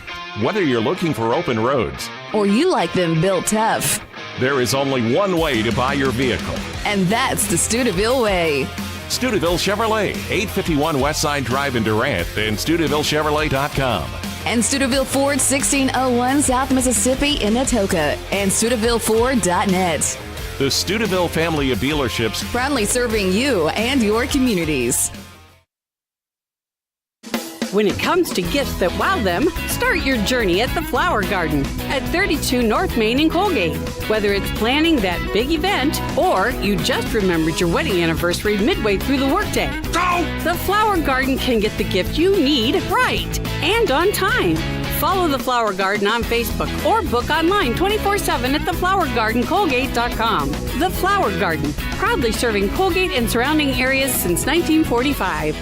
Whether you're looking for open roads Or you like them built tough. There is only one way to buy your vehicle. And that's the Studeville way. Studeville Chevrolet, 851 Westside Drive in Durant, and StudevilleChevrolet.com. And Studeville Ford, 1601 South Mississippi in Atoka. And StudevilleFord.net. The Studeville family of dealerships, Proudly serving you and your communities. When it comes to gifts that wow them, start your journey at the Flower Garden at 32 North Main in Coalgate. Whether it's planning that big event or you just remembered your wedding anniversary midway through the workday, the Flower Garden can get the gift you need right and on time. Follow the Flower Garden on Facebook or book online 24/7 at theflowergardencolgate.com. The Flower Garden, proudly serving Coalgate and surrounding areas since 1945.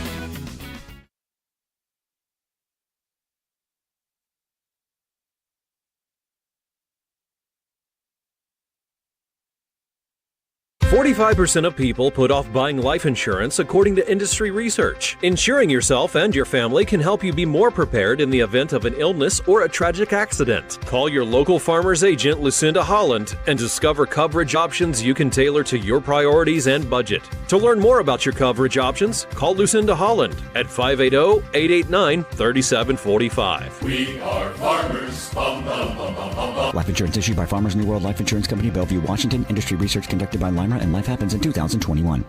45% of people put off buying life insurance according to industry research. Insuring yourself and your family can help you be more prepared in the event of an illness or a tragic accident. Call your local farmer's agent, Lucinda Holland, and discover coverage options you can tailor to your priorities and budget. To learn more about your coverage options, call Lucinda Holland at 580-889-3745. We are farmers. Bum, bum, bum, bum, bum, bum. Life insurance issued by Farmers New World Life Insurance Company, Bellevue, Washington. Industry research conducted by Lima, and Life Happens in 2021.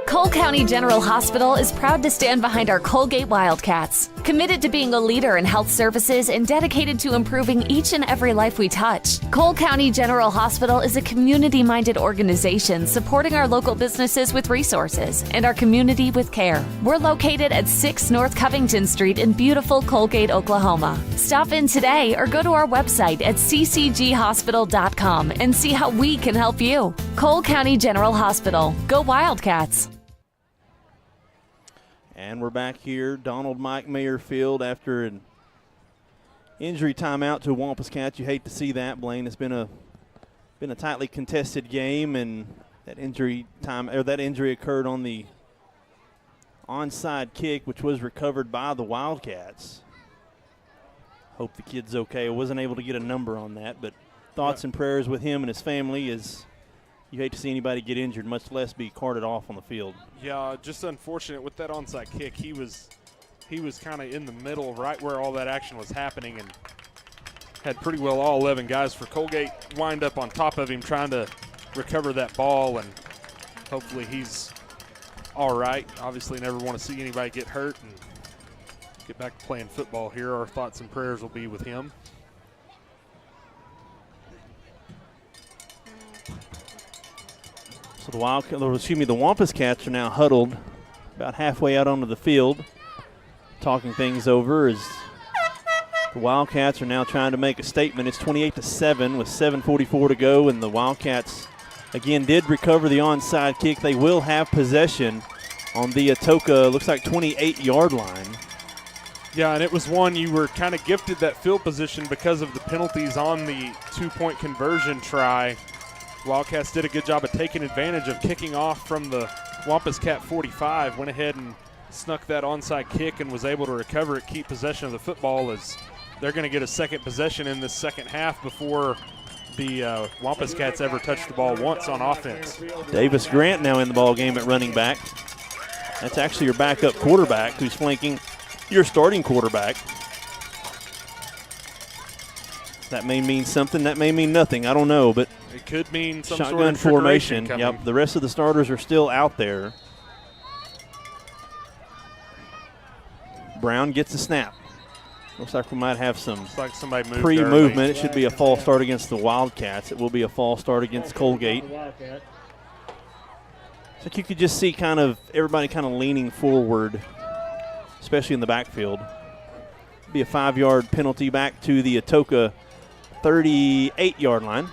Cole County General Hospital is proud to stand behind our Coalgate Wildcats, committed to being a leader in health services and dedicated to improving each and every life we touch. Cole County General Hospital is a community-minded organization supporting our local businesses with resources and our community with care. We're located at 6 North Covington Street in beautiful Coalgate, Oklahoma. Stop in today or go to our website at ccghospital.com and see how we can help you. Cole County General Hospital. Go Wildcats! And we're back here. Donald Mike Mayer Field after an injury timeout to a Wampus Cat. You hate to see that, Blaine. It's been a tightly contested game, and that injury occurred on the onside kick, which was recovered by the Wildcats. Hope the kid's okay. I wasn't able to get a number on that, but thoughts and prayers with him and his family as you hate to see anybody get injured, much less be carted off on the field. Yeah, just unfortunate with that onside kick. He was kind of in the middle, right where all that action was happening, and had pretty well all 11 guys for Coalgate wind up on top of him trying to recover that ball, and hopefully he's all right. Obviously never want to see anybody get hurt and get back to playing football here. Our thoughts and prayers will be with him. So the Wampus Cats are now huddled about halfway out onto the field, talking things over as the Wildcats are now trying to make a statement. It's 28-7 with 7:44 to go, and the Wildcats again did recover the onside kick. They will have possession on the Atoka, looks like 28-yard line. Yeah, and it was one you were kind of gifted that field position because of the penalties on the two-point conversion try. Wildcats did a good job of taking advantage of kicking off from the Wampus Cat 45, went ahead and snuck that onside kick and was able to recover it, keep possession of the football, as they're going to get a second possession in this second half before the Wampus Cats ever touch the ball once on offense. Davis Grant now in the ball game at running back. That's actually your backup quarterback who's flanking your starting quarterback. That may mean something, that may mean nothing, I don't know, but it could mean some shotgun sort of formation. coming. Yep, the rest of the starters are still out there. Brown gets a snap. Looks like we might have some pre-movement. It should be a false start against the Wildcats. It will be a false start against Coalgate. So you could just see kind of everybody kind of leaning forward, especially in the backfield. Be a 5-yard penalty back to the Atoka 38-yard line.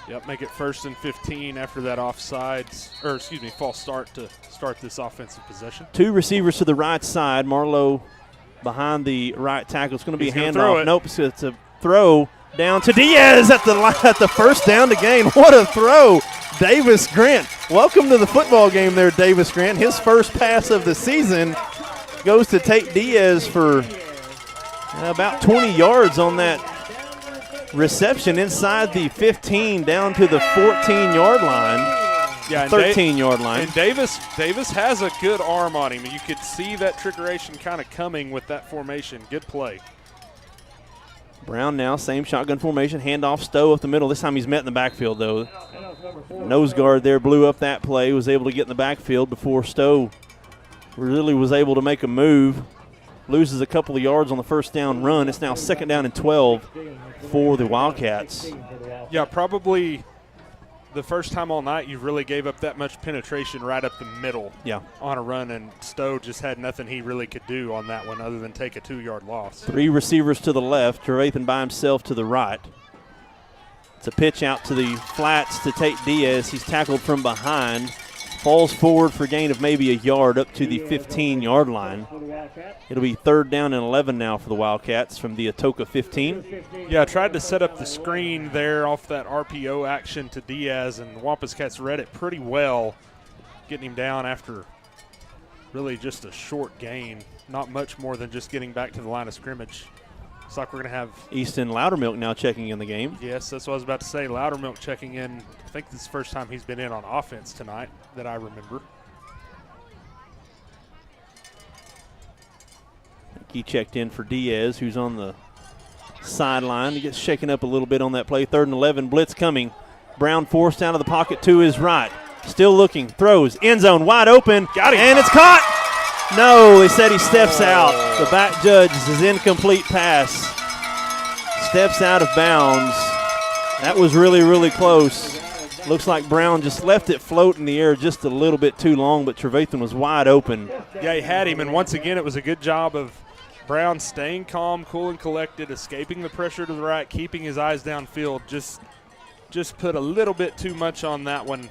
Yep, make it 1st and 15 after that false start to start this offensive possession. 2 receivers to the right side. Marlowe behind the right tackle. It's going to be a handoff. Nope, so it's a throw down to Diaz at the first down to gain. What a throw. Davis Grant. Welcome to the football game there, Davis Grant. His first pass of the season goes to Tate Diaz for about 20 yards on that reception inside the 15 down to the 14-yard line. Yeah, 13-yard line. And Davis has a good arm on him. You could see that trickeration kind of coming with that formation. Good play. Brown now, same shotgun formation, handoff Stowe up the middle. This time he's met in the backfield, though. Nose guard there blew up that play, was able to get in the backfield before Stowe really was able to make a move. Loses a couple of yards on the first down run. It's now 2nd down and 12 for the Wildcats. Yeah, probably the first time all night you really gave up that much penetration right up the middle on a run, and Stowe just had nothing he really could do on that one other than take a 2-yard loss. 3 receivers to the left, Trevathan by himself to the right. It's a pitch out to the flats to Tate Diaz. He's tackled from behind. Falls forward for a gain of maybe a yard up to the 15-yard line. It'll be 3rd down and 11 now for the Wildcats from the Atoka 15. Yeah, I tried to set up the screen there off that RPO action to Diaz, and the Wampus Cats read it pretty well, getting him down after really just a short gain. Not much more than just getting back to the line of scrimmage. Looks like we're going to have Easton Loudermilk now checking in the game. Yes, that's what I was about to say. Loudermilk checking in. I think this is the first time he's been in on offense tonight that I remember. He checked in for Diaz, who's on the sideline. He gets shaken up a little bit on that play. 3rd and 11, blitz coming. Brown forced out of the pocket to his right. Still looking, throws, end zone, wide open. Got him. And it's caught. No, they said he steps out. The back judge is incomplete pass. Steps out of bounds. That was really, really close. Looks like Brown just left it float in the air just a little bit too long, but Trevathan was wide open. Yeah, he had him, and once again it was a good job of Brown staying calm, cool and collected, escaping the pressure to the right, keeping his eyes downfield. Just put a little bit too much on that one.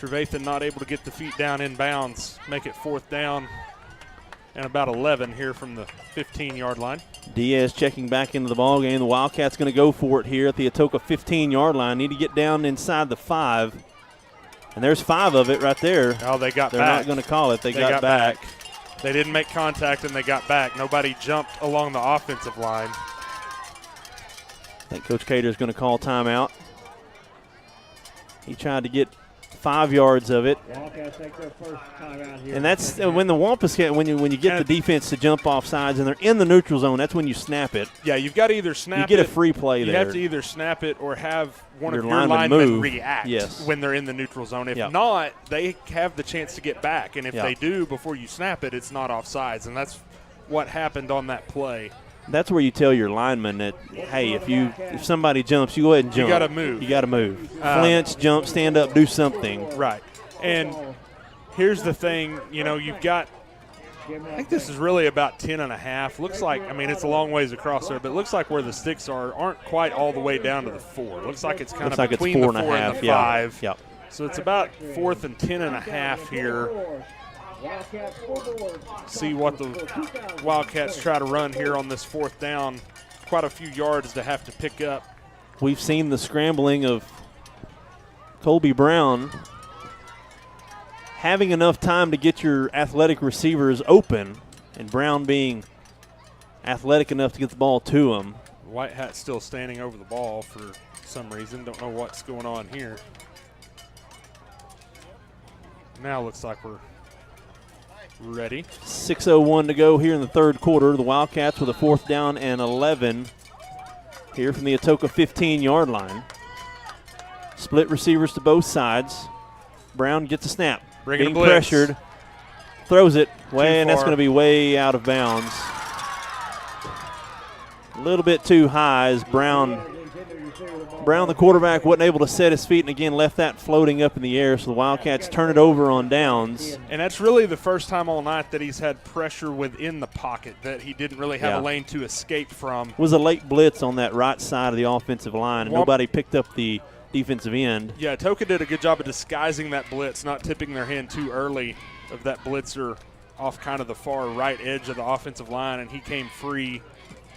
Trevathan not able to get the feet down in bounds, make it 4th down and about 11 here from the 15-yard line. Diaz checking back into the ball game. The Wildcats going to go for it here at the Atoka 15-yard line. Need to get down inside the 5. And there's 5 of it right there. Oh, they got They're back. They're not going to call it. They got back. They didn't make contact, and they got back. Nobody jumped along the offensive line. I think Coach Cater is going to call timeout. He tried to get 5 yards of it. And that's when the Wampus when you get the defense to jump off sides and they're in the neutral zone, that's when you snap it. Yeah, you've got to either snap it. You get a free play there. You have to either snap it or have one of your linemen react when they're in the neutral zone. If not, they have the chance to get back. And if they do before you snap it, it's not offsides. And that's what happened on that play. That's where you tell your lineman that, hey, if somebody jumps, you go ahead and jump. You got to move. You got to move. Flinch, jump, stand up, do something. Right. And here's the thing, you've got, I think this is really about 10.5. Looks like, it's a long ways across there, but it looks like where the sticks aren't quite all the way down to the 4. Looks like it's kind of between the 4 and the 5. Yep. So it's about 4th and 10.5 here. See what the Wildcats try to run here on this 4th down. Quite a few yards to have to pick up. We've seen the scrambling of Colby Brown having enough time to get your athletic receivers open, and Brown being athletic enough to get the ball to him. White Hat still standing over the ball for some reason. Don't know what's going on here. Now looks like we're ready. 6:01 to go here in the third quarter. The Wildcats with a 4th down and 11 here from the Atoka 15-yard line. Split receivers to both sides. Brown gets a snap. Being pressured. Throws it way, and that's going to be way out of bounds. A little bit too high as Brown, the quarterback, wasn't able to set his feet and, again, left that floating up in the air, so the Wildcats turn it over on downs. And that's really the first time all night that he's had pressure within the pocket that he didn't really have a lane to escape from. It was a late blitz on that right side of the offensive line, and nobody picked up the defensive end. Yeah, Atoka did a good job of disguising that blitz, not tipping their hand too early of that blitzer off kind of the far right edge of the offensive line, and he came free.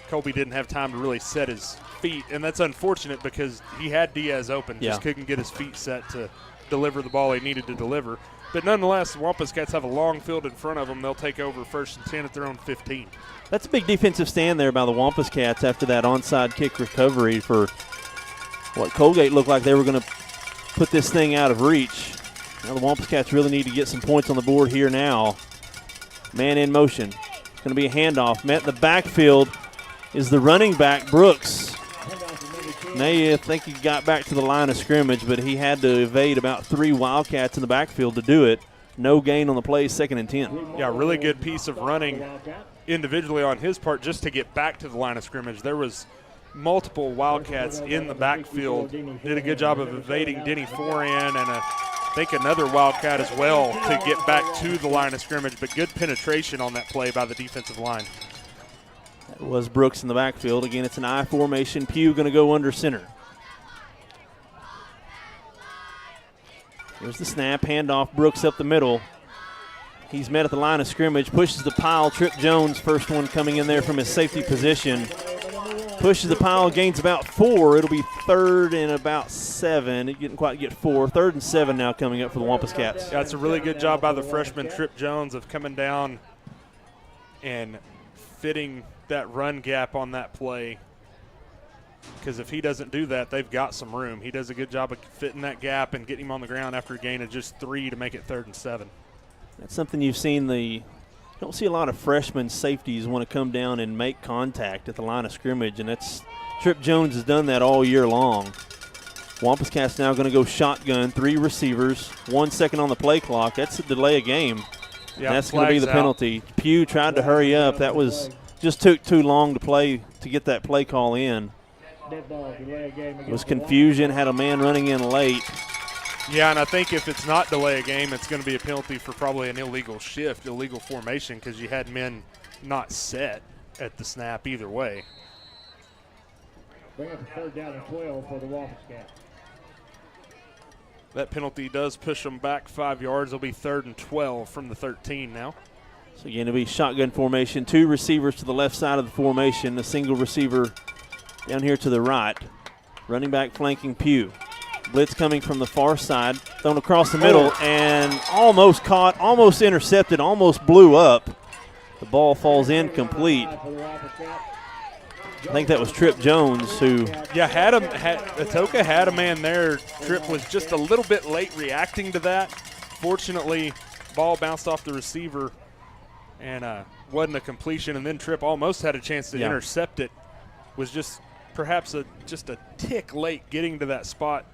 Colby didn't have time to really set his feet, and that's unfortunate because he had Diaz open, just couldn't get his feet set to deliver the ball he needed to deliver. But nonetheless, the Wampus Cats have a long field in front of them. They'll take over 1st and 10 at their own 15. That's a big defensive stand there by the Wampus Cats after that onside kick recovery for what Coalgate looked like they were going to put this thing out of reach. Now the Wampus Cats really need to get some points on the board here now. Man in motion. It's going to be a handoff. Met in the backfield is the running back, Brooks. Now you think he got back to the line of scrimmage, but he had to evade about 3 Wildcats in the backfield to do it. No gain on the play, 2nd and 10. Yeah, really good piece of running individually on his part just to get back to the line of scrimmage. There was multiple Wildcats in the backfield. Did a good job of evading Denny Foran and I think another Wildcat as well to get back to the line of scrimmage, but good penetration on that play by the defensive line. That was Brooks in the backfield. Again, it's an I formation. Pugh going to go under center. Here's the snap, handoff, Brooks up the middle. He's met at the line of scrimmage, pushes the pile. Trip Jones, first one coming in there from his safety position. Pushes the pile, gains about 4. It'll be 3rd and about 7. It didn't quite get 4. 3rd and 7 now coming up for the Wampus Cats. Yeah, it's a really good job by the freshman Trip Jones of coming down and fitting that run gap on that play. Because if he doesn't do that, they've got some room. He does a good job of fitting that gap and getting him on the ground after a gain of just 3 to make it 3rd and 7. That's something you've seen. You don't see a lot of freshman safeties want to come down and make contact at the line of scrimmage, and that's Trip Jones has done that all year long. Wampus Cats now going to go shotgun, 3 receivers, 1 second on the play clock. That's a delay of game. Yeah, that's going to be the penalty. Pugh tried to hurry up. That was just took too long to get that play call in. It was confusion, had a man running in late. Yeah, and I think if it's not delay a game, it's going to be a penalty for probably an illegal shift, illegal formation, because you had men not set at the snap either way. Bring up a 3rd down and 12 for the Wampus Cats. That penalty does push them back 5 yards. It'll be 3rd and 12 from the 13 now. So again, it'll be shotgun formation. 2 receivers to the left side of the formation. A single receiver down here to the right. Running back flanking Pugh. Blitz coming from the far side, thrown across the middle, and almost caught, almost intercepted, almost blew up. The ball falls incomplete. I think that was Trip Jones who. Yeah, Atoka had a man there. Trip was just a little bit late reacting to that. Fortunately, ball bounced off the receiver and wasn't a completion, and then Trip almost had a chance to intercept it. Was just perhaps just a tick late getting to that spot.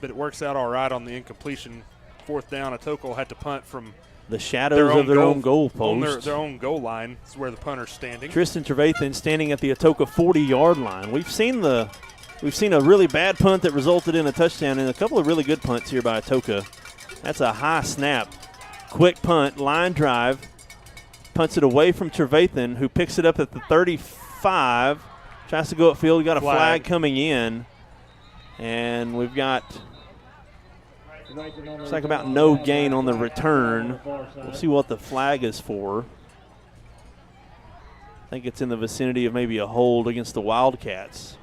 But it works out all right on the incompletion. 4th down, Atoka had to punt from the shadows of their own goal post. On their own goal line is where the punter's standing. Tristan Trevathan standing at the Atoka 40-yard line. We've seen a really bad punt that resulted in a touchdown and a couple of really good punts here by Atoka. That's a high snap. Quick punt, line drive. Punts it away from Trevathan, who picks it up at the 35. Tries to go upfield. We got a flag coming in. And we've got, looks like about no gain on the return. We'll see what the flag is for. I think it's in the vicinity of maybe a hold against the Wildcats.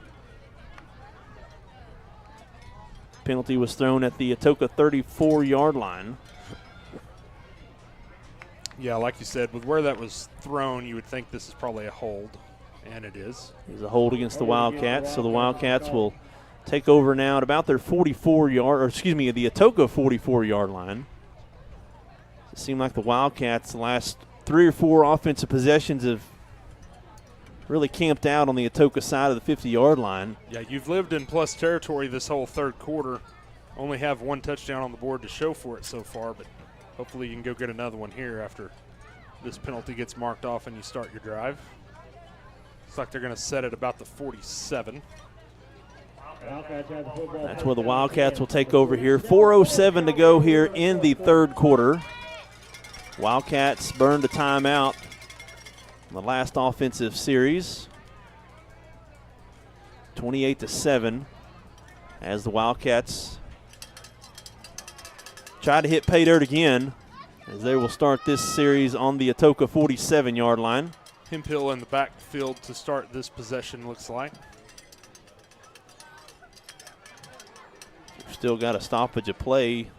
Penalty was thrown at the Atoka 34-yard line. Yeah, like you said, with where that was thrown, you would think this is probably a hold, and it is. It's a hold against the Wildcats, so the Wildcats will take over now at about their the Atoka 44-yard line. It seemed like the Wildcats the last 3 or 4 offensive possessions have really camped out on the Atoka side of the 50-yard line. Yeah, you've lived in plus territory this whole third quarter. Only have 1 touchdown on the board to show for it so far, but hopefully you can go get another one here after this penalty gets marked off and you start your drive. Looks like they're going to set it about the 47. That's where the Wildcats will take over here. 4:07 to go here in the third quarter. Wildcats burned a timeout in the last offensive series. 28-7 as the Wildcats try to hit pay dirt again as they will start this series on the Atoka 47-yard line. Hemphill in the backfield to start this possession, looks like. Still got a stoppage of play.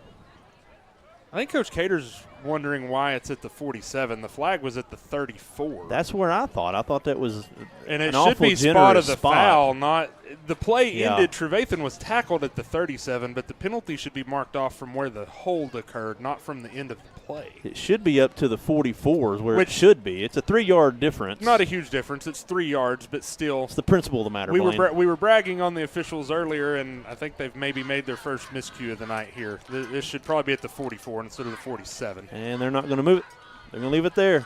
I think Coach Cater's wondering why it's at the 47. The flag was at the 34. That's where I thought. I thought that was and it an should be spot of the spot. Foul, not the play ended. Trevathan was tackled at the 37, but the penalty should be marked off from where the hold occurred, not from the end of the play. It should be up to the 44s where it should be. It's a 3-yard difference. Not a huge difference. It's 3 yards, but still. It's the principle of the matter, we were bragging on the officials earlier, and I think they've maybe made their first miscue of the night here. This should probably be at the 44 instead of the 47. And they're not going to move it. They're going to leave it there.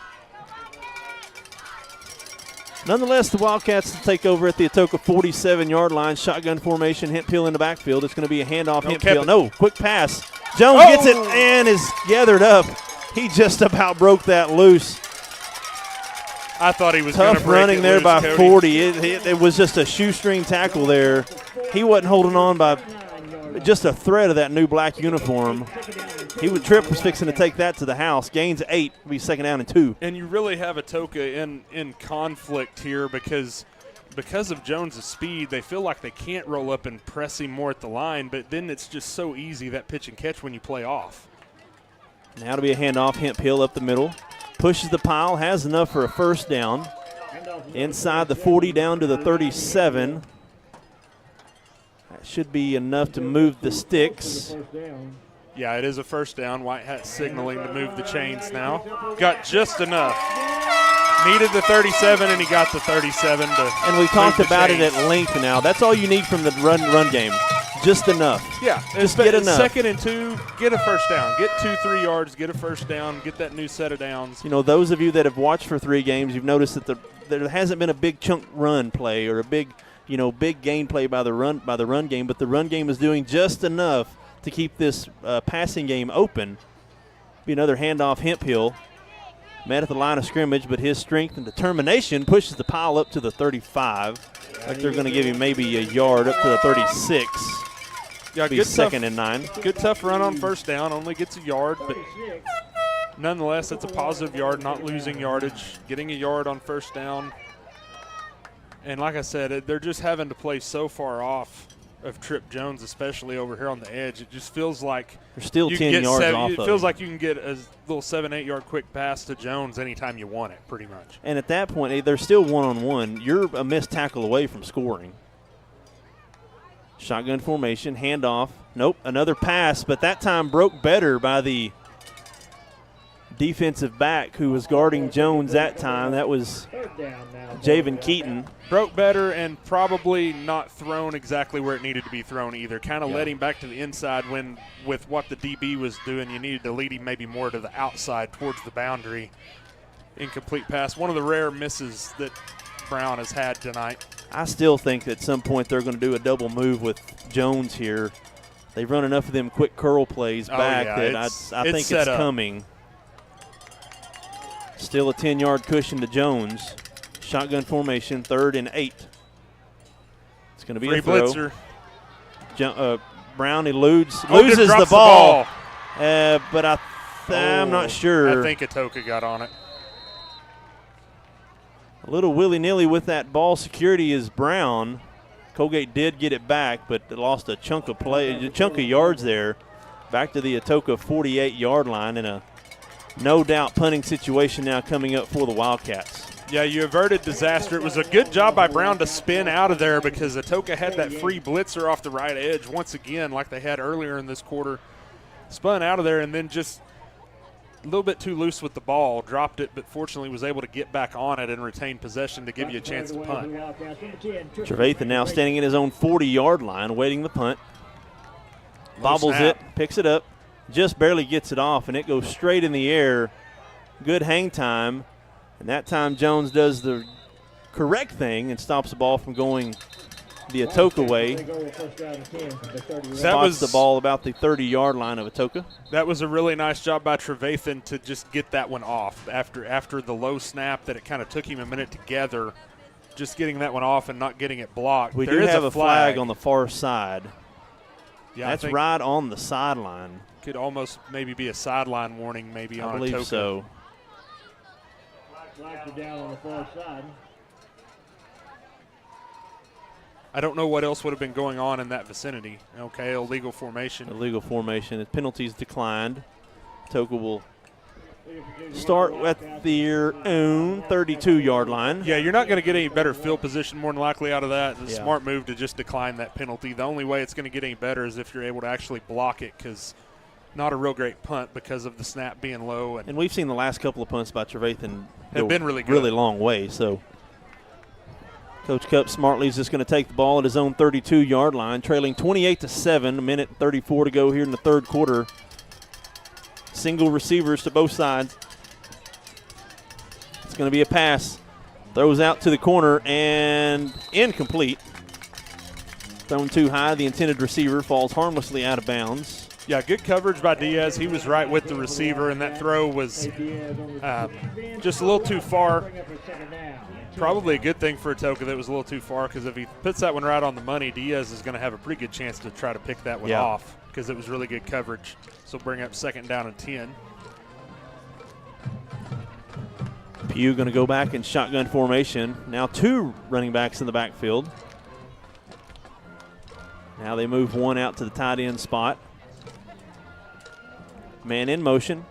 Nonetheless, the Wildcats take over at the Atoka 47-yard line. Shotgun formation, Hemphill in the backfield. It's going to be a handoff. Hemphill. No, quick pass. Jones gets it and is gathered up. He just about broke that loose. I thought he was going to break running it there loose, by Cody. 40. It was just a shoestring tackle there. He wasn't holding on by just a thread of that new black uniform. Tripp was fixing to take that to the house. Gains 8, will be second down and 2. And you really have Atoka in conflict here because of Jones' speed, they feel like they can't roll up and press him more at the line, but then it's just so easy, that pitch and catch when you play off. Now to be a handoff, Hemphill up the middle. Pushes the pile, has enough for a first down. Inside the 40 down to the 37. That should be enough to move the sticks. Yeah, it is a first down. White Hat signaling to move the chains now. Got just enough. Needed the 37, and he got the 37 to And we talked about it at length now. That's all you need from the run game. Just enough. Yeah. Just get enough. 2nd and 2, get a first down. Get 2-3 yards, get a first down, get that new set of downs. You know, those of you that have watched for 3 games, you've noticed that there hasn't been a big chunk run play or a big gain play by the run game, but the run game is doing just enough to keep this passing game open. Be another handoff. Hemphill met at the line of scrimmage, but his strength and determination pushes the pile up to the 35. Like they're going to give him maybe a yard up to the 36. Yeah, be 2nd and 9. Good tough run on first down. Only gets a yard, but nonetheless, it's a positive yard, not losing yardage. Getting a yard on first down. And like I said, they're just having to play so far off of Tripp Jones, especially over here on the edge. It just feels like they're still 10 yards off. It feels like you can get a little 7-8 yard quick pass to Jones anytime you want it, pretty much. And at that point, they're still one-on-one. You're a missed tackle away from scoring. Shotgun formation, handoff. Nope, another pass, but that time broke better by the defensive back who was guarding Jones that time. That was Javen Keaton. Broke better and probably not thrown exactly where it needed to be thrown either. Kind of led him back to the inside when, with what the DB was doing, you needed to lead him maybe more to the outside towards the boundary. Incomplete pass. One of the rare misses that Brown has had tonight. I still think at some point they're going to do a double move with Jones here. They've run enough of them quick curl plays back that I think it's coming. Still a 10-yard cushion to Jones. Shotgun formation, 3rd and 8. It's going to be a throw. Blitzer. Brown loses the ball. But I'm not sure. I think Atoka got on it. A little willy-nilly with that ball security is Brown. Coalgate did get it back, but lost a chunk of yards there. Back to the Atoka 48-yard line, and a no-doubt punting situation now coming up for the Wildcats. Yeah, you averted disaster. It was a good job by Brown to spin out of there because Atoka had that free blitzer off the right edge once again like they had earlier in this quarter. Spun out of there and then just a little bit too loose with the ball, dropped it, but fortunately was able to get back on it and retain possession to give you a chance to punt. Trevathan now standing in his own 40-yard line, awaiting the punt. Bobbles it, picks it up, just barely gets it off, and it goes straight in the air. Good hang time, and that time Jones does the correct thing and stops the ball from going the Atoka way. Spots the ball about the 30-yard line of Atoka. That was a really nice job by Trevathan to just get that one off after the low snap that it kind of took him a minute to gather. Just getting that one off and not getting it blocked. We do have a flag on the far side. Yeah, that's right on the sideline. Could almost maybe be a sideline warning maybe on Atoka. I believe so. Flags are down on the far side. I don't know what else would have been going on in that vicinity. Okay, illegal formation. Illegal formation. The penalties declined. Atoka will start at their own 32-yard line. Yeah, you're not going to get any better field position more than likely out of that. It's a smart move to just decline that penalty. The only way it's going to get any better is if you're able to actually block it, because not a real great punt because of the snap being low. And we've seen the last couple of punts by Trevathan have been really good. Really long way, so Coach Cup smartly is just going to take the ball at his own 32-yard line, trailing 28-7, a minute 34 to go here in the third quarter. Single receivers to both sides. It's going to be a pass. Throws out to the corner and incomplete. Thrown too high. The intended receiver falls harmlessly out of bounds. Yeah, good coverage by Diaz. He was right with the receiver, and that throw was just a little too far. Probably a good thing for Atoka that it was a little too far, because if he puts that one right on the money, Diaz is going to have a pretty good chance to try to pick that one off, because it was really good coverage. So bring up 2nd down and 10. Pugh going to go back in shotgun formation. Now 2 running backs in the backfield. Now they move one out to the tight end spot. Man in motion.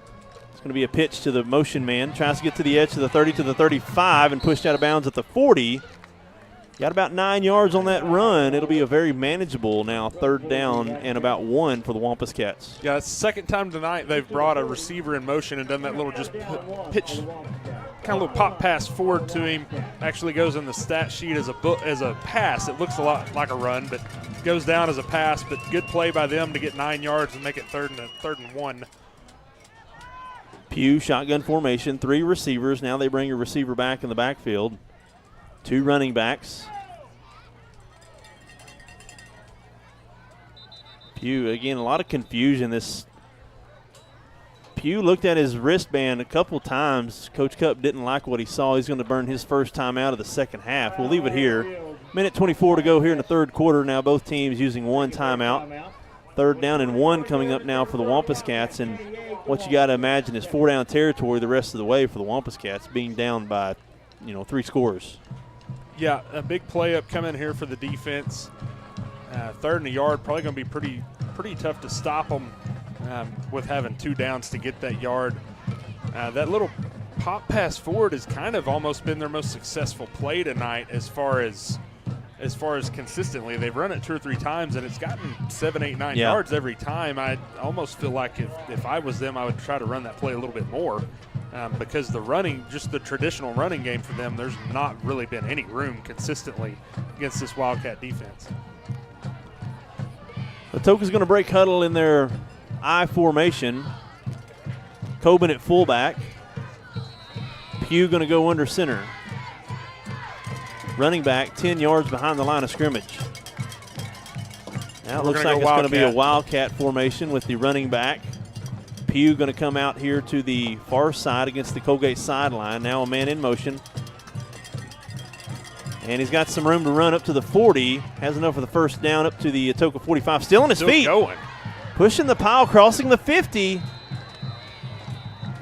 It's going to be a pitch to the motion man. Tries to get to the edge to the 30 to the 35 and pushed out of bounds at the 40. Got about 9 yards on that run. It'll be a very manageable now 3rd down and about 1 for the Wampus Cats. Yeah, it's the 2nd time tonight they've brought a receiver in motion and done that little just pitch, kind of little pop pass forward to him. Actually goes in the stat sheet as a pass. It looks a lot like a run, but goes down as a pass. But good play by them to get 9 yards and make it 3rd and 1. Pugh, shotgun formation, 3 receivers. Now they bring a receiver back in the backfield. 2 running backs. Pugh, again, a lot of confusion. Pugh looked at his wristband a couple times. Coach Cup didn't like what he saw. He's going to burn his first time out of the second half. We'll leave it here. Minute 24 to go here in the third quarter. Now both teams using 1 timeout. 3rd down and 1 coming up now for the Wampus Cats. And what you got to imagine is 4-down territory the rest of the way for the Wampus Cats, being down by 3 scores. Yeah, a big play up coming here for the defense. 3rd and a yard, probably going to be pretty tough to stop them with having 2 downs to get that yard. That little pop pass forward has kind of almost been their most successful play tonight as far as as far as consistently. They've run it 2 or 3 times, and it's gotten 7, 8, 9 Yeah. yards every time. I almost feel like if I was them, I would try to run that play a little bit more because the running, just the traditional running game for them, there's not really been any room consistently against this Wildcat defense. Atoka's going to break huddle in their I formation. Coben at fullback. Pugh going to go under center. Running back 10 yards behind the line of scrimmage. Now it looks like it's going to be a Wildcat formation with the running back. Pugh going to come out here to the far side against the Coalgate sideline. Now a man in motion. And he's got some room to run up to the 40. Has enough for the first down up to the Atoka 45. Still on his feet. Going. Pushing the pile, crossing the 50.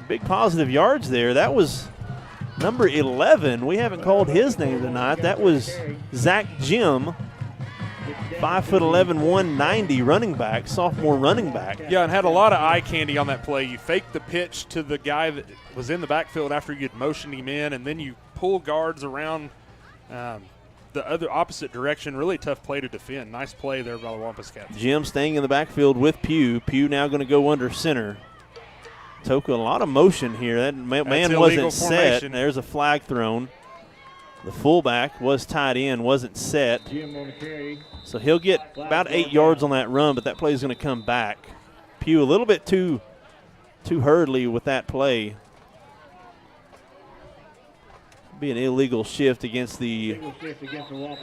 Big positive yards there. That was number 11. We haven't called his name tonight. That was Zach Jim. 5'11", 190 running back, sophomore running back. Yeah, and had a lot of eye candy on that play. You faked the pitch to the guy that was in the backfield after you had motioned him in, and then you pull guards around the other opposite direction. Really tough play to defend. Nice play there by the Wampus Cats. Jim staying in the backfield with Pugh. Pugh now going to go under center. Atoka, a lot of motion here. That man wasn't set. There's a flag thrown. The fullback was tied in, wasn't set. So he'll get about 8 yards on that run, but that play is going to come back. Pugh a little bit too hurriedly with that play. Be an illegal shift against the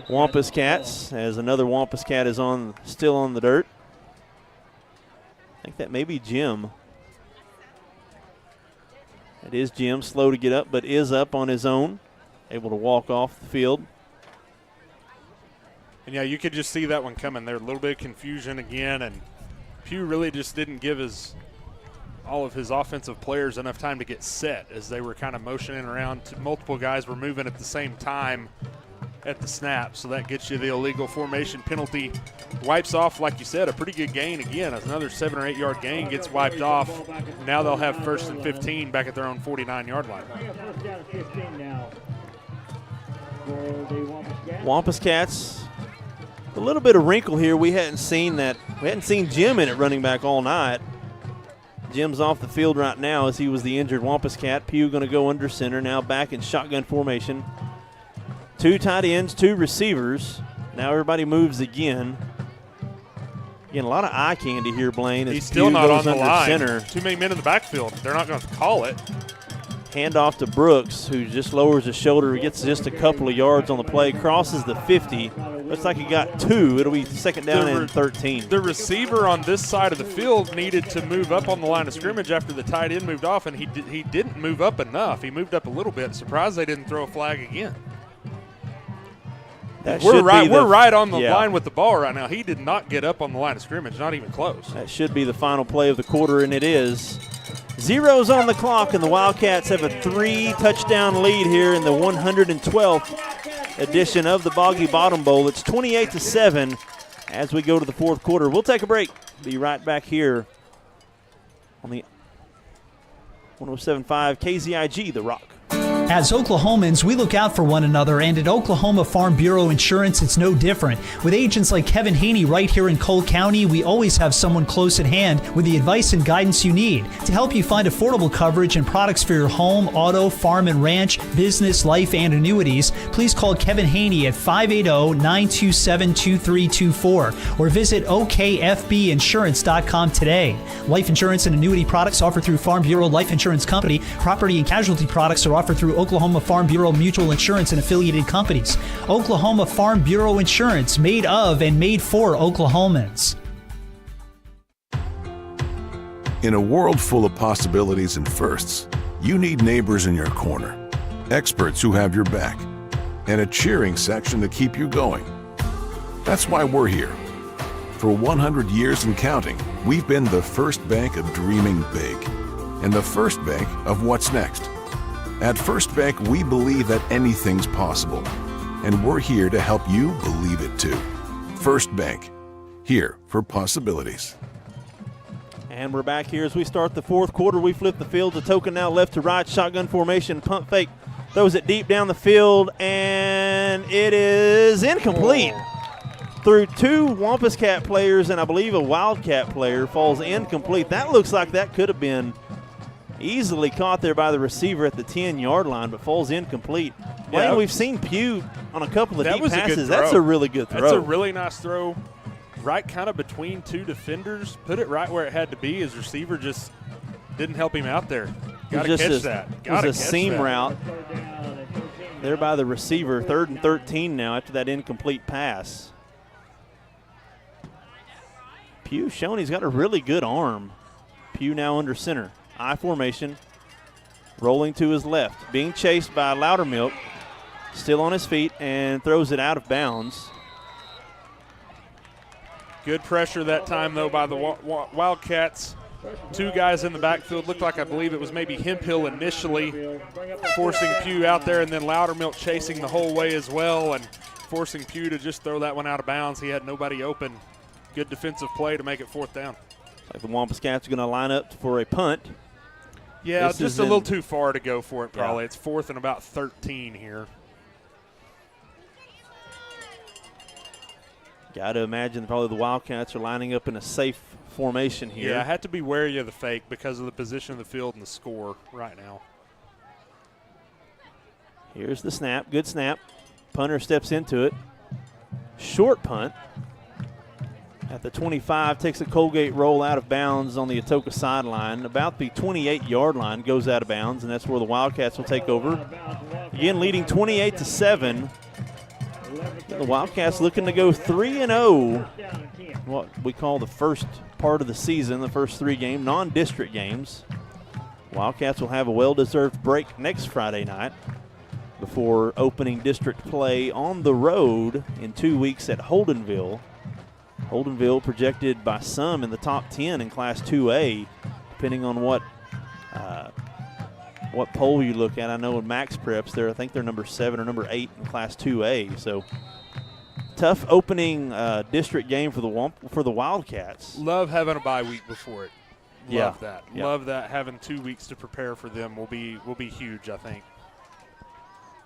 Wampus Cats, as another Wampus Cat is still on the dirt. I think that may be Jim. It is Jim, slow to get up, but is up on his own, able to walk off the field. And, yeah, you could just see that one coming there. A little bit of confusion again, and Pugh really just didn't give all of his offensive players enough time to get set as they were kind of motioning around. Multiple guys were moving at the same time at the snap, so that gets you the illegal formation penalty. Wipes off, like you said, a pretty good gain again. Another 7 or 8 yard gain gets wiped off. Now they'll have 1st and 15 back at their own 49-yard line. Wampus Cats, a little bit of wrinkle here. We hadn't seen Jim in at running back all night. Jim's off the field right now as he was the injured Wampus Cat. Pugh going to go under center, now back in shotgun formation. 2 tight ends, 2 receivers. Now everybody moves again. Again, a lot of eye candy here, Blaine. He's still not on the line. Center. Too many men in the backfield. They're not going to call it. Hand off to Brooks, who just lowers his shoulder. He gets just a couple of yards on the play, crosses the 50. Looks like he got 2. It'll be second down and 13. The receiver on this side of the field needed to move up on the line of scrimmage after the tight end moved off, and he didn't move up enough. He moved up a little bit. Surprised they didn't throw a flag again. We're right on the line with the ball right now. He did not get up on the line of scrimmage, not even close. That should be the final play of the quarter, and it is. 0's on the clock, and the Wildcats have a 3-touchdown lead here in the 112th edition of the Boggy Bottom Bowl. It's 28-7 as we go to the fourth quarter. We'll take a break. Be right back here on the 107.5 KZIG, The Rock. As Oklahomans, we look out for one another, and at Oklahoma Farm Bureau Insurance, it's no different. With agents like Kevin Haney right here in Cole County, we always have someone close at hand with the advice and guidance you need to help you find affordable coverage and products for your home, auto, farm and ranch, business, life, and annuities. Please call Kevin Haney at 580-927-2324 or visit okfbinsurance.com today. Life insurance and annuity products offered through Farm Bureau Life Insurance Company. Property and casualty products are offered through Oklahoma Farm Bureau Mutual Insurance and affiliated companies. Oklahoma Farm Bureau Insurance, made of and made for Oklahomans. In a world full of possibilities and firsts, you need neighbors in your corner, experts who have your back, and a cheering section to keep you going. That's why we're here. For 100 years and counting, we've been the first bank of dreaming big and the first bank of what's next. At First Bank, we believe that anything's possible, and we're here to help you believe it too. First Bank, here for possibilities. And we're back here as we start the fourth quarter. We flip the field. Atoka now left to right, shotgun formation, pump fake Throws it deep down the field, and it is incomplete. Through two Wampus Cat players and I believe a Wildcat player, falls incomplete. That looks like that could have been easily caught there by the receiver at the 10-yard line, but falls incomplete. Well, we've seen Pugh on a couple of deep passes. That's a really good throw. That's a really nice throw. Right kind of between two defenders. Put it right where it had to be. His receiver just didn't help him out there. Got to catch that. It was a seam route there by the receiver. 3rd and 13 now after that incomplete pass. Pugh showing he's got a really good arm. Pugh now under center. I formation. Rolling to his left. Being chased by Loudermilk. Still on his feet and throws it out of bounds. Good pressure that time, though, by the Wildcats. Two guys in the backfield. Looked like, I believe it was maybe Hemphill initially, forcing Pugh out there, and then Loudermilk chasing the whole way as well and forcing Pugh to just throw that one out of bounds. He had nobody open. Good defensive play to make it 4th down. Like the Wampus Cats are going to line up for a punt. Yeah, this just a little too far to go for it, probably. Yeah. It's 4th and about 13 here. Got to imagine probably the Wildcats are lining up in a safe formation here. Yeah, I had to be wary of the fake because of the position of the field and the score right now. Here's the snap. Good snap. Punter steps into it. Short punt. At the 25, takes a Coalgate roll out of bounds on the Atoka sideline. About the 28-yard line, goes out of bounds, and that's where the Wildcats will take over. Again, leading 28-7. The Wildcats looking to go 3-0. What we call the first part of the season, the first 3 games, non-district games. Wildcats will have a well-deserved break next Friday night before opening district play on the road in 2 weeks at Holdenville. Holdenville projected by some in the top 10 in Class 2A, depending on what poll you look at. I know in Max Preps, I think they're number 7 or number 8 in Class 2A. So tough opening district game for the Wildcats. Love having a bye week before it. Love that. Yeah. Love that. Having 2 weeks to prepare for them will be huge, I think.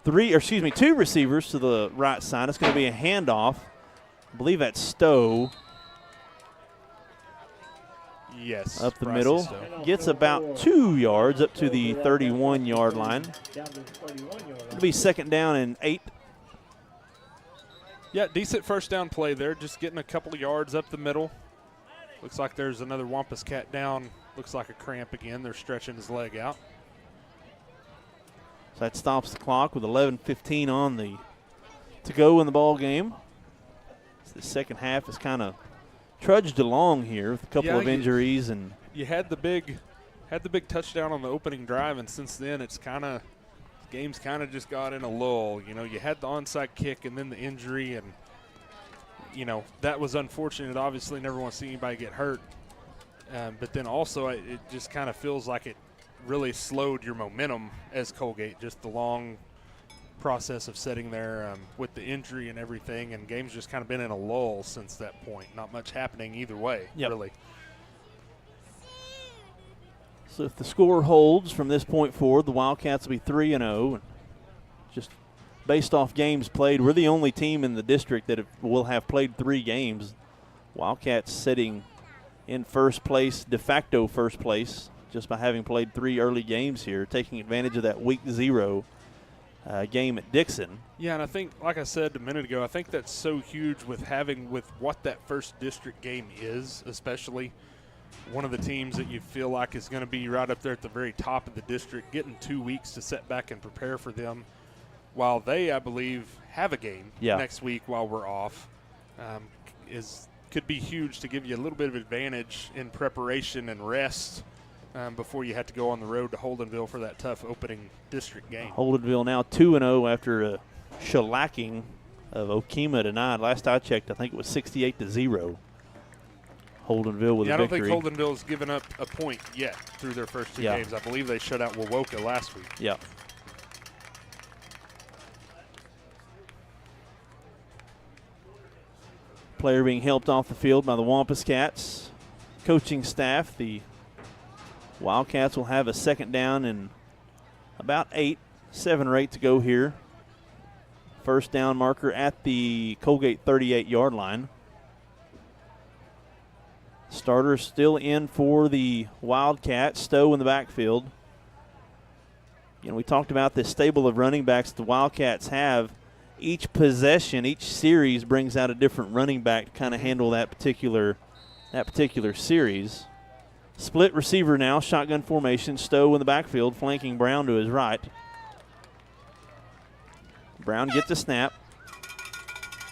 2 receivers to the right side. It's going to be a handoff. I believe that's Stowe. Yes. Up the middle. Gets about 2 yards up to the 31-yard line. It'll be 2nd down and 8. Yeah, decent first down play there. Just getting a couple of yards up the middle. Looks like there's another Wampus Cat down. Looks like a cramp again. They're stretching his leg out. So that stops the clock with 11:15 to go in the ball game. The second half is kind of trudged along here with a couple of injuries, and you had the big touchdown on the opening drive, and since then game's kind of just got in a lull. You know, you had the onside kick and then the injury, and you know that was unfortunate. Obviously, never want to see anybody get hurt, but then also it just kind of feels like it really slowed your momentum as Coalgate. Just the long process of sitting there with the injury and everything, and game's just kind of been in a lull since that point. Not much happening either way, really. So if the score holds from this point forward, the Wildcats will be 3-0. Just based off games played, we're the only team in the district that will have played 3 games. Wildcats sitting in first place, de facto first place, just by having played 3 early games here, taking advantage of that week 0 game at Dixon. Yeah, and I think, like I said a minute ago, I think that's so huge with what that first district game is, especially one of the teams that you feel like is going to be right up there at the very top of the district, getting 2 weeks to sit back and prepare for them while they, I believe, have a game next week while we're off, could be huge to give you a little bit of advantage in preparation and rest before you had to go on the road to Holdenville for that tough opening district game. Holdenville now 2-0 after a shellacking of Okema tonight. Last I checked, I think it was 68-0. Holdenville with a victory. I don't think Holdenville's given up a point yet through their first 2 games. I believe they shut out Wawoka last week. Yeah. Player being helped off the field by the Wampus Cats. Coaching staff, the Wildcats will have a 2nd down and about 8. 7 or 8 to go here. First down marker at the Coalgate 38-yard line. Starter still in for the Wildcats. Stowe in the backfield. We talked about this stable of running backs the Wildcats have. Each possession, each series brings out a different running back to kind of handle that particular series. Split receiver now, shotgun formation. Stowe in the backfield, flanking Brown to his right. Brown gets a snap.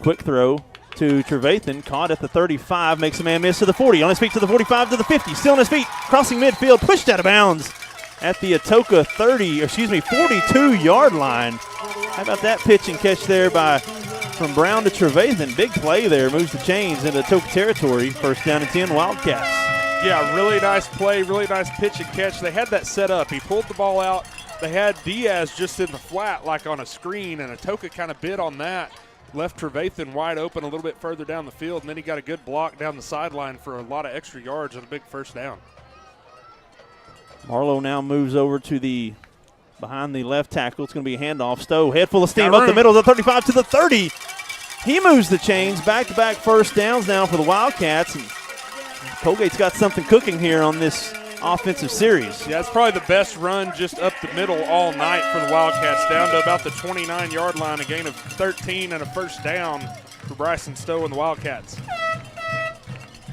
Quick throw to Trevathan, caught at the 35, makes a man miss to the 40. On his feet to the 45, to the 50, still on his feet, crossing midfield, pushed out of bounds at the Atoka 42-yard line. How about that pitch and catch there from Brown to Trevathan? Big play there, moves the chains into Atoka territory. First down and 10, Wildcats. Yeah, really nice play, really nice pitch and catch. They had that set up. He pulled the ball out. They had Diaz just in the flat like on a screen, and Atoka kind of bid on that. Left Trevathan wide open a little bit further down the field, and then he got a good block down the sideline for a lot of extra yards and a big first down. Marlowe now moves over to behind the left tackle. It's going to be a handoff. Stowe, head full of steam up the middle of the 35 to the 30. He moves the chains. Back-to-back first downs now for the Wildcats. And Coalgate's got something cooking here on this offensive series. Yeah, it's probably the best run just up the middle all night for the Wildcats, down to about the 29-yard line, a gain of 13 and a first down for Bryson Stowe and the Wildcats.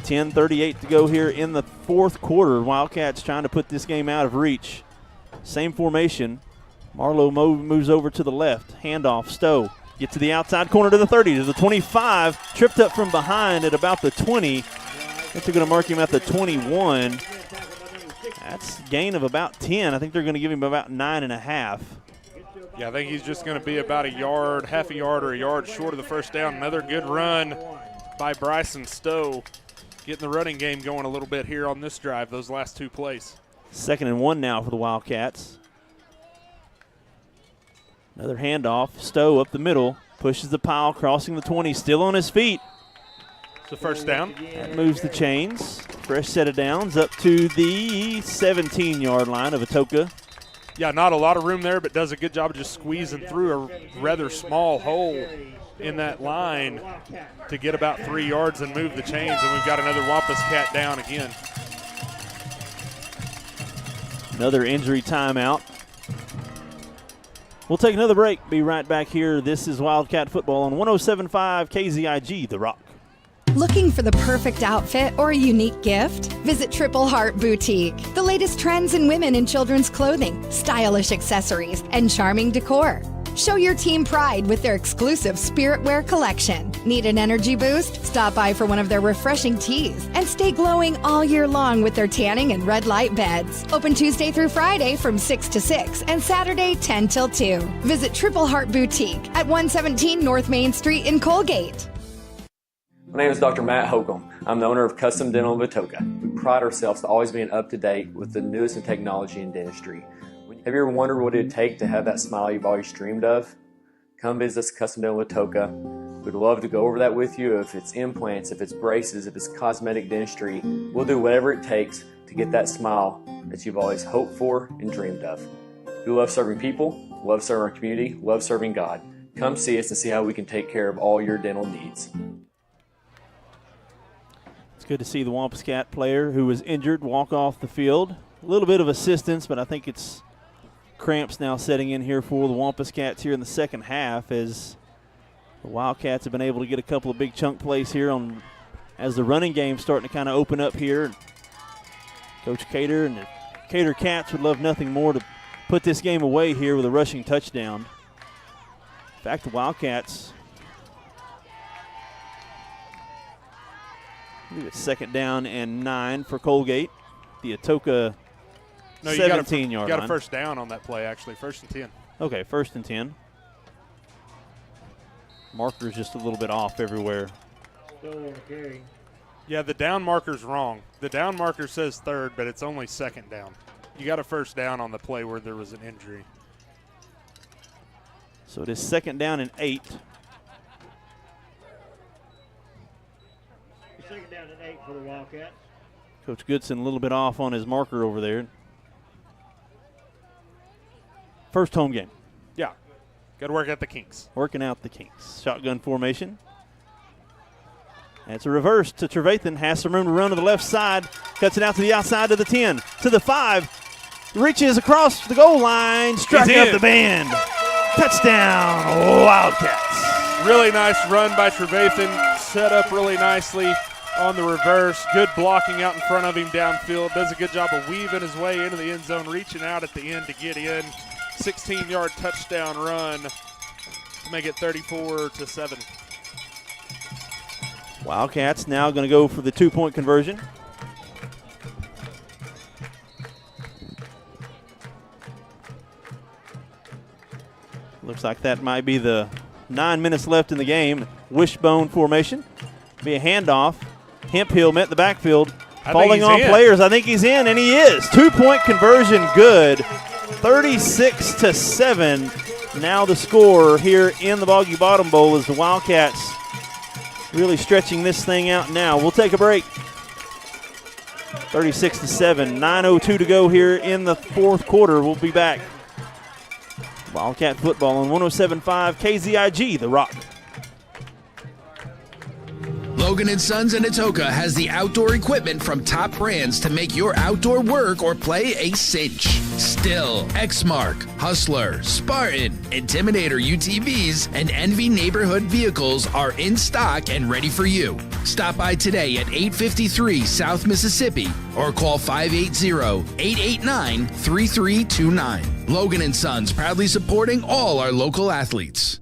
10:38 to go here in the fourth quarter. Wildcats trying to put this game out of reach. Same formation. Marlowe moves over to the left. Handoff. Stowe. Get to the outside corner to the 30, to the 25. Tripped up from behind at about the 20. They're going to mark him at the 21. That's a gain of about 10. I think they're going to give him about 9.5. Yeah, I think he's just going to be about a yard, half a yard or a yard short of the first down. Another good run by Bryson Stowe, getting the running game going a little bit here on this drive, those last two plays. 2nd and 1 now for the Wildcats. Another handoff. Stowe up the middle, pushes the pile, crossing the 20, still on his feet. It's the first down. That moves the chains. Fresh set of downs up to the 17-yard line of Atoka. Yeah, not a lot of room there, but does a good job of just squeezing through a rather small hole in that line to get about 3 yards and move the chains, and we've got another Wampus Cat down again. Another injury timeout. We'll take another break. Be right back here. This is Wildcat Football on 107.5 KZIG, The Rock. Looking for the perfect outfit or a unique gift? Visit Triple Heart Boutique. The latest trends in women and children's clothing, stylish accessories, and charming decor. Show your team pride with their exclusive Spirit Wear collection. Need an energy boost? Stop by for one of their refreshing teas and stay glowing all year long with their tanning and red light beds. Open Tuesday through Friday from 6 to 6 and Saturday 10 till 2. Visit Triple Heart Boutique at 117 North Main Street in Coalgate. My name is Dr. Matt Holcomb. I'm the owner of Custom Dental of Atoka. We pride ourselves to always being up to date with the newest in technology in dentistry. Have you ever wondered what it would take to have that smile you've always dreamed of? Come visit us at Custom Dental of Atoka. We'd love to go over that with you. If it's implants, if it's braces, if it's cosmetic dentistry, we'll do whatever it takes to get that smile that you've always hoped for and dreamed of. We love serving people, love serving our community, love serving God. Come see us and see how we can take care of all your dental needs. It's good to see the Wampus Cat player who was injured walk off the field. A little bit of assistance, but I think it's cramps now setting in here for the Wampus Cats here in the second half, as the Wildcats have been able to get a couple of big chunk plays here as the running game's starting to kind of open up here. Coach Cater and the Cater Cats would love nothing more to put this game away here with a rushing touchdown. In fact, the Wildcats, I believe it's 2nd down and 9 for Coalgate. The Atoka 17-yard line. You got a first down on that play, actually. 1st and 10. Okay, 1st and 10. Marker's just a little bit off everywhere. Yeah, the down marker's wrong. The down marker says 3rd, but it's only 2nd down. You got a first down on the play where there was an injury. So it is 2nd down and 8. 2nd down and 8 for the Wildcats. Coach Goodson a little bit off on his marker over there. First home game. Got to work out the kinks. Working out the kinks. Shotgun formation. And it's a reverse to Trevathan. Has some room to run to the left side. Cuts it out to the outside to the 10. To the 5. Reaches across the goal line. Struck up the band. Touchdown, Wildcats. Really nice run by Trevathan. Set up really nicely on the reverse. Good blocking out in front of him downfield. Does a good job of weaving his way into the end zone, reaching out at the end to get in. 16-yard touchdown run to make it 34-7. Wildcats now going to go for the 2-point conversion. Looks like that might be the 9 minutes left in the game. Wishbone formation. Be a handoff. Hemphill met the backfield. Falling on players. I think he's in, and he is. 2-point conversion good. 36-7. Now the score here in the Boggy Bottom Bowl is the Wildcats really stretching this thing out now. We'll take a break. 36-7. 9:02 to go here in the fourth quarter. We'll be back. Wildcat football on 107.5 KZIG, The Rock. Logan & Sons in Atoka has the outdoor equipment from top brands to make your outdoor work or play a cinch. Still, Exmark, Hustler, Spartan, Intimidator UTVs, and Envy neighborhood vehicles are in stock and ready for you. Stop by today at 853 South Mississippi or call 580-889-3329. Logan & Sons proudly supporting all our local athletes.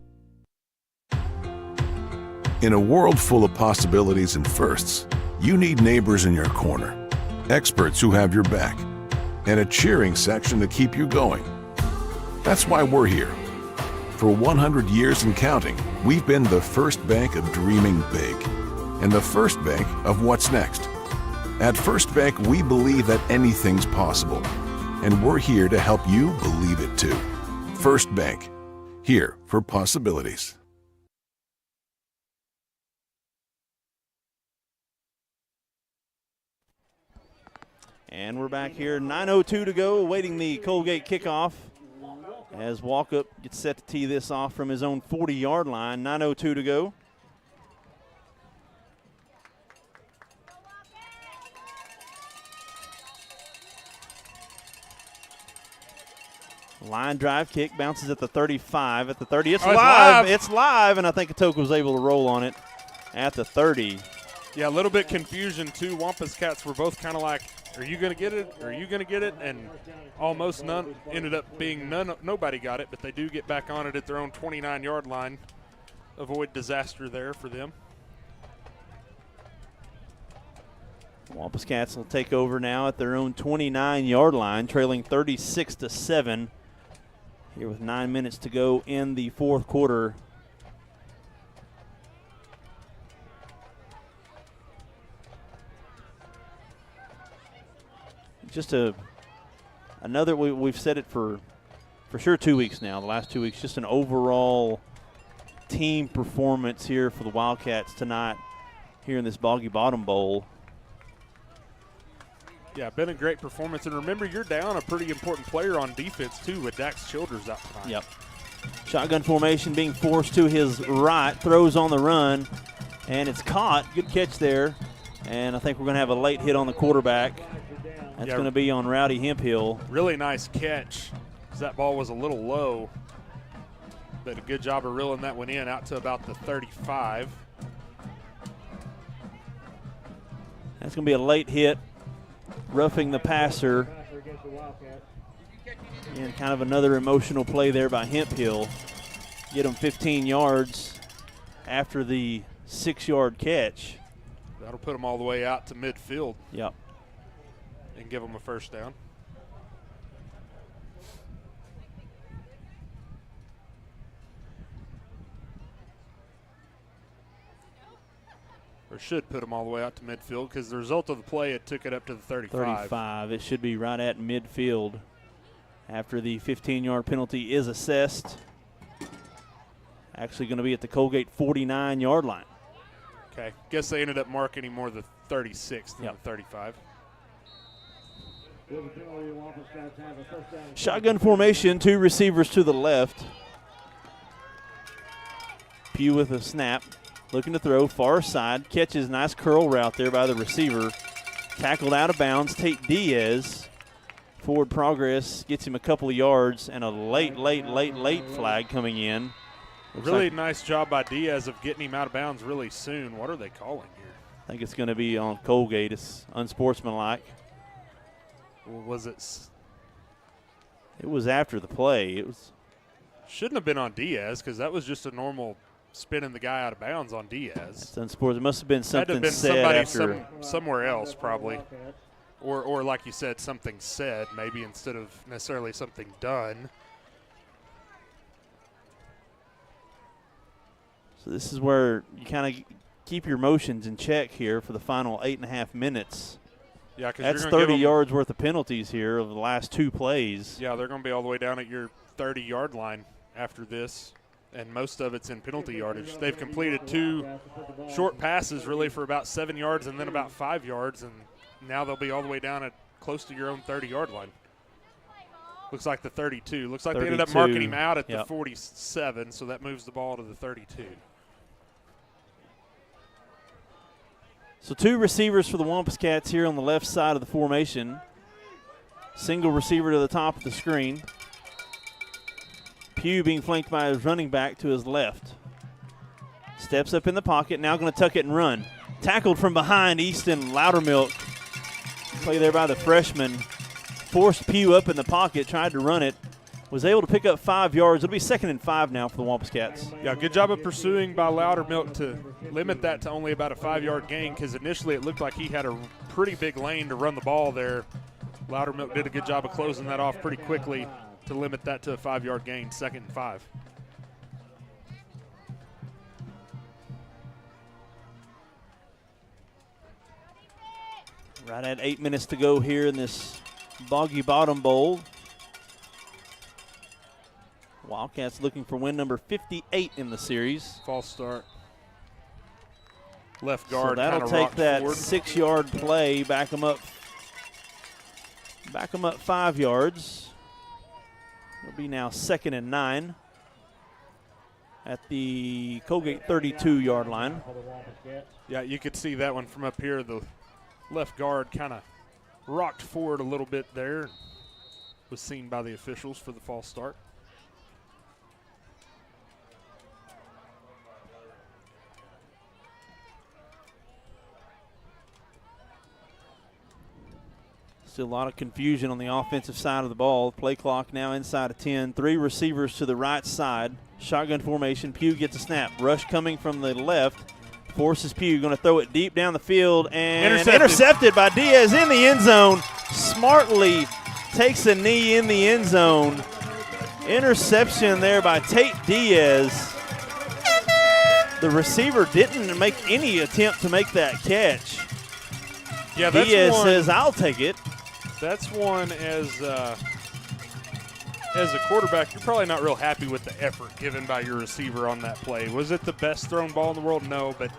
In a world full of possibilities and firsts, you need neighbors in your corner, experts who have your back, and a cheering section to keep you going. That's why we're here. For 100 years and counting, we've been the first bank of dreaming big and the first bank of what's next. At First Bank, we believe that anything's possible, and we're here to help you believe it too. First Bank, here for possibilities. And we're back here, 9:02 to go, awaiting the Coalgate kickoff as Walkup gets set to tee this off from his own 40-yard line. 9:02 to go. Line drive kick bounces at the 35, at the 30. It's live. It's live, and I think Atoka was able to roll on it at the 30. Yeah, a little bit confusion too. Wampus Cats were both kind of like, are you going to get it? Are you going to get it? And almost none ended up being nobody got it, but they do get back on it at their own 29-yard line. Avoid disaster there for them. Wampus Cats will take over now at their own 29-yard line, trailing 36-7 here with 9 minutes to go in the fourth quarter. Just another, we've said it for sure 2 weeks now, the last 2 weeks, just an overall team performance here for the Wildcats tonight here in this Boggy Bottom Bowl. Yeah, been a great performance. And remember, you're down a pretty important player on defense, too, with Dax Childers out behind. Yep. Shotgun formation being forced to his right, throws on the run, and it's caught. Good catch there. And I think we're going to have a late hit on the quarterback. That's going to be on Rowdy Hemphill. Really nice catch, because that ball was a little low. But a good job of reeling that one in out to about the 35. That's going to be a late hit, roughing the passer. And kind of another emotional play there by Hemphill. Get him 15 yards after the 6-yard catch. That'll put him all the way out to midfield. Yep. And give them a first down. Or should put them all the way out to midfield, because the result of the play, it took it up to the 35. 35. It should be right at midfield after the 15-yard penalty is assessed. Actually going to be at the Coalgate 49-yard line. Okay. Guess they ended up marking him more the 36 than the 35. Shotgun formation, 2 receivers to the left. Pugh with a snap. Looking to throw, far side. Catches, nice curl route there by the receiver. Tackled out of bounds. Tate Diaz. Forward progress gets him a couple of yards, and a late flag coming in. Really nice job by Diaz of getting him out of bounds really soon. What are they calling here? I think it's going to be on Coalgate. It's unsportsmanlike. Or was it? It was after the play. It was. Shouldn't have been on Diaz because that was just a normal spinning the guy out of bounds on Diaz. It's unsportsmanlike. It must have been something Had to have been said somebody after. somewhere else probably. Or like you said, something said maybe instead of necessarily something done. So this is where you kind of keep your emotions in check here for the final 8.5 minutes. Yeah, because that's 30 yards worth of penalties here of the last two plays. Yeah, they're going to be all the way down at your 30-yard line after this, and most of it's in penalty yardage. They've completed 2 short passes really for about 7 yards and then about 5 yards, and now they'll be all the way down at close to your own 30-yard line. Looks like the 32. Looks like 32. They ended up marking him out at the 47, so that moves the ball to the 32. So 2 receivers for the Wampus Cats here on the left side of the formation. Single receiver to the top of the screen. Pugh being flanked by his running back to his left. Steps up in the pocket, now going to tuck it and run. Tackled from behind, Easton Loudermilk. Play there by the freshman. Forced Pugh up in the pocket, tried to run it. Was able to pick up 5 yards. It'll be 2nd and 5 now for the Wampus Cats. Yeah, good job of pursuing by Loudermilk to limit that to only about a 5-yard gain because initially it looked like he had a pretty big lane to run the ball there. Loudermilk did a good job of closing that off pretty quickly to limit that to a 5-yard gain, 2nd and 5. Right at 8 minutes to go here in this Boggy Bottom Bowl. Wildcats looking for win number 58 in the series. False start. Left guard. So that'll take that forward. 6-yard play, back them up 5 yards. It'll be now 2nd and 9 at the Coalgate 32-yard line. Yeah, you could see that one from up here. The left guard kind of rocked forward a little bit there. Was seen by the officials for the false start. Still a lot of confusion on the offensive side of the ball. Play clock now inside of 10. 3 receivers to the right side. Shotgun formation. Pugh gets a snap. Rush coming from the left. Forces Pugh. Going to throw it deep down the field. And intercepted by Diaz in the end zone. Smartly takes a knee in the end zone. Interception there by Tate Diaz. The receiver didn't make any attempt to make that catch. Yeah, that's Diaz one, says, I'll take it. That's one as a quarterback, you're probably not real happy with the effort given by your receiver on that play. Was it the best thrown ball in the world? No, but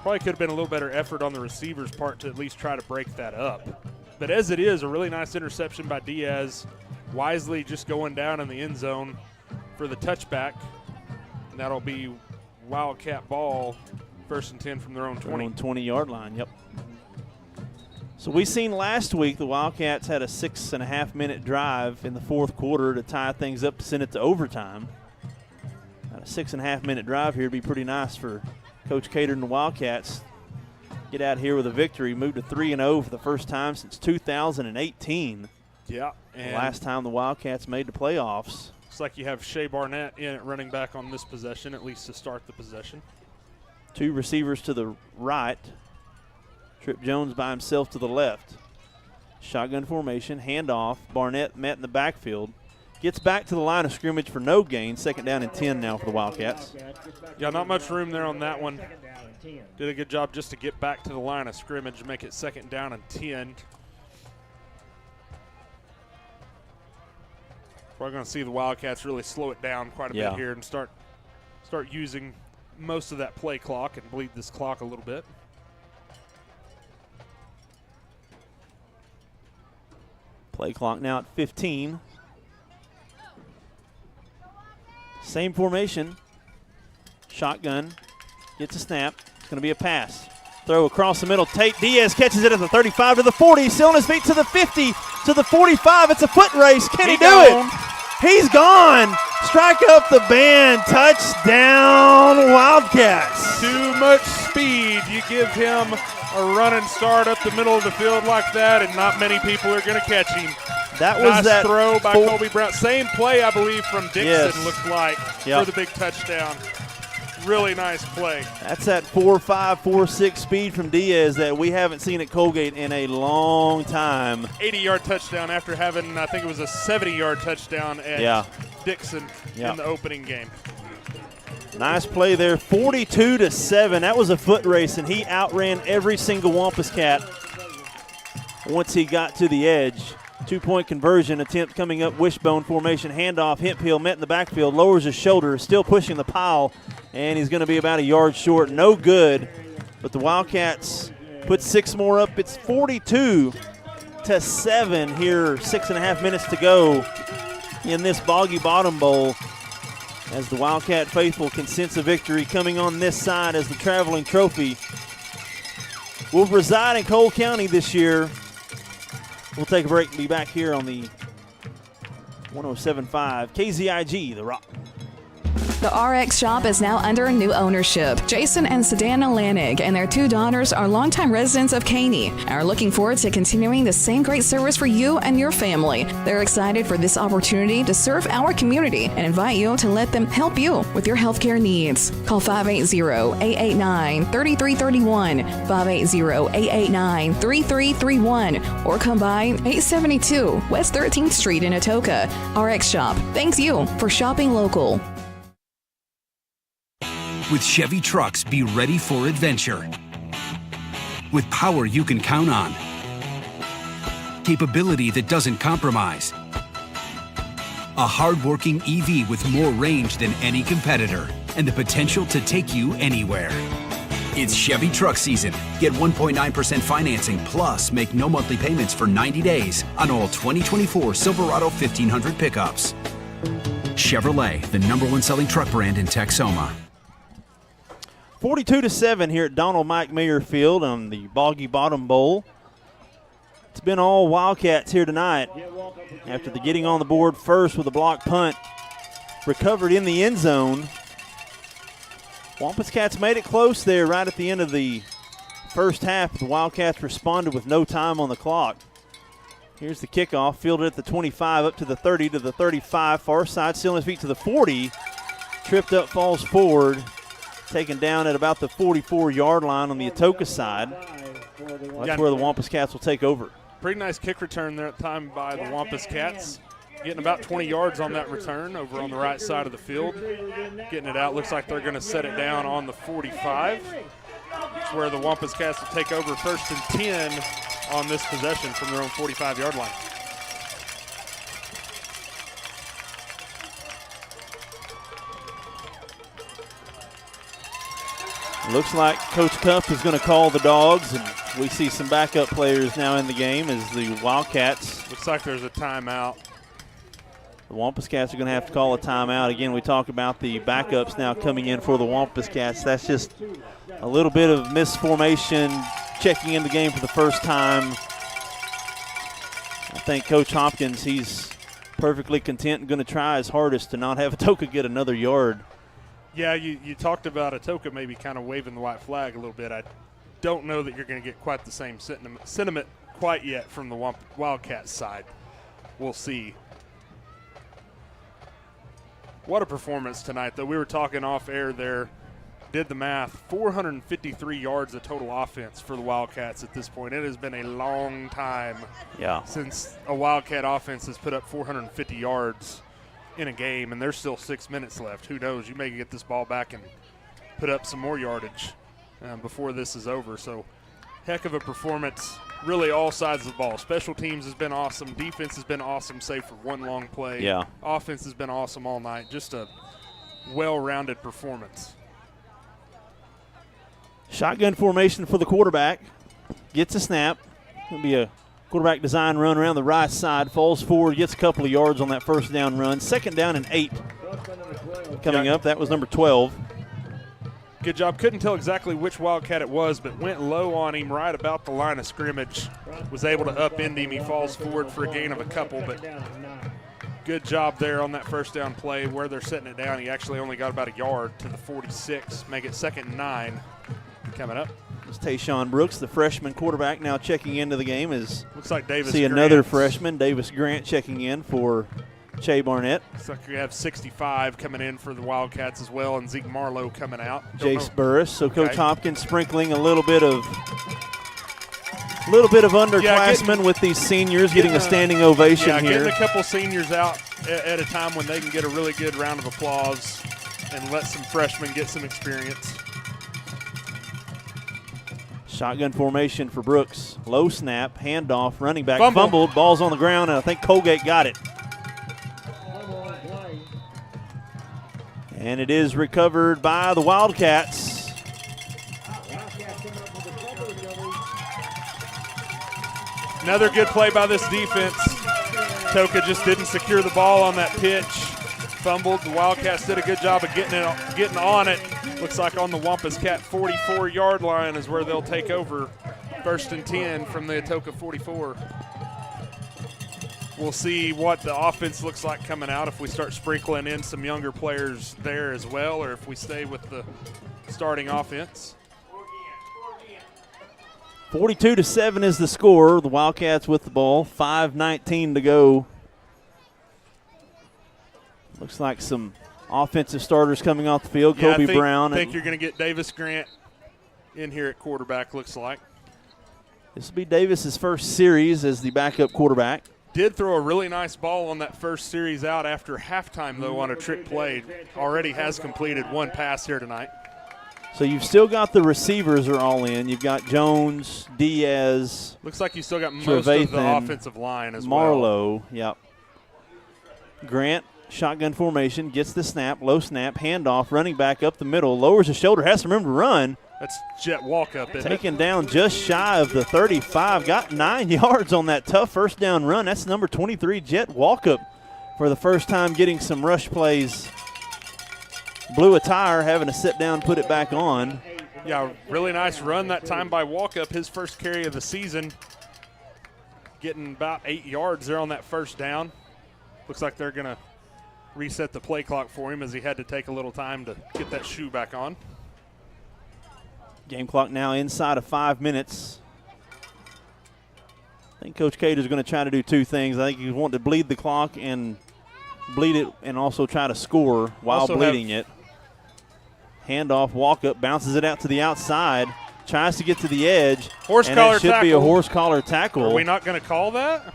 probably could have been a little better effort on the receiver's part to at least try to break that up. But as it is, a really nice interception by Diaz, wisely just going down in the end zone for the touchback. And that'll be Wildcat ball, 1st and 10 from their own 20. 20-yard line, yep. So we seen last week the Wildcats had a 6.5-minute drive in the 4th quarter to tie things up to send it to overtime. A 6.5-minute drive here would be pretty nice for Coach Cater and the Wildcats. Get out here with a victory, move to 3-0 for the first time since 2018. Yeah. And the last time the Wildcats made the playoffs. Looks like you have Shea Barnett in at running back on this possession, at least to start the possession. 2 receivers to the right. Trip Jones by himself to the left. Shotgun formation, handoff. Barnett met in the backfield. Gets back to the line of scrimmage for no gain. 2nd down and 10 now for the Wildcats. Yeah, not much room there on that one. Did a good job just to get back to the line of scrimmage, make it 2nd down and 10. We're going to see the Wildcats really slow it down quite a bit here and start using most of that play clock and bleed this clock a little bit. Play clock now at 15. Same formation. Shotgun. Gets a snap. It's going to be a pass. Throw across the middle. Tate Diaz catches it at the 35 to the 40. Still on his feet to the 50 to the 45. It's a foot race. Can he do it? He's gone. Strike up the band. Touchdown, Wildcats. Too much speed. You give him a running start up the middle of the field like that, and not many people are going to catch him. That was nice that throw by Colby Brown. Same play, I believe, from Dixon, yes. looked like, for the big touchdown. Really nice play. That's that 4.5, 4.6 speed from Diaz that we haven't seen at Coalgate in a long time. 80-yard touchdown after having, I think it was a 70-yard touchdown at Dixon in the opening game. Nice play there, 42-7. That was a foot race, and he outran every single Wampus Cat once he got to the edge. 2-point conversion attempt coming up, wishbone formation, handoff. Hemphill met in the backfield, lowers his shoulder, still pushing the pile, and he's going to be about a yard short. No good, but the Wildcats put 6 more up. It's 42-7 here, 6.5 minutes to go in this Boggy Bottom Bowl as the Wildcat faithful can sense a victory coming on this side as the traveling trophy will reside in Cole County this year. We'll take a break and be back here on the 107.5 KZIG, The Rock. The RX shop is now under new ownership. Jason and Sedana Lanig and their 2 daughters are longtime residents of Caney and are looking forward to continuing the same great service for you and your family. They're excited for this opportunity to serve our community and invite you to let them help you with your healthcare needs. Call 580-889-3331, 580-889-3331, or come by 872 West 13th Street in Atoka. RX Shop thanks you for shopping local. With Chevy trucks, be ready for adventure. With power you can count on. Capability that doesn't compromise. A hard-working EV with more range than any competitor and the potential to take you anywhere. It's Chevy truck season. Get 1.9% financing plus make no monthly payments for 90 days on all 2024 Silverado 1500 pickups. Chevrolet, the #1 selling truck brand in Texoma. 42-7 here at Donald Mike Mayer Field on the Boggy Bottom Bowl. It's been all Wildcats here tonight after the getting on the board first with a block punt. Recovered in the end zone. Wampus Cats made it close there right at the end of the first half. The Wildcats responded with no time on the clock. Here's the kickoff, fielded at the 25, up to the 30, to the 35, far side, still on his feet to the 40. Tripped up, falls forward. Taken down at about the 44-yard line on the Atoka side. That's where the Wampus Cats will take over. Pretty nice kick return there at the time by the Wampus Cats. Getting about 20 yards on that return over on the right side of the field. Getting it out. Looks like they're going to set it down on the 45. It's where the Wampus Cats will take over 1st and 10 on this possession from their own 45-yard line. Looks like Coach Cuff is going to call the Dogs, and we see some backup players now in the game as the Wildcats. Looks like there's a timeout. The Wampus Cats are going to have to call a timeout. Again, we talk about the backups now coming in for the Wampus Cats. That's just a little bit of misformation, checking in the game for the first time. I think Coach Hopkins, he's perfectly content and going to try his hardest to not have Atoka get another yard. Yeah, you talked about Atoka maybe kind of waving the white flag a little bit. I don't know that you're going to get quite the same sentiment quite yet from the Wildcats side. We'll see. What a performance tonight, though. We were talking off air there, did the math, 453 yards of total offense for the Wildcats at this point. It has been a long time since a Wildcat offense has put up 450 yards in a game, and there's still 6 minutes left. Who knows? You may get this ball back and put up some more yardage before this is over. So heck of a performance, really all sides of the ball. Special teams has been awesome. Defense has been awesome, save for one long play. Yeah. Offense has been awesome all night. Just a well-rounded performance. Shotgun formation for the quarterback. Gets a snap. It'll be a quarterback design run around the right side, falls forward, gets a couple of yards on that first down run. 2nd down and 8 coming up. That was number 12. Good job. Couldn't tell exactly which Wildcat it was, but went low on him right about the line of scrimmage. Was able to upend him. He falls forward for a gain of a couple, but good job there on that first down play. Where they're setting it down, he actually only got about a yard to the 46. Make it 2nd and 9 coming up. It's Tayshawn Brooks, the freshman quarterback, now checking into the game. Looks like Davis see Grant. Another freshman, Davis Grant, checking in for Che Barnett. Looks like we have 65 coming in for the Wildcats as well, and Zeke Marlowe coming out. Jace Burris. So Coach Hopkins sprinkling a little bit of underclassmen with these seniors, getting a standing ovation here. Getting a couple seniors out at a time when they can get a really good round of applause and let some freshmen get some experience. Shotgun formation for Brooks. Low snap, handoff, running back fumbled, ball's on the ground, and I think Coalgate got it. And it is recovered by the Wildcats. Another good play by this defense. Atoka just didn't secure the ball on that pitch. Fumbled. The Wildcats did a good job of getting on it. Looks like on the Wampus Cat 44-yard line is where they'll take over. 1st and 10 from the Atoka 44. We'll see what the offense looks like coming out, if we start sprinkling in some younger players there as well, or if we stay with the starting offense. 42-7 is the score. The Wildcats with the ball. 5:19 to go. Looks like some offensive starters coming off the field. Yeah, Kobe Brown. I think you're going to get Davis Grant in here at quarterback, looks like. This will be Davis's first series as the backup quarterback. Did throw a really nice ball on that first series out after halftime, though, on a trick play. Already has completed one pass here tonight. So you've still got the receivers are all in. You've got Jones, Diaz. Looks like you still got most of the offensive line as well. Marlowe, yep. Grant, shotgun formation, gets the snap, low snap, handoff, running back up the middle, lowers his shoulder, has some room to run. That's Jet Walkup, isn't it? Taken down just shy of the 35. Got 9 yards on that tough first down run. That's number 23, Jet Walkup, for the first time getting some rush plays. Blew a tire, having to sit down, put it back on. Yeah, really nice run that time by Walkup, his first carry of the season. Getting about 8 yards there on that first down. Looks like they're going to reset the play clock for him as he had to take a little time to get that shoe back on. Game clock now inside of 5 minutes. I think Coach Cater is going to try to do two things. I think he's wanting to bleed the clock and bleed it and also try to score while also bleeding it. Handoff, walk up, bounces it out to the outside, tries to get to the edge. Horse and collar it should tackle. be a horse collar tackle. Are we not going to call that?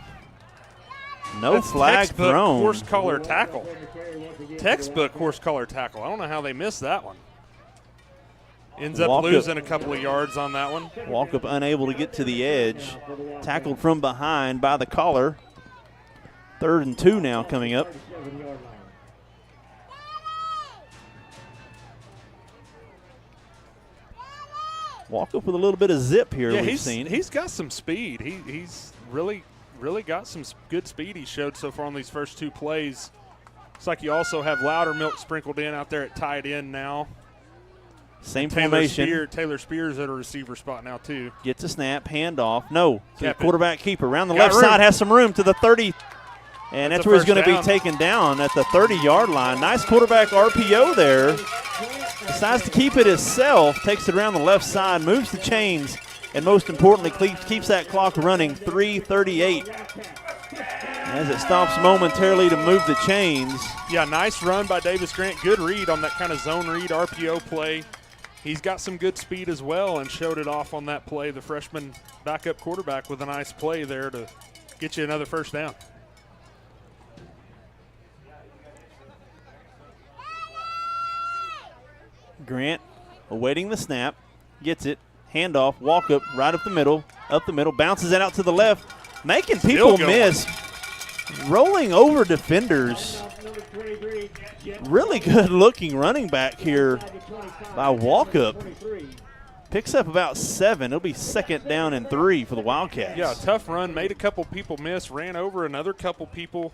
No That's flag textbook thrown. Horse collar tackle. Textbook horse collar tackle. I don't know how they missed that one. Ends up losing a couple of yards on that one. Walkup unable to get to the edge. Tackled from behind by the collar. 3rd and 2 now coming up. Walkup with a little bit of zip here, Yeah, we've seen. He's got some speed. He's really got some good speed he showed so far on these first 2 plays. Looks like you also have Loudermilk sprinkled in out there at tight end now. Same Taylor formation. Taylor Spears at a receiver spot now, too. Gets a snap, handoff. No, to the Kept it. quarterback keeper. Around the Got left room. side, has some room to the 30. And that's where he's going to be down. taken down at the 30-yard line. Nice quarterback RPO there. Decides to keep it himself. Takes it around the left side, moves the chains, and most importantly, keeps that clock running. 3:38. As it stops momentarily to move the chains. Yeah, nice run by Davis Grant. Good read on that kind of zone read RPO play. He's got some good speed as well and showed it off on that play. The freshman backup quarterback with a nice play there to get you another first down. Grant awaiting the snap, gets it, handoff, walk up, right up the middle, bounces it out to the left, making people miss, rolling over defenders. Really good looking running back here by Walkup. Picks up about 7. It'll be 2nd down and 3 for the Wildcats. Yeah, tough run, made a couple people miss, ran over another couple people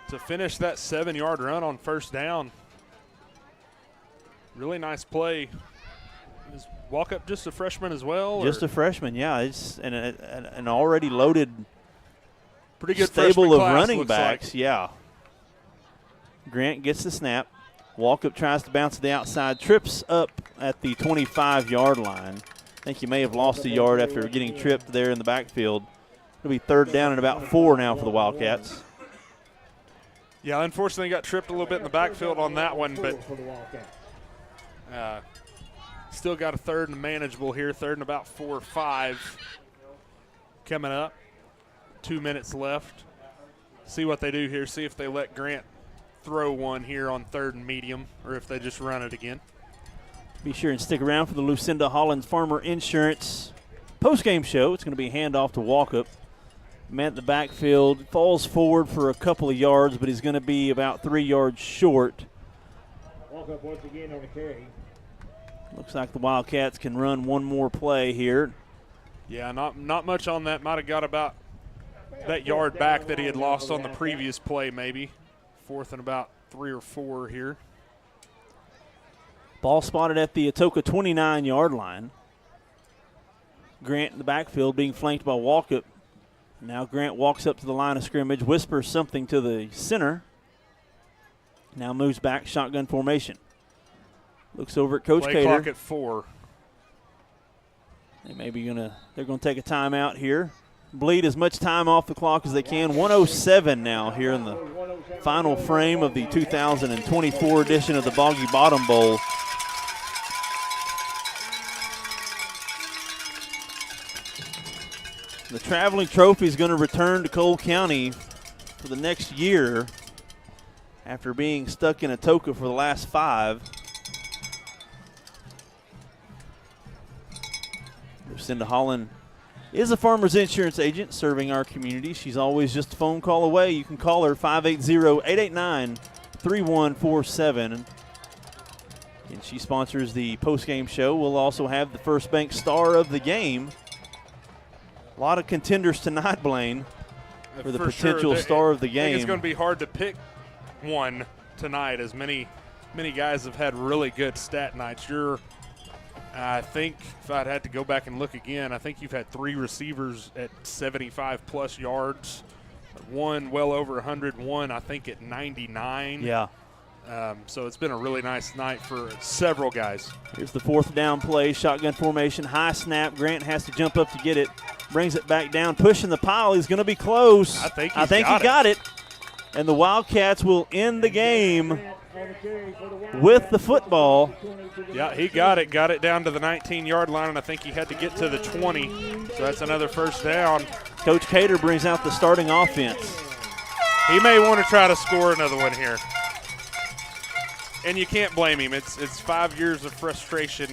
to finish that 7-yard run on first down. Really nice play. Is Walkup just a freshman as well? Just a freshman, yeah. It's an already loaded pretty good stable of class, running backs, like. yeah. Grant gets the snap. Walkup tries to bounce to the outside, trips up at the 25-yard line. I think he may have lost a yard after getting tripped there in the backfield. It'll be 3rd down and about 4 now for the Wildcats. Yeah, unfortunately got tripped a little bit in the backfield on that one, but still got a 3rd and manageable here. 3rd and about 4 or 5 coming up. 2 minutes left. See what they do here. See if they let Grant throw one here on 3rd and medium, or if they just run it again. Be sure and stick around for the Lucinda Hollins Farmer Insurance postgame show. It's going to be a handoff to Walkup. Man at the backfield, falls forward for a couple of yards, but he's going to be about 3 yards short. Walkup once again on the carry. Looks like the Wildcats can run one more play here. Yeah, not much on that. Might have got about that yard back that he had lost on the previous play, maybe. 4th and about 3 or 4 here. Ball spotted at the Atoka 29-yard line. Grant in the backfield being flanked by Walkup. Now Grant walks up to the line of scrimmage, whispers something to the center. Now moves back, shotgun formation. Looks over at Coach Play Cater. clock at 4. They're gonna take a timeout here. Bleed as much time off the clock as they can. 1:07 now here in the final frame of the 2024 edition of the Boggy Bottom Bowl. The traveling trophy is going to return to Cole County for the next year after being stuck in Atoka for the last 5. Lucinda Holland is a Farmers Insurance agent serving our community. She's always just a phone call away. You can call her 580-889-3147. And she sponsors the postgame show. We'll also have the First Bank star of the game. A lot of contenders tonight, Blaine, for the potential star of the game. I think it's going to be hard to pick one tonight, as many guys have had really good stat nights. I think if I'd had to go back and look again, I think you've had 3 receivers at 75-plus yards, one well over 100, one I think at 99. Yeah. So it's been a really nice night for several guys. Here's the 4th down play, shotgun formation, high snap. Grant has to jump up to get it, brings it back down, pushing the pile. He's going to be close. I think he got it. And the Wildcats will end the game with the football. Yeah, he got it down to the 19-yard line, and I think he had to get to the 20. So that's another 1st down. Coach Cater brings out the starting offense. He may want to try to score another one here. And you can't blame him. It's 5 years of frustration.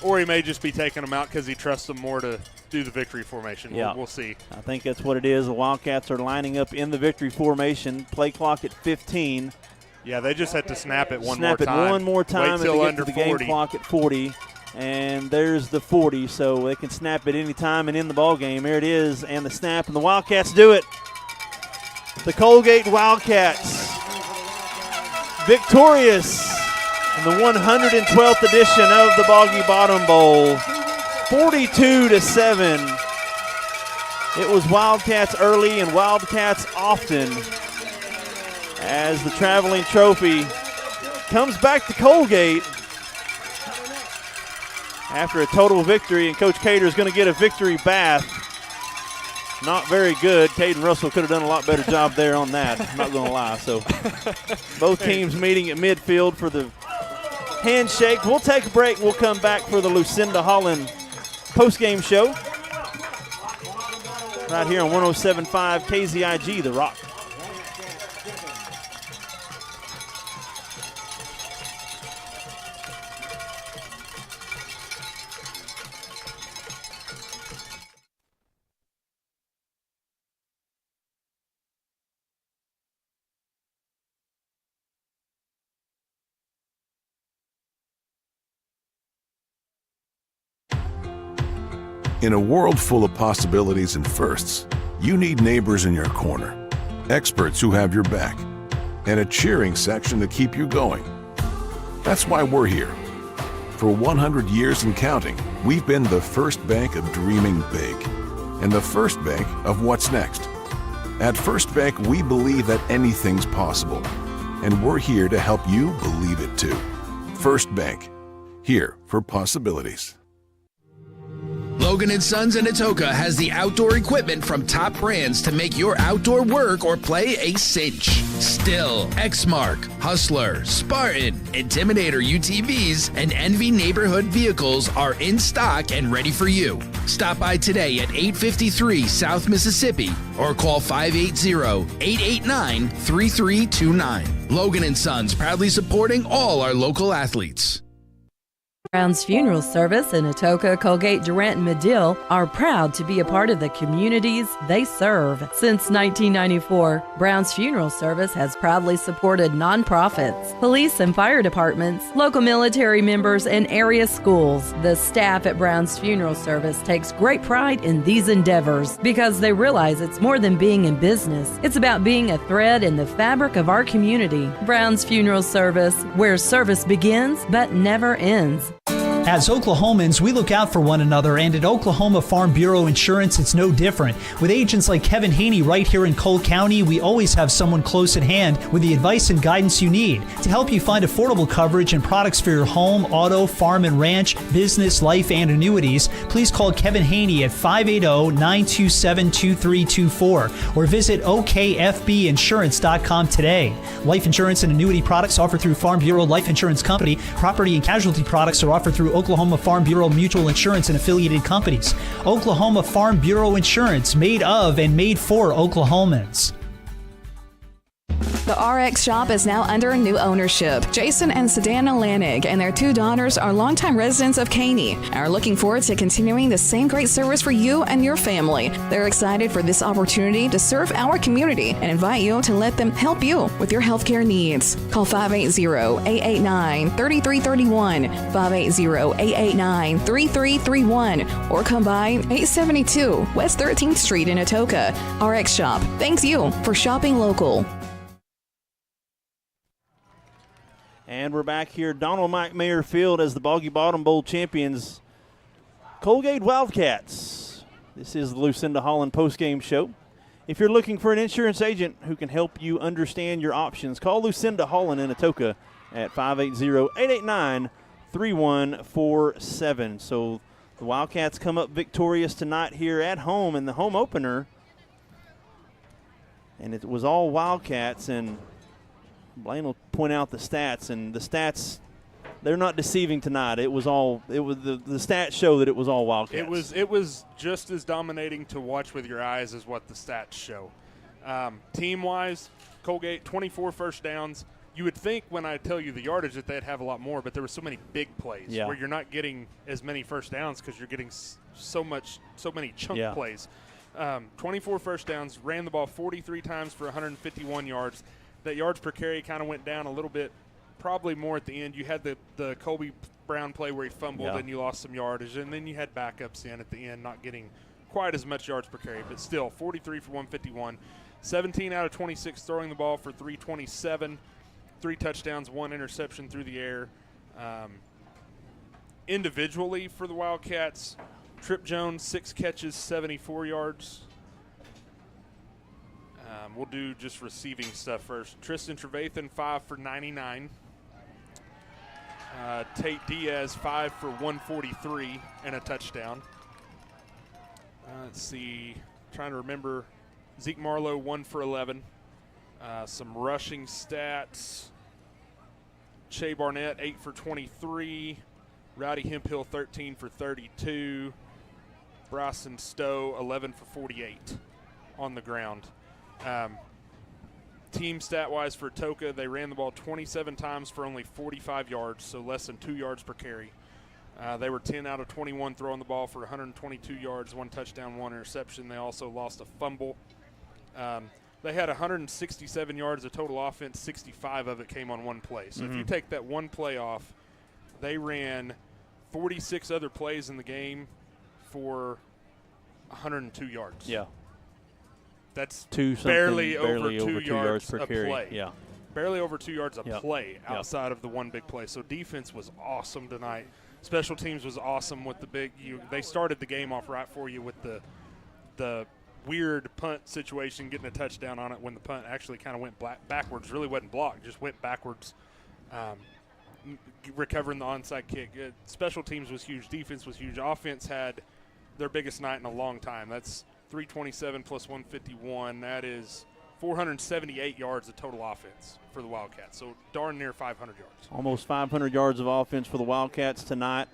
Or he may just be taking them out because he trusts them more to do the victory formation. Yeah. We'll see. I think that's what it is. The Wildcats are lining up in the victory formation. Play clock at 15. Yeah, they just had to snap it one more time. Snap it one more time Wait till and under get to the 40. game clock at 40. And there's the 40, so they can snap it any time and in the ball game. There it is, and the snap, and the Wildcats do it. The Coalgate Wildcats victorious in the 112th edition of the Boggy Bottom Bowl, 42-7. It was Wildcats early and Wildcats often, as the traveling trophy comes back to Coalgate after a total victory, and Coach Cater is going to get a victory bath. Not very good. Caden Russell could have done a lot better job there on that, I'm not going to lie. So both teams meeting at midfield for the handshake. We'll take a break. We'll come back for the Lucinda Holland postgame show right here on 107.5 KZIG, The Rock. In a world full of possibilities and firsts, you need neighbors in your corner, experts who have your back, and a cheering section to keep you going. That's why we're here. For 100 years and counting, we've been the first bank of dreaming big and the first bank of what's next. At First Bank, we believe that anything's possible, and we're here to help you believe it too. First Bank, here for possibilities. Logan & Sons in Atoka has the outdoor equipment from top brands to make your outdoor work or play a cinch. Still, Exmark, Hustler, Spartan, Intimidator UTVs, and Envy neighborhood vehicles are in stock and ready for you. Stop by today at 853 South Mississippi or call 580-889-3329. Logan & Sons proudly supporting all our local athletes. Brown's Funeral Service in Atoka, Coalgate, Durant, and Medill are proud to be a part of the communities they serve. Since 1994, Brown's Funeral Service has proudly supported nonprofits, police and fire departments, local military members, and area schools. The staff at Brown's Funeral Service takes great pride in these endeavors because they realize it's more than being in business. It's about being a thread in the fabric of our community. Brown's Funeral Service, where service begins but never ends. As Oklahomans, we look out for one another, and at Oklahoma Farm Bureau Insurance, it's no different. With agents like Kevin Haney right here in Cole County, we always have someone close at hand with the advice and guidance you need to help you find affordable coverage and products for your home, auto, farm and ranch, business, life, and annuities. Please call Kevin Haney at 580-927-2324 or visit okfbinsurance.com today. Life insurance and annuity products offered through Farm Bureau Life Insurance Company. Property and casualty products are offered through Oklahoma Farm Bureau Mutual Insurance and affiliated companies. Oklahoma Farm Bureau Insurance, made of and made for Oklahomans. The RX shop is now under new ownership. Jason and Sedana Lanig and their two daughters are longtime residents of Caney and are looking forward to continuing the same great service for you and your family. They're excited for this opportunity to serve our community and invite you to let them help you with your healthcare needs. Call 580-889-3331, 580-889-3331, or come by 872 West 13th Street in Atoka. RX Shop thanks you for shopping local. And we're back here, Donald Mike Mayer Field, as the Boggy Bottom Bowl champions, Coalgate Wildcats. This is the Lucinda Holland postgame show. If you're looking for an insurance agent who can help you understand your options, call Lucinda Holland in Atoka at 580-889-3147. So the Wildcats come up victorious tonight here at home in the home opener. And it was all Wildcats, and Blaine will point out the stats, and the stats, they're not deceiving tonight. The stats show that it was all Wildcats. It was just as dominating to watch with your eyes as what the stats show. Team-wise, Coalgate, 24 first downs. You would think when I tell you the yardage that they'd have a lot more, but there were so many big plays where you're not getting as many first downs because you're getting so many chunk plays. 24 first downs, ran the ball 43 times for 151 yards. That yards per carry kind of went down a little bit, probably more at the end. You had the Colby Brown play where he fumbled and you lost some yardage, and then you had backups in at the end not getting quite as much yards per carry, but still 43 for 151. 17 out of 26 throwing the ball for 327, 3 touchdowns, 1 interception through the air. Individually for the Wildcats, Trip Jones, 6 catches, 74 yards. We'll do just receiving stuff first. Tristan Trevathan, 5 for 99. Tate Diaz, 5 for 143 and a touchdown. Let's see. Trying to remember. Zeke Marlowe, 1 for 11. Some rushing stats. Shea Barnett, 8 for 23. Rowdy Hemphill, 13 for 32. Bryson Stowe, 11 for 48 on the ground. Team stat-wise for Atoka, they ran the ball 27 times for only 45 yards, so less than 2 yards per carry. They were 10 out of 21 throwing the ball for 122 yards, 1 touchdown, 1 interception. They also lost a fumble. They had 167 yards of total offense. 65 of it came on 1 play. So if you take that 1 play off, they ran 46 other plays in the game for 102 yards. Yeah. That's barely over 2 yards per a carry. play. Yeah. barely over 2 yards of play outside of the one big play. So defense was awesome tonight. Special teams was awesome with the big. They started the game off right for you with the weird punt situation, getting a touchdown on it when the punt actually kind of went backwards. Really wasn't blocked, just went backwards, recovering the onside kick. Special teams was huge. Defense was huge. Offense had their biggest night in a long time. That's 327 plus 151. That is 478 yards of total offense for the Wildcats. So darn near 500 yards. Almost 500 yards of offense for the Wildcats tonight.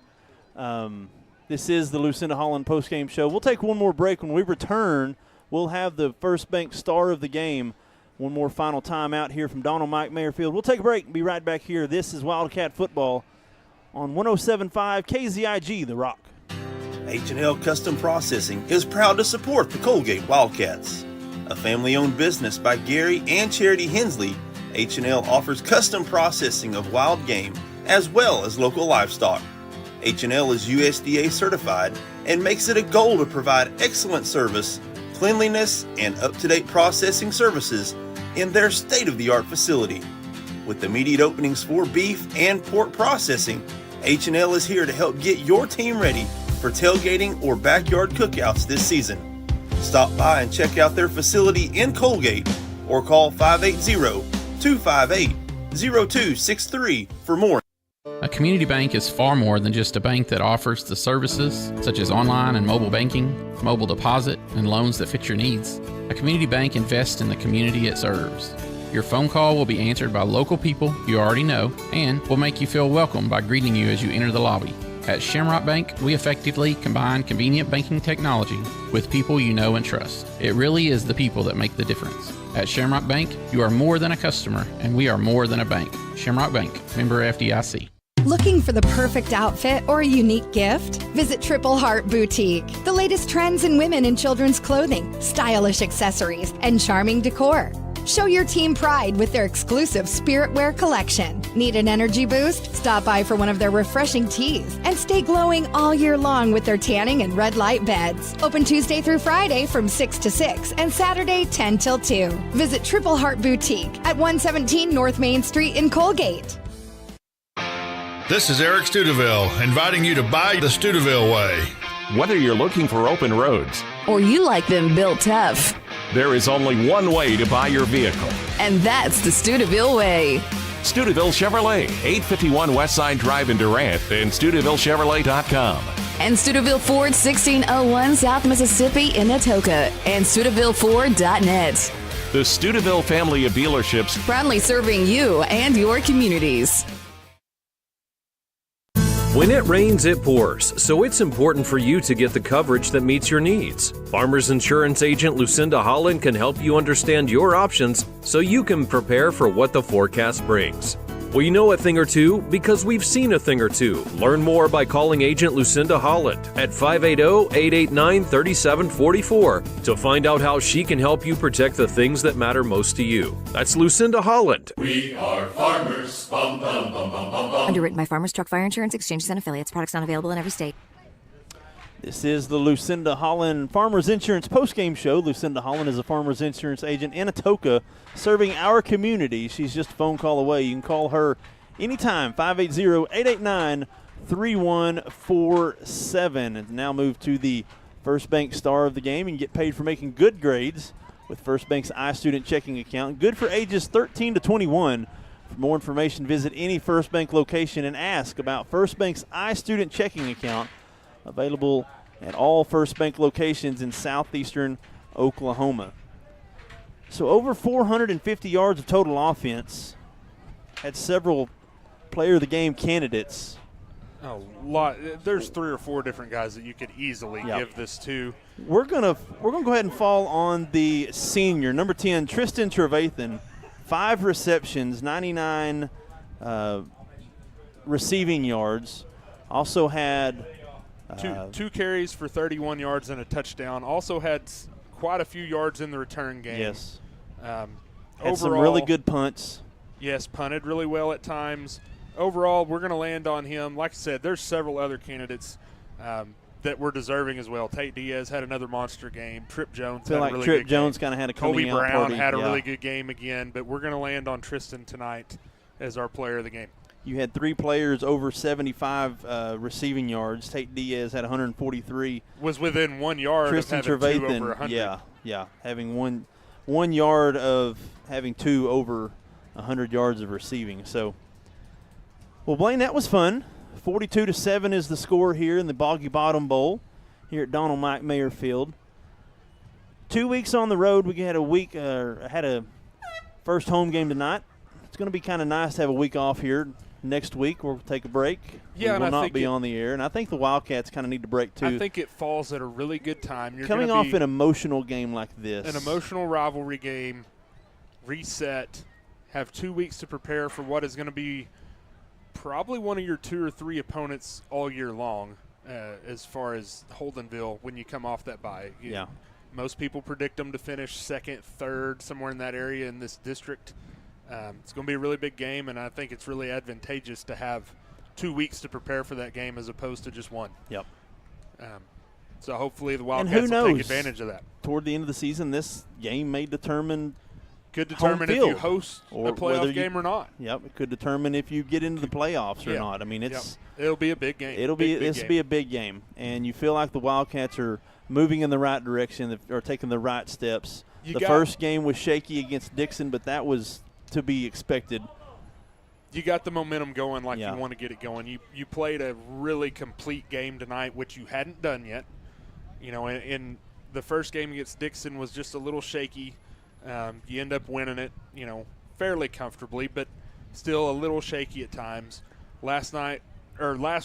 This is the Lucinda Holland postgame show. We'll take one more break. When we return, we'll have the First Bank star of the game. One more final time out here from Donald Mike Mayerfield. We'll take a break and be right back here. This is Wildcat Football on 107.5 KZIG, The Rock. H&L Custom Processing is proud to support the Coalgate Wildcats. A family-owned business by Gary and Charity Hensley, H&L offers custom processing of wild game as well as local livestock. H&L is USDA certified and makes it a goal to provide excellent service, cleanliness, and up-to-date processing services in their state-of-the-art facility. With immediate openings for beef and pork processing, H&L is here to help get your team ready for tailgating or backyard cookouts this season. Stop by and check out their facility in Coalgate or call 580-258-0263 for more. A community bank is far more than just a bank that offers the services such as online and mobile banking, mobile deposit, and loans that fit your needs. A community bank invests in the community it serves. Your phone call will be answered by local people you already know and will make you feel welcome by greeting you as you enter the lobby. At Shamrock Bank, we effectively combine convenient banking technology with people you know and trust. It really is the people that make the difference. At Shamrock Bank, you are more than a customer, and we are more than a bank. Shamrock Bank, member FDIC. Looking for the perfect outfit or a unique gift? Visit Triple Heart Boutique. The latest trends in women and children's clothing, stylish accessories, and charming decor. Show your team pride with their exclusive Spirit Wear collection. Need an energy boost? Stop by for one of their refreshing teas and stay glowing all year long with their tanning and red light beds. Open Tuesday through Friday from 6 to 6 and Saturday 10 till 2. Visit Triple Heart Boutique at 117 North Main Street in Coalgate. This is Eric Studeville, inviting you to buy the Studeville way. Whether you're looking for open roads Or you like them built tough, there is only one way to buy your vehicle. and that's the Studeville way. Studeville Chevrolet, 851 Westside Drive in Durant, and StudevilleChevrolet.com. And Studeville Ford, 1601 South Mississippi in Atoka, and StudevilleFord.net. The Studeville family of dealerships, Proudly serving you and your communities. When it rains, it pours, so it's important for you to get the coverage that meets your needs. Farmers Insurance agent Lucinda Holland can help you understand your options so you can prepare for what the forecast brings. We know a thing or two because we've seen a thing or two. Learn more by calling agent Lucinda Holland at 580-889-3744 to find out how she can help you protect the things that matter most to you. That's Lucinda Holland. We are farmers. Bum, bum, bum, bum, bum, bum. Underwritten by Farmers Truck Fire Insurance Exchanges and Affiliates. Products not available in every state. This is the Lucinda Holland Farmers Insurance postgame show. Lucinda Holland is a Farmers Insurance agent in Atoka serving our community. She's just a phone call away. You can call her anytime, 580-889-3147. And now move to the First Bank star of the game and get paid for making good grades with First Bank's iStudent checking account. Good for ages 13 to 21. For more information, visit any First Bank location and ask about First Bank's iStudent checking account. Available at all First Bank locations in southeastern Oklahoma. So over 450 yards of total offense. Had several player of the game candidates. A lot. There's 3 or 4 different guys that you could easily give this to. We're gonna go ahead and fall on the senior, number 10, Tristan Trevathan. 5 receptions, 99 receiving yards. Also had two carries for 31 yards and a touchdown. Also had quite a few yards in the return game. Yes. Had some really good punts. Yes, punted really well at times. Overall, we're going to land on him. Like I said, there's several other candidates. that were deserving as well. Tate Diaz had another monster game. Tripp Jones I feel had like a really Tripp good Jones game. kind of had a Kobe coming out Brown party. had a really good game again, but we're going to land on Tristan tonight as our player of the game. You had 3 players over 75 receiving yards. Tate Diaz had 143. Was within 1 yard Tristan of having 2 over Trevathan, 100. yeah, having one yard of having 2 over 100 yards of receiving. So, well, Blaine, that was fun. 42-7 is the score here in the Boggy Bottom Bowl here at Donald Mike Mayer Field. 2 weeks on the road. We had a first home game tonight. It's going to be kind of nice to have a week off here. Next week we'll take a break. Yeah, we and will I not think be on the air, and I think the Wildcats kind of need to break too. I think it falls at a really good time. You're coming off an emotional game like this. An emotional rivalry game, reset, have 2 weeks to prepare for what is going to be probably one of your 2 or 3 opponents all year long as far as Holdenville when you come off that bye. Yeah. Most people predict them to finish second, third, somewhere in that area in this district. It's going to be a really big game, and I think it's really advantageous to have 2 weeks to prepare for that game as opposed to just one. Yep. So hopefully the Wildcats will take advantage of that. Toward the end of the season, this game may determine could determine if you host or a playoff game or not. Yep, it could determine if you get into the playoffs or not. I mean, it'll be a big game. It'll be a big game, and you feel like the Wildcats are moving in the right direction or taking the right steps. The first game was shaky against Dixon, but that was to be expected. You got the momentum going like you want to get it going. You played a really complete game tonight, which you hadn't done yet. You know, in the first game against Dixon was just a little shaky. You end up winning it, you know, fairly comfortably, but still a little shaky at times. Last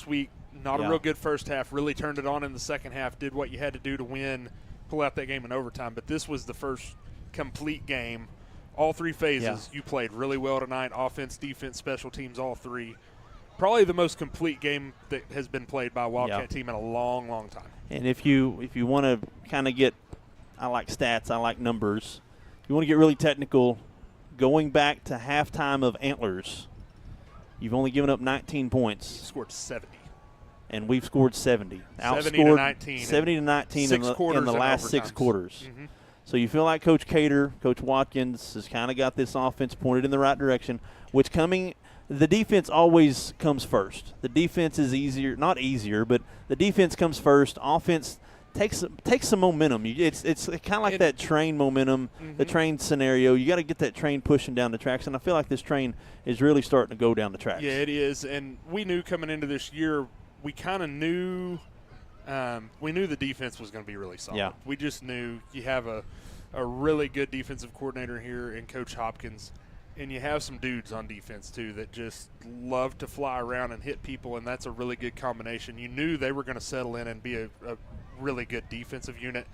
week, not a real good first half. Really turned it on in the second half, did what you had to do to win, pull out that game in overtime. But this was the first complete game. All 3 phases, you played really well tonight. Offense, defense, special teams, all 3. Probably the most complete game that has been played by a Wildcat team in a long, long time. And if you want to kind of get, I like stats, I like numbers. You want to get really technical. Going back to halftime of Antlers, you've only given up 19 points. You scored 70. And we've scored 70. 70 to 19. 70 to 19 in the last 6 quarters. Mm-hmm. So you feel like Coach Cater, Coach Watkins has kind of got this offense pointed in the right direction, the defense always comes first. The defense is not easier, but the defense comes first. Offense takes some momentum. It's kind of like that train momentum, the train scenario. You got to get that train pushing down the tracks, and I feel like this train is really starting to go down the tracks. Yeah, it is, and we knew coming into this year, we kind of knew the defense was going to be really solid. Yeah. We just knew you have a really good defensive coordinator here in Coach Hopkins, and you have some dudes on defense too that just love to fly around and hit people, and that's a really good combination. You knew they were going to settle in and be a really good defensive unit.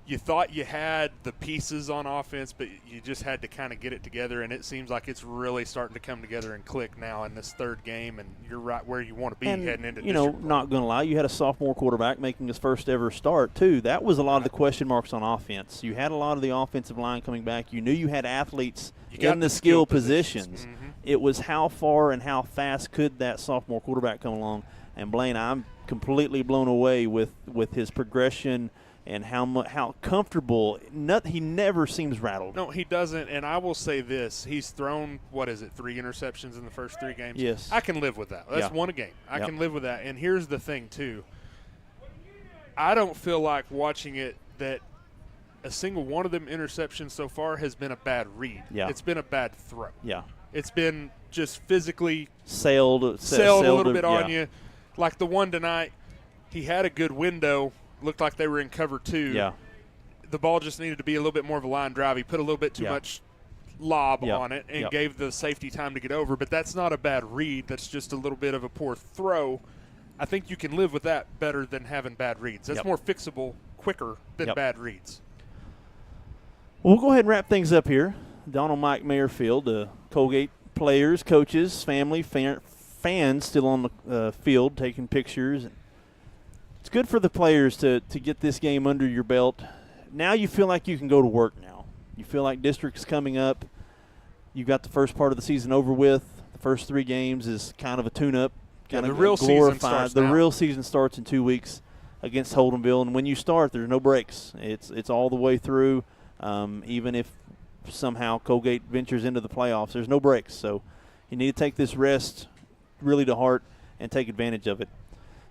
You thought you had the pieces on offense, but you just had to kind of get it together, and it seems like it's really starting to come together and click now in this third game, and you're right where you want to be heading into district play. Not going to lie, you had a sophomore quarterback making his first ever start, too. That was a lot of the question marks on offense. You had a lot of the offensive line coming back. You knew you had athletes in the skill positions. Mm-hmm. It was how far and how fast could that sophomore quarterback come along. And, Blaine, I'm completely blown away with his progression and how comfortable. He never seems rattled. No, he doesn't, and I will say this. He's thrown, 3 interceptions in the first 3 games? Yes. I can live with that. That's one a game. I can live with that. And here's the thing, too. I don't feel like watching it that a single one of them interceptions so far has been a bad read. Yeah. It's been a bad throw. Yeah. It's been just physically sailed a little bit on you. Like the one tonight, he had a good window. Looked like they were in cover 2. Yeah. The ball just needed to be a little bit more of a line drive. He put a little bit too much lob on it and gave the safety time to get over. But that's not a bad read. That's just a little bit of a poor throw. I think you can live with that better than having bad reads. That's more fixable, quicker than bad reads. Well, we'll go ahead and wrap things up here. Donald Mike Mayer Field, Coalgate players, coaches, family, fans still on the field taking pictures. It's good for the players to get this game under your belt. Now you feel like you can go to work now. You feel like district's coming up. You've got the first part of the season over with. The first 3 games is kind of a tune-up, kind of the real glorified. season starts the now. real season starts in 2 weeks. against Holdenville. And when you start, there's no breaks. It's all the way through, even if somehow Coalgate ventures into the playoffs. There's no breaks. So you need to take this rest really to heart and take advantage of it.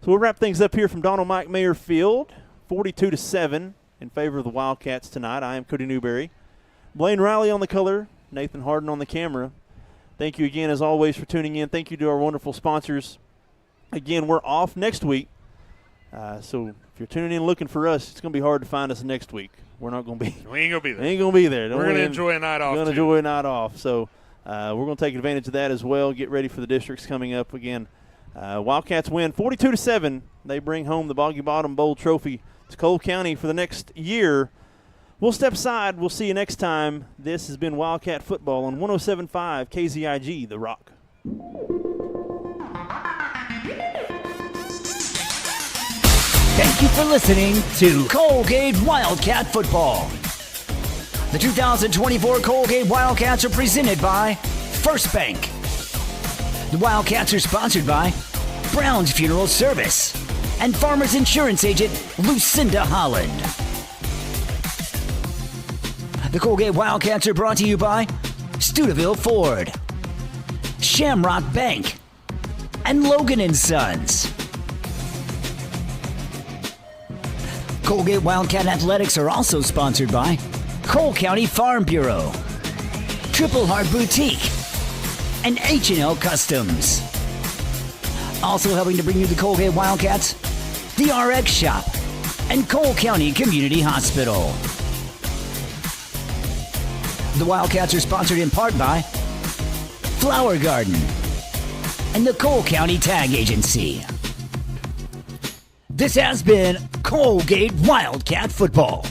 So we'll wrap things up here from Donald Mike Mayer Field, 42-7 in favor of the Wildcats tonight. I am Cody Newberry. Blaine Riley on the color, Nathan Harden on the camera. Thank you again, as always, for tuning in. Thank you to our wonderful sponsors. Again, we're off next week. So if you're tuning in looking for us, it's going to be hard to find us next week. We're not going to be. We ain't going to be there. We ain't going to be there. We're going to enjoy a night off. We're going to enjoy a night off. So we're going to take advantage of that as well. Get ready for the districts coming up again. Wildcats win 42-7. They bring home the Boggy Bottom Bowl trophy to Cole County for the next year. We'll step aside. We'll see you next time. This has been Wildcat Football on 107.5 KZIG, The Rock. Thank you for listening to Coalgate Wildcat Football. The 2024 Coalgate Wildcats are presented by First Bank. The Wildcats are sponsored by Brown's Funeral Service and Farmers Insurance Agent Lucinda Holland. The Coalgate Wildcats are brought to you by Studeville Ford, Shamrock Bank, and Logan & Sons. Coalgate Wildcat Athletics are also sponsored by Cole County Farm Bureau, Triple Heart Boutique, and H&L Customs. Also helping to bring you the Coalgate Wildcats, the RX Shop, and Cole County Community Hospital. The Wildcats are sponsored in part by Flower Garden and the Cole County Tag Agency. This has been Coalgate Wildcat Football.